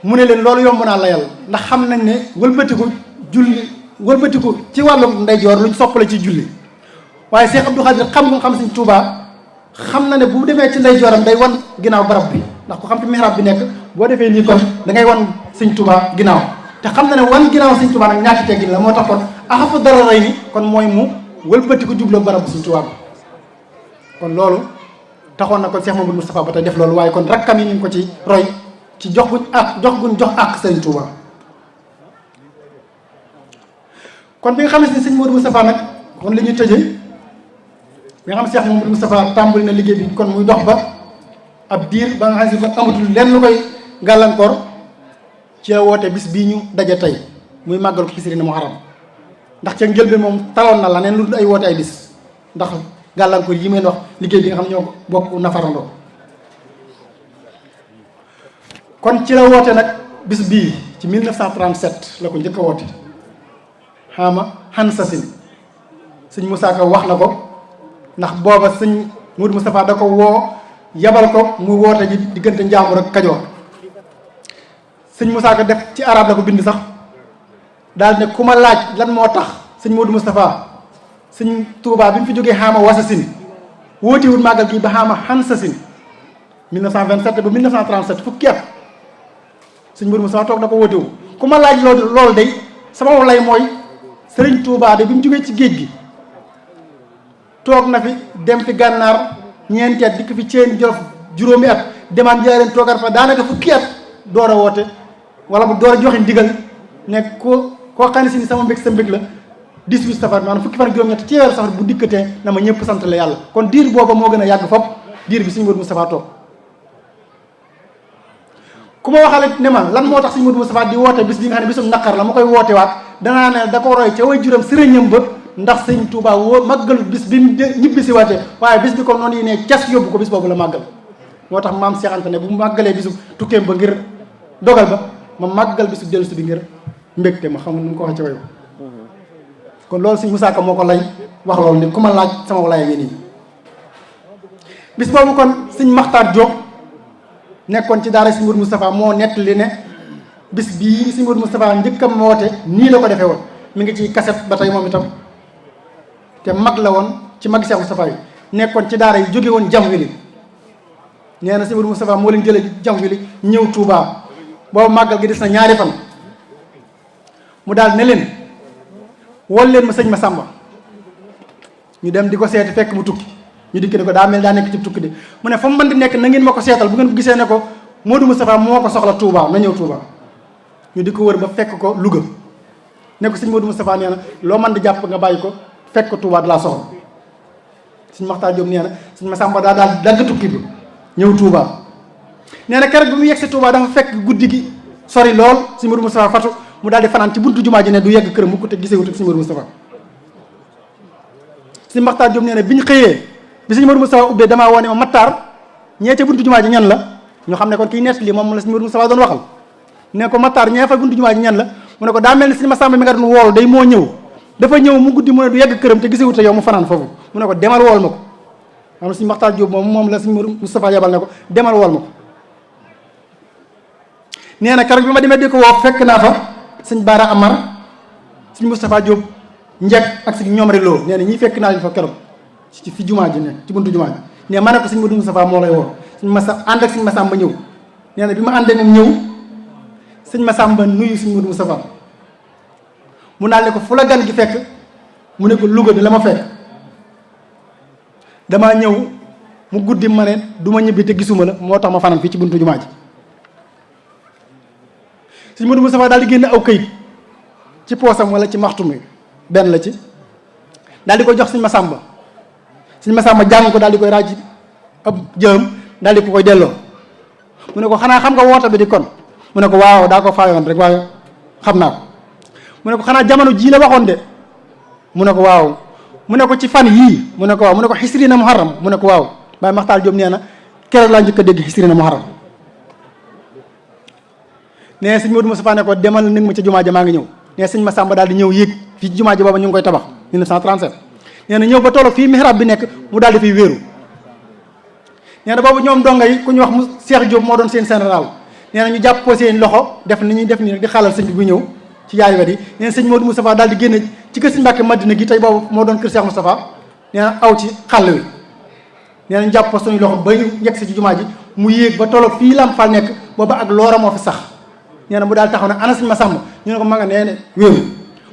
mu ne leen loolu yomb naa la yàlla ndax xam nañ ne wëlbatiku julli wëlbatiku ci wàllum ndeyjoor luñ soppale ci julli waaye Cheikh Abdou Khadir xam nga xam Sëñ Tuubaa xam na ne bu demee ci ndeyjooram day wan ginnaaw barab bi ndax ku xam fi mihrab bi nekk boo defee nii kon da ngay wan Sëñ Tuubaa ginnaaw te xam na ne wan ginnaaw Sëñ Tuubaa nag ñàkk teggin la moo tax kon axafu dara rey ni kon mooy mu wëlbatiku jubloo barab bu Sëñ Tuubaa bi kon loolu taxoon na kon Cheikh Mamadou Moustapha ba tey def loolu waaye kon rakkam yi ñu ngi ko ci roy ci jox guñ ak Sëriñ Tuubaa kon bi nga xam ne si sëñ Modou Moustapha nag kon li ñuy tëjee bi nga xam ne Cheikh Mamadou Moustapha tàmbali na liggéey bi kon muy dox ba ab diir ba nga xam ne si amatul lenn lu koy gàllankoor ci la woote bis bii ñu daje tey muy màggal ko Kisrina Muharram ndax ca njëlbeen moom taloon na la neen lu dul ay woote ay bis ndax gàllankoor yi ngeen wax liggéey bi nga xam ne ñoo bokk nafarandoo kon ci la woote nag bis bii ci 1937 la ko njëkk a woote xaama xan sasin sëñ Moussa Ka wax na ko ndax booba sëñ Modou Moustapha da ko woo yabal ko mu woote ji diggante Njaambur ak Kajoor sëñ Moussa Ka def ci arab la ko bind sax daal ne ku ma laaj lan moo tax sëñ Modou Moustapha sëñ Touba bi mu fi jógee xaama wasasin wóotiwul màggal gi ba xaama xan sasin 1927 ba 1937 fukki at sëñ Modou Moustapha toog na ko wóotewu ku ma laaj loolu day sama lay mooy sëriñ Touba de bi mu jógee ci géej gi toog na fi dem fi gànnaar ñeenti at dikk fi Ceen Jolof juróomi at demaat Njaaréem toogaat fa daanaka fukki at door a woote wala bu door a joxe ndigal ne koo xam ne si ni sama mbég sa mbég la 18 safar maanaam fukki fan ak juróom-ñett ci weeru safar bu dikkatee na ma ñëpp sant la yàlla kon diir booba moo gën a yàgg fop diir bi sëñ Modou Moustapha toog ku ma waxale ne ma lan moo tax sëñ Modou Moustapha di woote bis bi nga xam ne bisum naqar la ma koy woote waat danaa ne da ko roy ca way juróom sëriñam ba ndax sëñ Touba woo màggalu bis bi mu ñibbi si waatee waaye bis bi ko noonu yi ne cas yóbbu ko bis boobu la màggal moo tax maam Cheikh Anta ne bu màggalee bisu tukkeem ba ngir dogal ba ma màggal bisu dellu si bi ngir mbégte ma xam nu mu ko waxee ci wayu kon loolu sëñ Moussa Ka moo ko lay wax loolu ni ku ma laaj sama lay ngi nii bis boobu kon sëñ Maxtaar Diop nekkoon ci daara sëñ Modou Moustapha moo nettali ne bis bii sëñ Modou Moustapha njëkkam woote nii la ko defee woon mi ngi ci kaset ba tey moom itam te mag la woon ci mag Cheikh Moustapha yi nekkoon ci daara yi jóge woon jam wili nee na sëñ Modou Moustapha moo leen jëlee jam wili ñëw Touba boobu màggal gi des na ñaari fan mu daal ne leen wol leen ma sëñ Massamba ñu dem di ko seeti fekk mu tukki ñu dikk ne ko daa mel daa nekk ci tukki de mu ne fa mu mën di nekk na ngeen ma ko seetal bu ngeen ko gisee ne ko Modou Moustapha moo ko soxla Touba na ñëw Touba ñu di ko wër ba fekk ko Louga ne ko sëñ Modou Moustapha nee na loo mën di jàpp nga bàyyi ko fekk ko Touba de la soxla sëñ Maxtaar Diop nee na sëñ Massamba daa daal dagg tukki bi ñëw Touba nee na keroog bi mu yegg si Touba dafa fekk guddi gi sori lool sëñ Modou Moustapha fatu mu daal di fanaan ci buntu jumaa ji ne du yegg kër mukk te gisee wut ak sëñ Modou Moustapha sëñ Maxtaar Diop nee na bi ñu xëyee bi sëñ Modou Moustapha ubbee damaa woo ne ma Maxtaar ñee ca buntu jumaa ji ñan la ñu xam ne kon kii nett lii moom la sëñ Modou Moustapha doon waxal ne ko Maxtaar ñee fa buntu jumaa ji ñan la mu ne ko daa mel ni sëñ Massamba mi nga doon wool day moo ñëw dafa ñëw mu guddi mu ne du yegg këram te gisee wut ak yow mu fanaan foofu mu ne ko demal wool ma ko xam ne sëñ Maxtaar Diop moom la sëñ Modou Moustapha yabal ne ko demal wool ma ko nee na keroog bi ma demee di ko woo fekk naa fa sëñ Baara Amar sëñ Moustapha Diop njëkk ak sëñ ñoom rek loo nee na ñii fekk naa leen fa keroog ci fi jumaa ji ne ci buntu jumaa ji nee ma ne ko sëñ Modou Moustapha moo lay woo sëñ Massa ànd ak sëñ Massamba ñëw nee na bi ma àndee moom ñëw sëñ Massamba nuyu sëñ Modou Moustapha mu naal ne ko fu la gan gi fekk mu ne ko Louga de la ma fekk damaa ñëw mu guddi ma ne du ma ñibbi te gisuma la moo tax ma fanaan fii ci buntu jumaa ji. sëñ Modou Moustapha daal di génne aw këyit ci poosam wala ci maxtu mi benn la ci daal di ko jox sëñ Massamba jàng ko daal di koy raaj ab jëm daal di ko koy delloo. mu ne ko xanaa xam nga woote bi di kon mu ne ko waaw daa ko faayoon rek waaye xam naa ko. mu ne ko xanaa jamono jii la waxoon de mu ne ko waaw. mu ne ko ci fan yii mu ne ko waaw mu ne ko xisrina muharram mu ne ko waaw Baye Makhtar Diop nee na keroog laa njëkk a dégg xisrina muharram. nee sëñ Modou Moustapha ne ko demal nag ma ca jumaa ja maa ngi ñëw. nee sëñ Massamba daal di ñëw yéeg fii ci jumaa ja booba ñu ngi koy tabax 1937. nee na ñëw ba tollo fii mihrab bi nekk mu daal di fiy wéeru. nee na boobu ñoom donga yi ku ñu wax mu Cheikh Diop moo doon seen général. nee na ñu jàpp ko seen loxo def ni ñuy def nii rek di xaalal sëñ bi bu ñëw ci yaay wet yi. nee na sëñ Modou Moustapha daal di génne ci kër sëñ Mbàkke Madina gi tey boobu moo doon kër Cheikh Moustapha. nee na aw ci xàll wi. nee na ñu jàpp ko suñu loxo ba ñu yegg si ci jumaa ji mu yéeg ba tollo fii Lamp Fall nekk booba ak loora moo fi sax. nee na mu daal taxaw ne ana sëñ Massamba ñu ne ko ma nga nee ne wéeru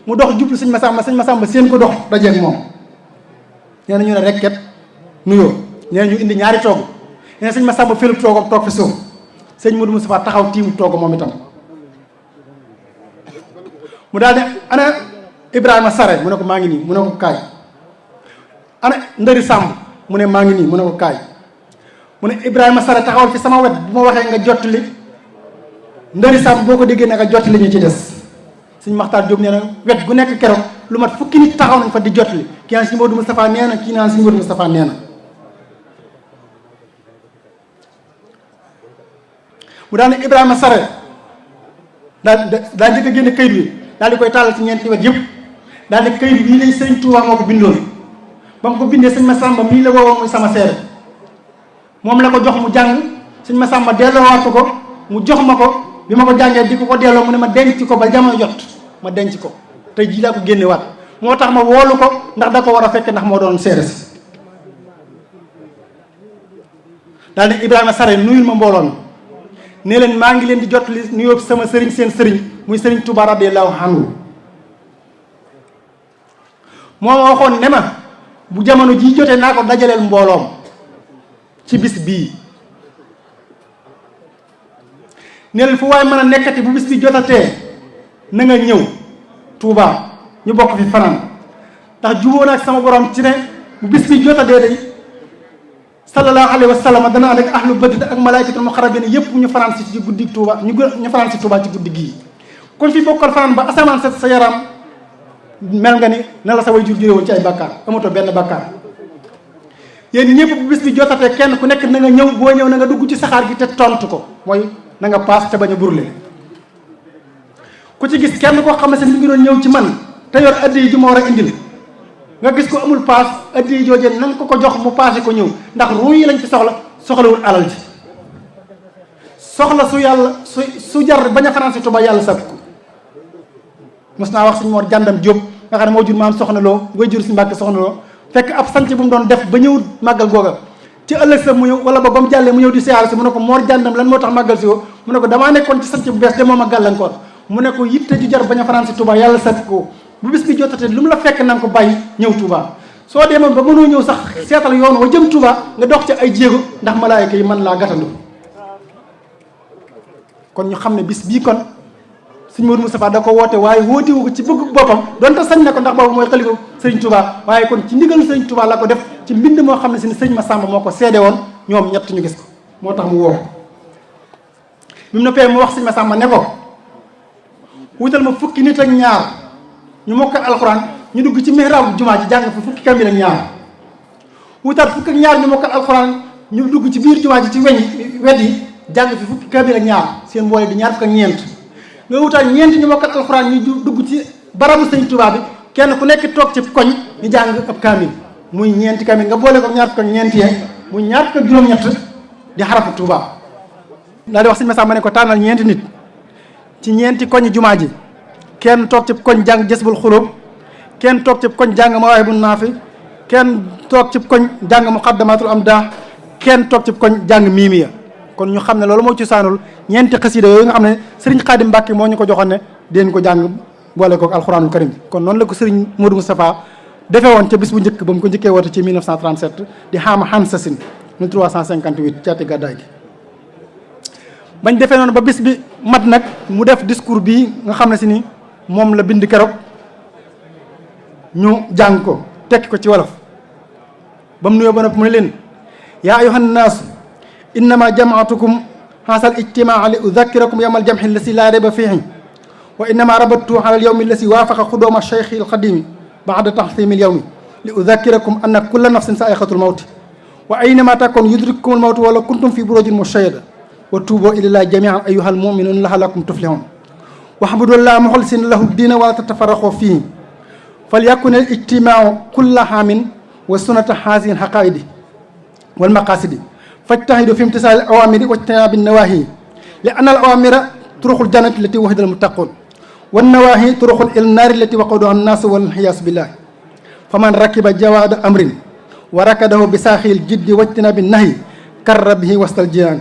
mu dox jublu sëñ Massamba seen ko dox dajeeg moom. nee na ñu ne rek ket nuyoo nee na ñu indi ñaari toogu nee na sëñ Massamba fëlub toogam toog fi suuf sëñ Modou Moustapha taxaw tiimu toogu moom itam. mu daal ne ana Ibrahima Sare mu ne ko maa ngi nii mu ne ko kaay. ana Ndëri Samb mu ne maa ngi nii mu ne ko kaay. mu ne Ibrahima Sare taxawal fi sama wet bu ma waxee nga jottali Ndëri Samb boo ko déggee naka jottali ñu ci des. sëñ Makhtar Diop nee na wet gu nekk keroog lu mat fukki nit taxaw nañ fa di jottali kii naan sëñ Modou Moustapha nee na kii naan sëñ Modou Moustapha nee na. mu daal ne Ibrahima Sare daal njëkk a génne kayit wi daal di koy tàllal ci ñeenti wet yëpp daal di kayit bii lay sëñ Touba moo ko bindoon ba mu ko bindee sëñ Massamba mii la woowoon muy sama seere moom la ko jox mu jàng sëñ Massamba delloowaat ko mu jox ma ko bi ma ko jàngee di ko delloo mu ne ma denc ko ba jamono jot ma denc ko tey jii laa ko génnewaat moo tax ma woolu ko ndax da ko war a fekk ndax moo doon seere si daal ne Ibrahima Sare nuyul ma mbooloo mi ne leen maa ngi leen di jottali nuyoo sama sëriñ seen sëriñ muy sëriñ Touba radiyallahu anhu moo ma waxoon ne ma bu jamono jii jotee naa ko dajaleel mbooloom ci bis bii ne leen fu waaye mën a nekkati bu bis bi jotatee na nga ñëw Touba ñu bokk fi fanaan ndax jubóo na ak sama borom ci ne bu bis bi jotatee day sallallahu alayhi wa sallam dana ànd ak ahlu badr ak malaaykatul muqarrabin yëpp ñu fanaan si ci guddi Touba ñu fanaan si Touba ci guddi gii kon fi bokkal fanaan ba asamaan sa yaram mel nga ni ne la sa way jur jóge woon ci ay bàkkaar amatoo benn bàkkaar yéen ñëpp bu bis bi jotatee kenn ku nekk na nga ñëw boo ñëw na nga dugg ci saxaar gi te tontu ko mooy na nga paas te bañ a burle ku ci gis kenn koo xam ne mi ngi doon ñëw ci man te yor addi yi ji ma war a indil nga gis ko amul paas addi yi joojee nan ko jox mu paase ko ñëw ndax ruu yi lañ ci soxlawul alal ji soxla su yàlla su jar bañ a fanaan si Tuubaa yàlla sàkk ko mos naa wax suñu Mor Jàndam Jóob nga xam ne moo jur maam soxna loo way jur si Mbàkke soxna loo fekk ab sanc bu mu doon def ba ñëw màggal googa ci ëllëg sa mu ñëw wala ba mu jàllee mu ñëw di siyaar si mu ne ko Mor Jàndam lan moo tax màggal si woo mu ne ko damaa nekkoon ci sanc bu bees de moom a gàllankoor mu ne ko yitte ju jar bañ a fanaan si Touba yàlla sàkk ko bu bis bi jotatee lu mu la fekk na nga ko bàyyi ñëw Touba soo demoon ba mënoo ñëw sax seetal yoon wa jëm Touba nga dox ci ay jéego ndax malaayika yi mën laa gàttandu kon ñu xam ne bis bii kon sëñ Modou Moustapha da ko woote waaye woote wu ko ci bëgg boppam donte sañ na ko ndax boobu mooy xalifa sëriñ Touba waaye kon ci ndigal sëriñ Touba la ko def ci mbind moo xam ne si ne sëñ Massamba moo ko seede woon ñoom ñett ñu gis ko moo tax mu woo ko bi mu noppee mu wax sëñ Massamba ne ko wutal ma fukki nit ak ñaar ñu mokkal alxuraan ñu dugg ci mihraabu jumaa ji jàng fa fukki kamil ak ñaar wutal fukki ak ñaar ñu mokkal alxuraan ñu dugg ci biir jumaa ji ci wet yi jàng fi fukki kamil ak ñaar seen mboole di ñaar fukk ak ñeent nga wutal ñeent ñu mokkal alxuraan ñu dugg ci barabu sëñ Tuubaa bi kenn ku nekk toog ci koñ ñu jàng ab kamil muy ñeenti kamil nga boole ko ñaar fukk ak ñeent yee muy ñaar fukk ak juróom-ñett di xarafu Tuubaa daal di wax sëñ Massamba ne ko tànnal ñeenti nit ci ñeenti koñ jumaa ji kenn toog ci koñ jàng Jazbul Xulub kenn toog ci koñ jàng Mawaahibun Naafi kenn toog ci koñ jàng Muqaddamatul Amdah kenn toog ci koñ jàng Miimiya kon ñu xam ne loolu moo ci saanul ñeenti xasida yooyu nga xam ne sëriñ Xaadim Mbàkke moo ñu ko joxoon ne deen ko jàng boole ko alxuraanul karim kon noonu la ko sëriñ Modou Moustapha defee woon ca bis bu njëkk ba mu ko njëkkee woote ci 1937 di xaama xansasin 1358 caati gàddaay gi. bañ defee noonu ba bis bi mat nag mu def discours bii nga xam ne si ni moom la bind keroog ñu jàng ko tekki ko ci wolof ba mu nuyoo ba noppi mu ne leen yaa ayyuhan naasu innama jamaatukum haasal ijtimaa li udakkirakum yawmal jamhi allasi laa rayba fiihi wa innama rabattu ala al yawmi allasi waafaqa xudooma cheikhi al xadimi baada taxsimi al yawmi li udakkirakum anna kulla nafsin saa'iqatul mawti wa aynama takun yudrikkum al mawtu wala kuntum fi burujin mushayyada wa tuuboo ilallahi jamian ayyuhal muminuun laxalakum tuflihun waxbudullaha muxlisina lahu diina wala tatafarraqu fihi falyakun al ijtimaau kulla haamin wa sunnata haasihi xaqaidi wal maqasidi fajtahidu fi imtisaali al awamiri wa ijtinaabi nawahi li anna al awamira turuqul jannati lati wahida al muttaqun wa nawahi turuqul il naari lati waquduha annaasu wal iyaasu billahi faman rakiba jawaada amrin wa rakadahu bi saaxil jiddi wa ijtinaabi nahi karra bihi wastal jinaan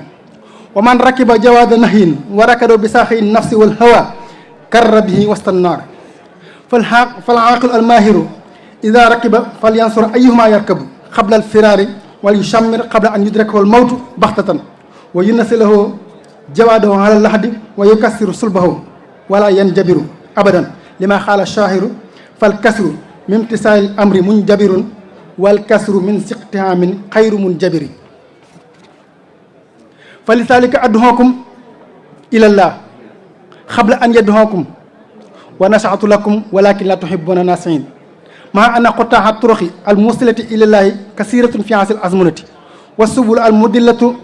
wa man rakiba jawaada nahyin wa rakadahu bi saaxil nafsi wal hawa karra bihi wastal naar fal aaqil al maahiru ida rakiba fal yansur ayyuhuma yarkabu qabla al firaari wal yushammir qabla an yudrakahu al mawtu baxtatan wa yunasilahu jawaadahu ala al lahdi wa yukassiru sulbahu wala yanjabiru abadan lima qaala shaahiru fal kasru min imtisaali amri munjabirun wal kasru min siqtihaamin xayru munjabiri fa lisaalika adduhaakum ilallah xabla an yadduhaakum wa nasaatu lakum walakin la tuhibbuna nasiin maa anna qutaaha turuqi al musilati ilallahi kasiratun fi hasil azmunati wa subul al mudillatu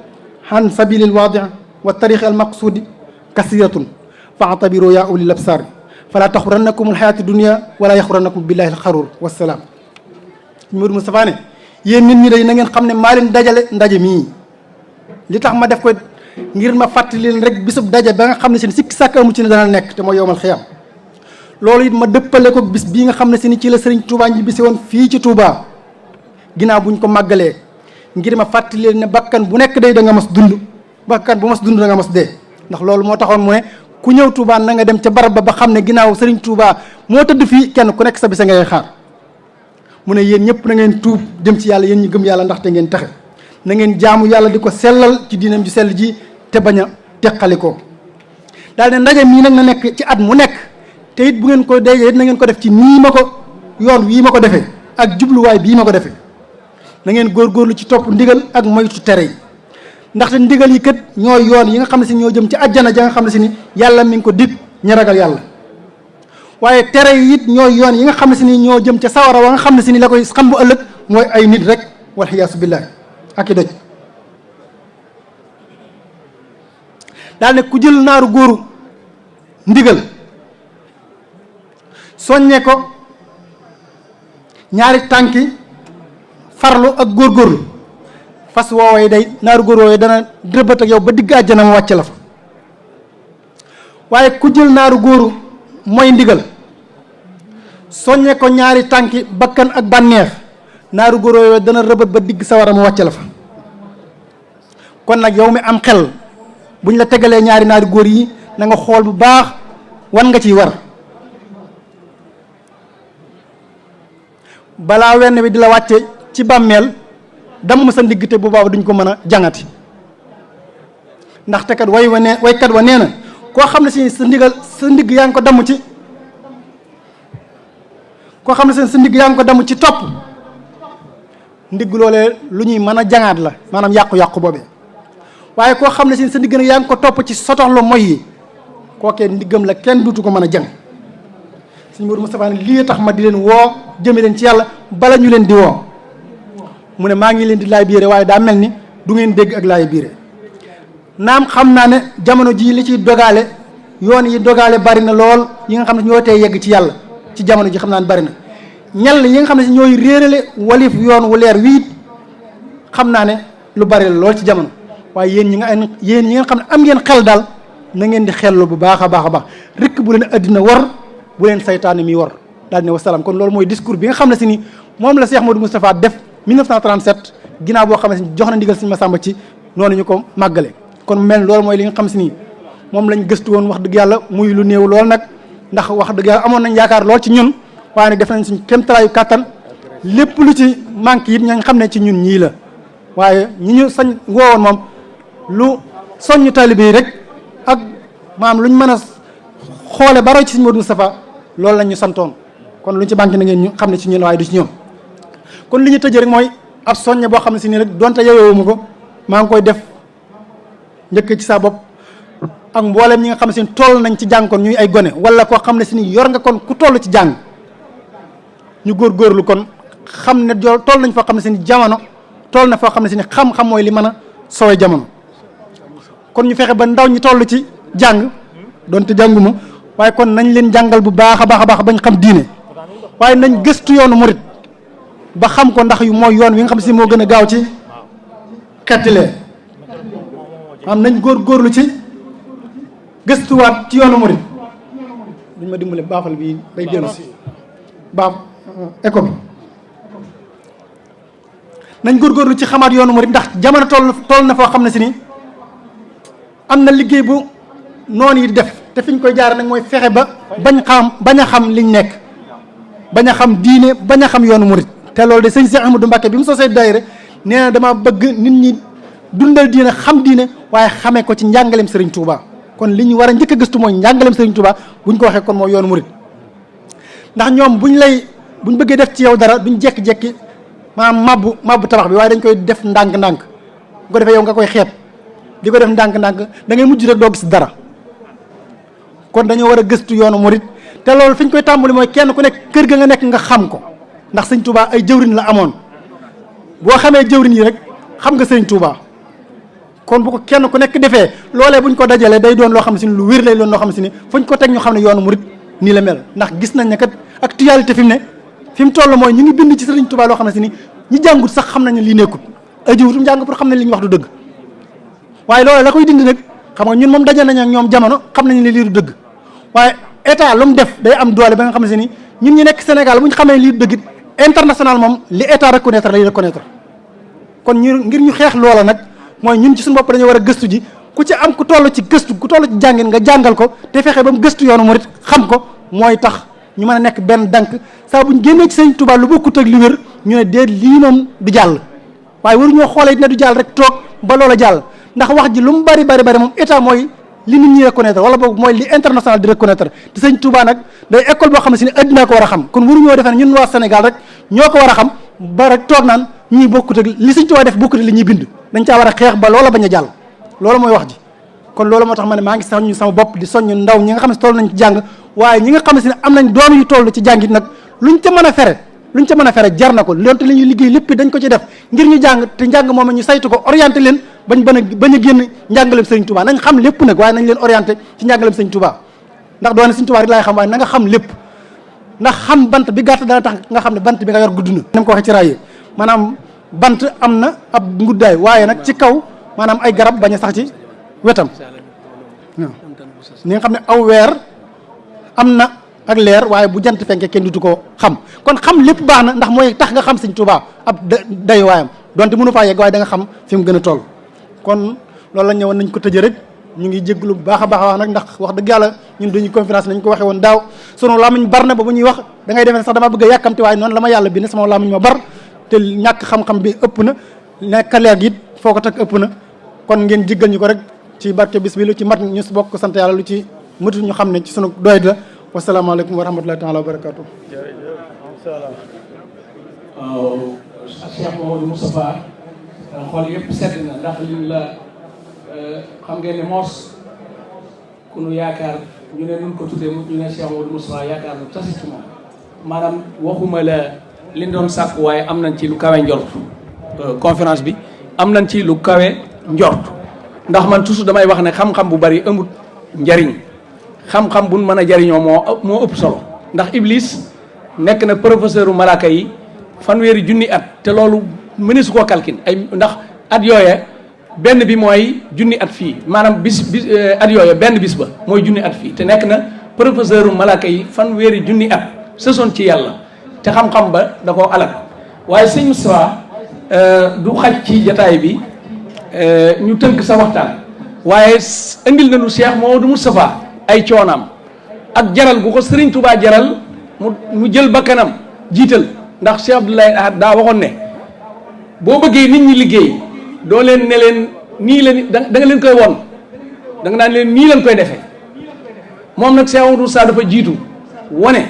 han sabilil waadi wa tariqi al maqsudi kasiratun faatabiru yaa ulil absar fala taxurannakum al xayaati dunia wala yaxurannakum billahi al xarur wasalaam. Modou Moustapha ne yéen nit ñi day na ngeen xam ne maa leen dajale ndaje mii li tax ma def ko ngir ma fàttali leen rek bisub daje ba nga xam ne si sikki sàkk amu ci ne dana nekk te mooy yowmal xiyaam. loolu it ma dëppale ko bis bii nga xam ne si ni ci la Serigne Touba ñi bisi woon fii ci Touba ginnaaw buñ ko màggalee ngir ma fàttali leen ne bakkan bu nekk day da nga mas dund bakkan bu mas dund da nga mas dee. ndax loolu moo taxoon mu ne ku ñëw Touba na nga dem ca barab ba xam ne ginnaaw Serigne Touba moo tëdd fii kenn ku nekk sa bisa ngay xaar. mu ne yéen ñëpp na ngeen tuub dem ci yàlla yéen ñi gëm yàlla ndaxte ngeen taxe na ngeen jaamu yàlla di ko sellal ci diinam ji sell ji te bañ a teqali ko daal ne ndaje mii nag na nekk ci at mu nekk te it bu ngeen ko déggee it na ngeen ko def ci nii ma ko yoon wii ma ko defee ak jubluwaay bii ma ko defee na ngeen góorgóorlu ci topp ndigal ak moytu tere yi ndaxte ndigal yi kat ñooy yoon yi nga xam ne si ñoo jëm ci àjjana ja nga xam ne si ni yàlla mi ngi ko dig ñi ragal yàlla waaye tere yi it ñooy yoon yi nga xam ne si ni ñoo jëm ca sawara wa nga xam ne si ni la koy xam bu ëllëg mooy ay nit rek wal xiyaasu billaahi ak i doj daal ne ku jël naaru góoru ndigal soññee ko ñaari tànki farlu ak góorgóorlu fas woowee day naaru góor woowee dana rëbbat ak yow ba digg àjjana mu wàcc la fa waaye ku jël naaru góoru mooy ndigal soññee ko ñaari tànki bakkan ak bànneex naaru góor woowee dana rëbbat ba digg sawara mu wàcc la fa kon nag yow mi am xel buñ la tegalee ñaari naari góor yi na nga xool bu baax wan nga ciy war balaa wenn bi di la wàcce ci bàmmeel damm sa ndigg te bu baax duñ ko mën a jàngati ndaxte kat waykat wa nee na koo xam ne si sa ndigg yaa ngi ko damm ci koo xam ne si sa ndigg yaa ngi ko damm ci topp ndigg loolee lu ñuy mën a jangaat la maanaam yàqu-yàqu boobee waaye koo xam ne si sa ndigg nag yaa ngi ko topp ci sotoxlu moy yi kookee ndiggam la kenn duutu ko mën a jàng Sëñ Modou Moustapha ne lii tax ma di leen woo jëme leen ci yàlla bala ñu leen di woo mu ne maa ngi leen di laay biire waaye daa mel ni du ngeen dégg ak laay biire naam xam naa ne jamono jii li ciy dogaale yoon yi dogaale bari na lool yi nga xam ne ñoo tee yegg ci yàlla ci jamono ji xam naa ne bari na ñal yi nga xam ne si ñooy réerale walif yoon wu leer wiit xam naa ne lu bari la lool ci jamono waaye yéen ñi nga xam ne am ngeen xel daal na ngeen di xellu bu baax a baax a baax rek bu leen addina war bu leen saytaane mi war daal ne wasalaam kon loolu mooy discours bi nga xam ne si ni moom la Cheikh Modou Moustapha def 1937 ginnaaw boo xam ne si jox na ndigal Sëñ Massamba ci noonu ñu ko màggale kon mel loolu mooy li nga xam si ni moom lañ gëstu woon wax dëgg yàlla muy lu néew lool nag ndax wax dëgg yàlla amoon nañ yaakaar lool ci ñun waaye nag def nañ suñ kéemtalaayu kàttan lépp lu ci manque it ña nga xam ne ci ñun ñii la waaye ñi ñu sañ woowoon moom lu soññ taalibe yi rek ak maanaam luñ mën a xoole ba roy ci sëñ Modou Moustapha loolu lañ ñu santoon kon luñ ci banque na ngeen ñu xam ne ci ñun waaye du ci ñoom. kon li ñu tëjee rek mooy ab soññe boo xam ne si nii rek donte yeyewuma ko maa ngi koy def njëkk ci sa bopp ak mboolem ñi nga xam ne si ni toll nañ ci jàng kon ñuy ay gone wala koo xam ne si ni yor nga kon ku toll ci jàng ñu góorgóorlu kon xam ne toll nañ foo xam ne si ni jamono toll na foo xam ne si ni xam-xam mooy li mën a sooy jamono. kon ñu fexe ba ndaw ñi toll ci jàng donte jànguma waaye kon nañ leen jàngal bu baax a baax bañ xam diine waaye nañ gëstu yoonu murit ba xam ko ndax yu mooy yoon wi nga xam si moo gën a gaaw ci xettilee am nañ góorgóorlu ci gëstuwaat ci yoonu murit duñ ma dimbale baafal bi day dellu si baaf éco bi nañ góorgóorlu ci xamaat yoonu murit ndax jamono toll na foo xam ne si ni am na liggéey bu noonu yi def te fi ñu koy jaare nag mooy fexe ba bañ a xam liñ nekk bañ a xam diine bañ a xam yoonu murit te loolu de sëñ Cheikh Ahmadou Mbacké bi mu sosee daayira nee na dama bëgg nit ñi dundal diine xam diine waaye xamee ko ci njàngaleem Serigne Touba kon li ñu war a njëkk a gëstu mooy njàngaleem Serigne Touba buñ ko waxee kon mooy yoonu murit ndax ñoom buñ bëggee def ci yow dara duñ jekki-jekki maanaam mabbu tabax bi waaye dañ koy def ndànk-ndànk bu ko defee yow nga koy xeeb di ko def ndànk-ndànk da ngay mujj rek doo gis dara kon dañoo war a gëstu yoonu murit te loolu fi ñu koy tàmbali mooy kenn ku nekk kër ga nga nekk nga xam ko ndax sëñ Touba ay jëwriñ la amoon boo xamee jëwriñ yi rek xam nga sëñ Touba kon bu ko kenn ku nekk defee loolee buñ ko dajalee day doon loo xam ne si ni lu wér lay doon loo xam ne si ni fuñ ko teg ñu xam ne yoonu murit nii la mel ndax gis nañ ne kat actualité fi mu toll mooy ñu ngi bind ci sëriñ Touba loo xam ne si ni ñi jàngut sax xam nañ ne lii nekkut ay jiwutum jàng pour xam ne li ñu wax du dëgg waaye loolu la koy dindi nag xam nga ñun moom daje nañ ak ñoom jamono xam nañ ne lii du dëgg waaye état lu mu def day am doole ba nga xam ne si ni ñun ñu nekk Sénégal bu ñu xamee lii du dëgg international moom li état reconnaître lay reconnaître kon ngir ñu xeex loola nag mooy ñun ci suñu bopp dañoo war a gëstu ji ku ci am ku toll ci gëstu ku toll ci jàngin nga jàngal ko te fexe ba mu gëstu yoonu murit xam ko mooy tax ñu mën a nekk benn dank saa buñ génnee ci sëñ Touba lu bokkut ak li wér ñu ne déet lii moom du jàll waaye waruñoo xoolee ne du jàll rek toog ba loola jàll ndax wax ji lu mu bari moom état mooy li nit ñi reconnaître wala boog mooy li international di reconnaître te sëñ Touba nag day école boo xam ne si ne addinaa ko war a xam kon waruñoo defee ne ñun waa Sénégal rek ñoo ko war a xam ba rek toog naan ñii bokkut ak li sëñ Touba def bokkut ak li ñuy bind dañ caa war a xeex ba loola bañ a jàll loolu mooy wax ji kon loolu moo tax ma ne maa ngi soññ sama bopp di soññ ndaw ñi nga xam ne toll nañ ci jàng waaye ñi nga xam ne si ne am nañ doom yu toll ci jàngit nag luñ ca mën a fere jar na ko loonte li ñuy liggéey lépp dañ ko ci def ngir ñu jàng te njàng moom ñu saytu ko orienté leen bañ a génn njàngaleem Sëriñ Touba nañ xam lépp nag waaye nañ leen orienté ci njàngaleem Sëriñ Touba ndax doone Sëriñ Touba rek laay xam waaye na nga xam lépp ndax xam bant bi gàtt dana tax nga xam ne bant bi nga yor gudd na nam ko waxee ci raay yi maanaam bant am na ab nguddaay waaye nag ci kaw maanaam ay garab bañ a sax ci wetam waaw ni nga xam ne aw weer am na ak leer waaye bu jant fenkee kenn dutu ko xam kon xam lépp baax na ndax mooy tax nga xam Sëriñ Touba ab day waayam donte mënu faa yegg waaye da nga xam fi mu gën a toll kon loolu la ñëwoon nañ ko tëjee rek ñu ngi jégalu bu baax a baax wax nag ndax wax dëgg yàlla ñun dañuy conférence nañ ko waxee woon daaw sunu làmmiñ bar na ba bu ñuy wax da ngay defee ne sax dama bëgg a yàkkamti waaye noonu la ma yàlla bind sama làmmiñ ma bar te ñàkk xam-xam bi ëpp na nekk leer gi it foo ko teg ëpp na kon ngeen jéggal ñu ko rek ci barke bis bi lu ci mat ñu bokk sant yàlla lu ci mëtu ñu xam ne ci sunu doy la wasalaamaaleykum wa rahmatulahi taala wa barakaatu. waaw Cheikh Mamadou Moustapha xool yëpp sedd na ndax liñ la xam ngeen ne moos ku nu yaakaar ñu ne nun ko tuddee ñu ne Cheikh Mamadou Moustapha yaakaar nu tasi ci moom maanaam waxuma la liñ doon sàkk waaye am nañ ci lu kawe njort conférence bi am nañ ci lu kawe njort ndax man toujours damay wax ne xam-xam bu bari amut njariñ xam-xam buñ mën a jariñoo moo ëpp solo ndax Iblis nekk na professeur u malaaka yi fanweeri junni at te loolu mëneesu koo calcul ay ndax at yooye benn bi mooy junni at fii maanaam bis at yooye benn bis ba mooy junni at fii te nekk na professeur u malaaka yi fanweeri junni at sësoon ci yàlla te xam-xam ba da koo alal waaye sëñ Moustapha du xaj ci jataay bi ñu tënk sa waxtaan waaye indil nañu Cheikh Mamadou Moustapha ay coonaam ak jaral gu ko Serigne Touba jaral mu jël bakkanam jiital ndax Cheikh Abdoulaye Ahad daa waxoon ne boo bëggee nit ñi liggéey doo leen ne leen nii leen da nga leen koy won da nga naan leen nii leen koy defee moom nag Cheikh Amadou Moussa dafa jiitu wane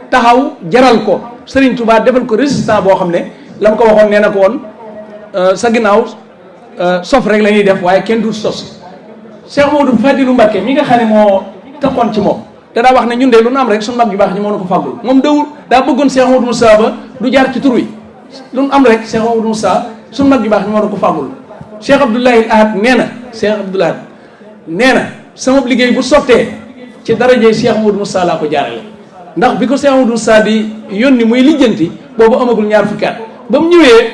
taxaw jaral ko Serigne Touba defal ko résistant boo xam ne la ma ko waxoon nee na ko woon sa ginnaaw sof rek la ñuy def waaye kenn du sos Cheikh Amadou Fadilou Mbacké mi nga xam ne moo taxoon ci moom danaa wax ne ñun de lu nu am rek suñu mag ju baax ñi moo na ko fàggul moom dawul daa bëggoon Cheikh Amadou Moussa ba du jaar ci tur wi lu nu am rek Cheikh Amadou Moussa suñu mag ju baax ñi moo na ko fàggul Cheikh Abdoulaye Ahad nee na Cheikh Abdoulaye Ahad nee na sama liggéey bu sottee ci darajey Cheikh Amadou Moussa laa ko jaarale ndax bi ko Cheikh Amadou Moussa di yónni muy lijjanti boobu amagul ñaar fukki at ba mu ñëwee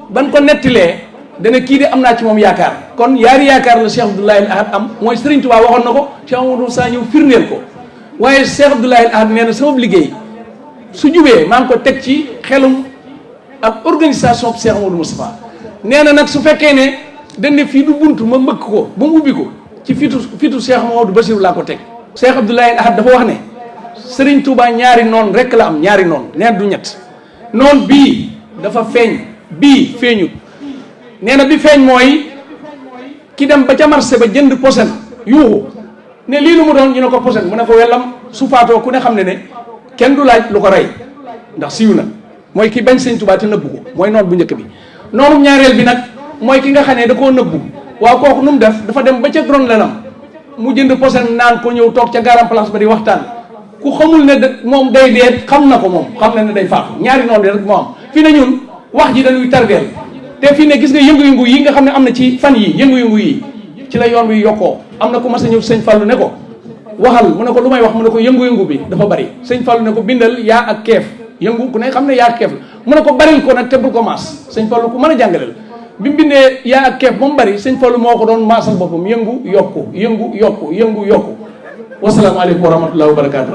ban ko nettilee dana kii de am naa ci moom yaakaar kon yaari yaakaar la Cheikh Abdoulaye Ahad am mooy Serigne Touba waxoon na ko Cheikh Amadou Moussa ñëw firndeel ko waaye Cheikh Abdoulaye Ahad nee na sama liggéey su jubee maa ngi ko teg ci xelum ak organisation Cheikh Amadou Moustapha nee na nag su fekkee ne dañ ne fii du buntu ma mbëkk ko ba mu ubbi ko ci fitu Cheikh Mamadou Bassirou laa ko teg Cheikh Abdoulaye Ahad dafa wax ne Serigne Touba ñaari noon rek la am ñaari noon neen du ñett noon bii dafa feeñ bii feeñut nee na bi feeñ mooy ki dem ba ca marché ba jënd posen yuuxu ne lii lu mu doon ñu ne ko posen mu ne ko wellam su faatoo ku ne xam ne kenn du laaj lu ko rey ndax siiw na mooy ki bañ Sëñ Touba te nëbbu ko mooy noon bu njëkk bi noonu ñaareel bi nag mooy ki nga xam ne da koo nëbbu waaw kooku nu mu def dafa dem ba ca dron lenam mu jënd posen naan ko ñëw toog ca garam place ba di waxtaan ku xamul ne moom day dee xam na ko moom xam na ne day faatu ñaari noonu rek moo am fii ne ñun wax ji dañuy tardeel te fii ne gis nga yëngu-yëngu yi nga xam ne am na ci fan yi yëngu-yëngu yi ci la yoon wi yokkoo am na ku mas a ñëw sëñ Fallou ne ko waxal mu ne ko lu may wax mu ne ko yëngu-yëngu bi dafa bari sëñ Fallou ne ko bindal yaa ak keef yëngu ku ne xam ne yaa ak keef la mu ne ko baril ko nag te bul ko maas sëñ Fallou ku mën a jàngaleel bi mu bindee yaa ak keef moom bari sëñ Fallou moo ko doon maasal boppam yëngu yokku yëngu yokku yëngu yokku wasalaamaaleykum wa rahmatullahi wa barakaatu.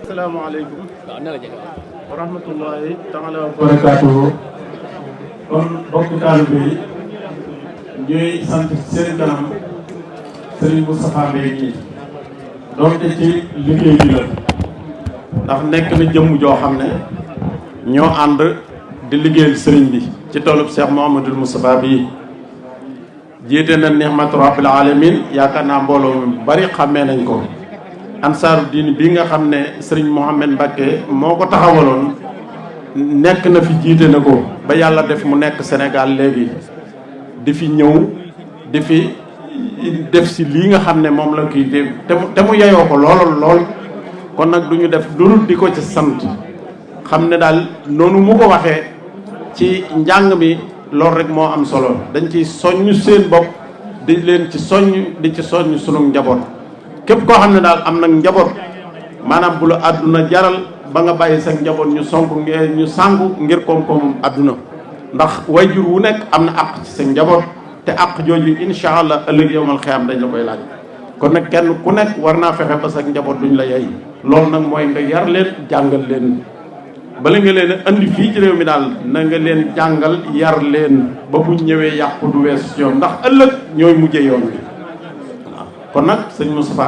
asalaamaaleykum wa rahmatullahi taala wa barakaatu. kon bokk taalibe yi ñuy sant seen kanam Serigne Moustapha Mbaye ñii doonte ci liggéey bi la ndax nekk na jëmm joo xam ne ñoo ànd di liggéeyal sëriñ bi ci toolub Cheikh Mouhamadoul Moustapha bii jiite na Nihmatu Rabbil Alamin yaakaar naa mbooloo mi bari xàmmee nañ ko ansaaru diin bi nga xam ne sëriñ Mouhamed Mbacké moo ko taxawaloon nekk na fi jiite na ko ba yàlla def mu nekk Sénégal léegi di fi ñëw di fi def si lii nga xam ne moom la kii te mu yeyoo ko lool kon nag du ñu def lu di ko ci sant xam ne daal noonu mu ko waxee ci njàng mi loolu rek moo am solo dañ ci soññ seen bopp di leen ci soññ di ci soññ sunu njaboot képp koo xam ne daal am nag njaboot maanaam bu la àdduna jaral ba nga bàyyi sa njaboot ñu sànku ngir koom-koomum àdduna ndax wayjur wu nekk am na àq ci sa njaboot te àq jooju incha allah ëllëg yowmal xiyaam dañ la koy laaj kon nag kenn ku nekk war naa fexe ba sa njaboot duñ la yey loolu nag mooy nga yar leen jàngal leen bala nga leen andi fii ci réew mi daal na nga leen jàngal yar leen ba bu ñëwee yàqu du weesu ci ñoom ndax ëllëg ñooy mujjee yoon wi waaw kon nag sëñ Moustapha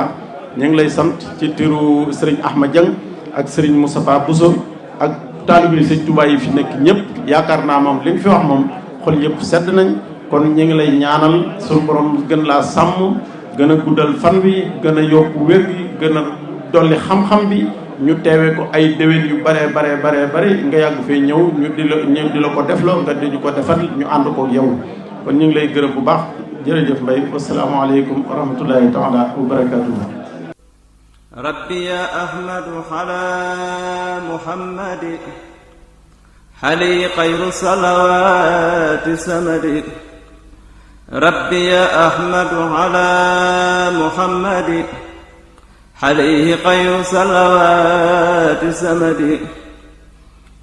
ñu ngi lay sant ci tiru sëriñ Ahmad Dieng ak sëriñ Moustapha Bousso ak taalibe sëñ Touba yi fi nekk ñëpp yaakaar naa moom li nga fi wax moom xol yëpp sedd nañ kon ñu ngi lay ñaanal suñu borom gën laa sàmm gën a guddal fan bi gën a yokku wér gi gën a dolli xam-xam bi ñu teewee ko ay déwén yu bare nga yàgg fee ñëw ñu di la ko defloo nga di ñu ko defal ñu ànd koog yow kon ñu ngi lay gërëm bu baax jërëjëf Mbaye wasalaamaaleykum wa rahmatullahi taala wa barakatuh rabbi ya ahmadu ala muhammadi xali xayru salawaati samadi rabbi ya ahmadu ala muhammadi عليه خير صلوات سمدي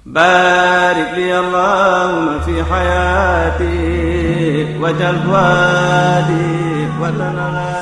بارك لي اللهم في حياتي وجل فؤادي وتنالي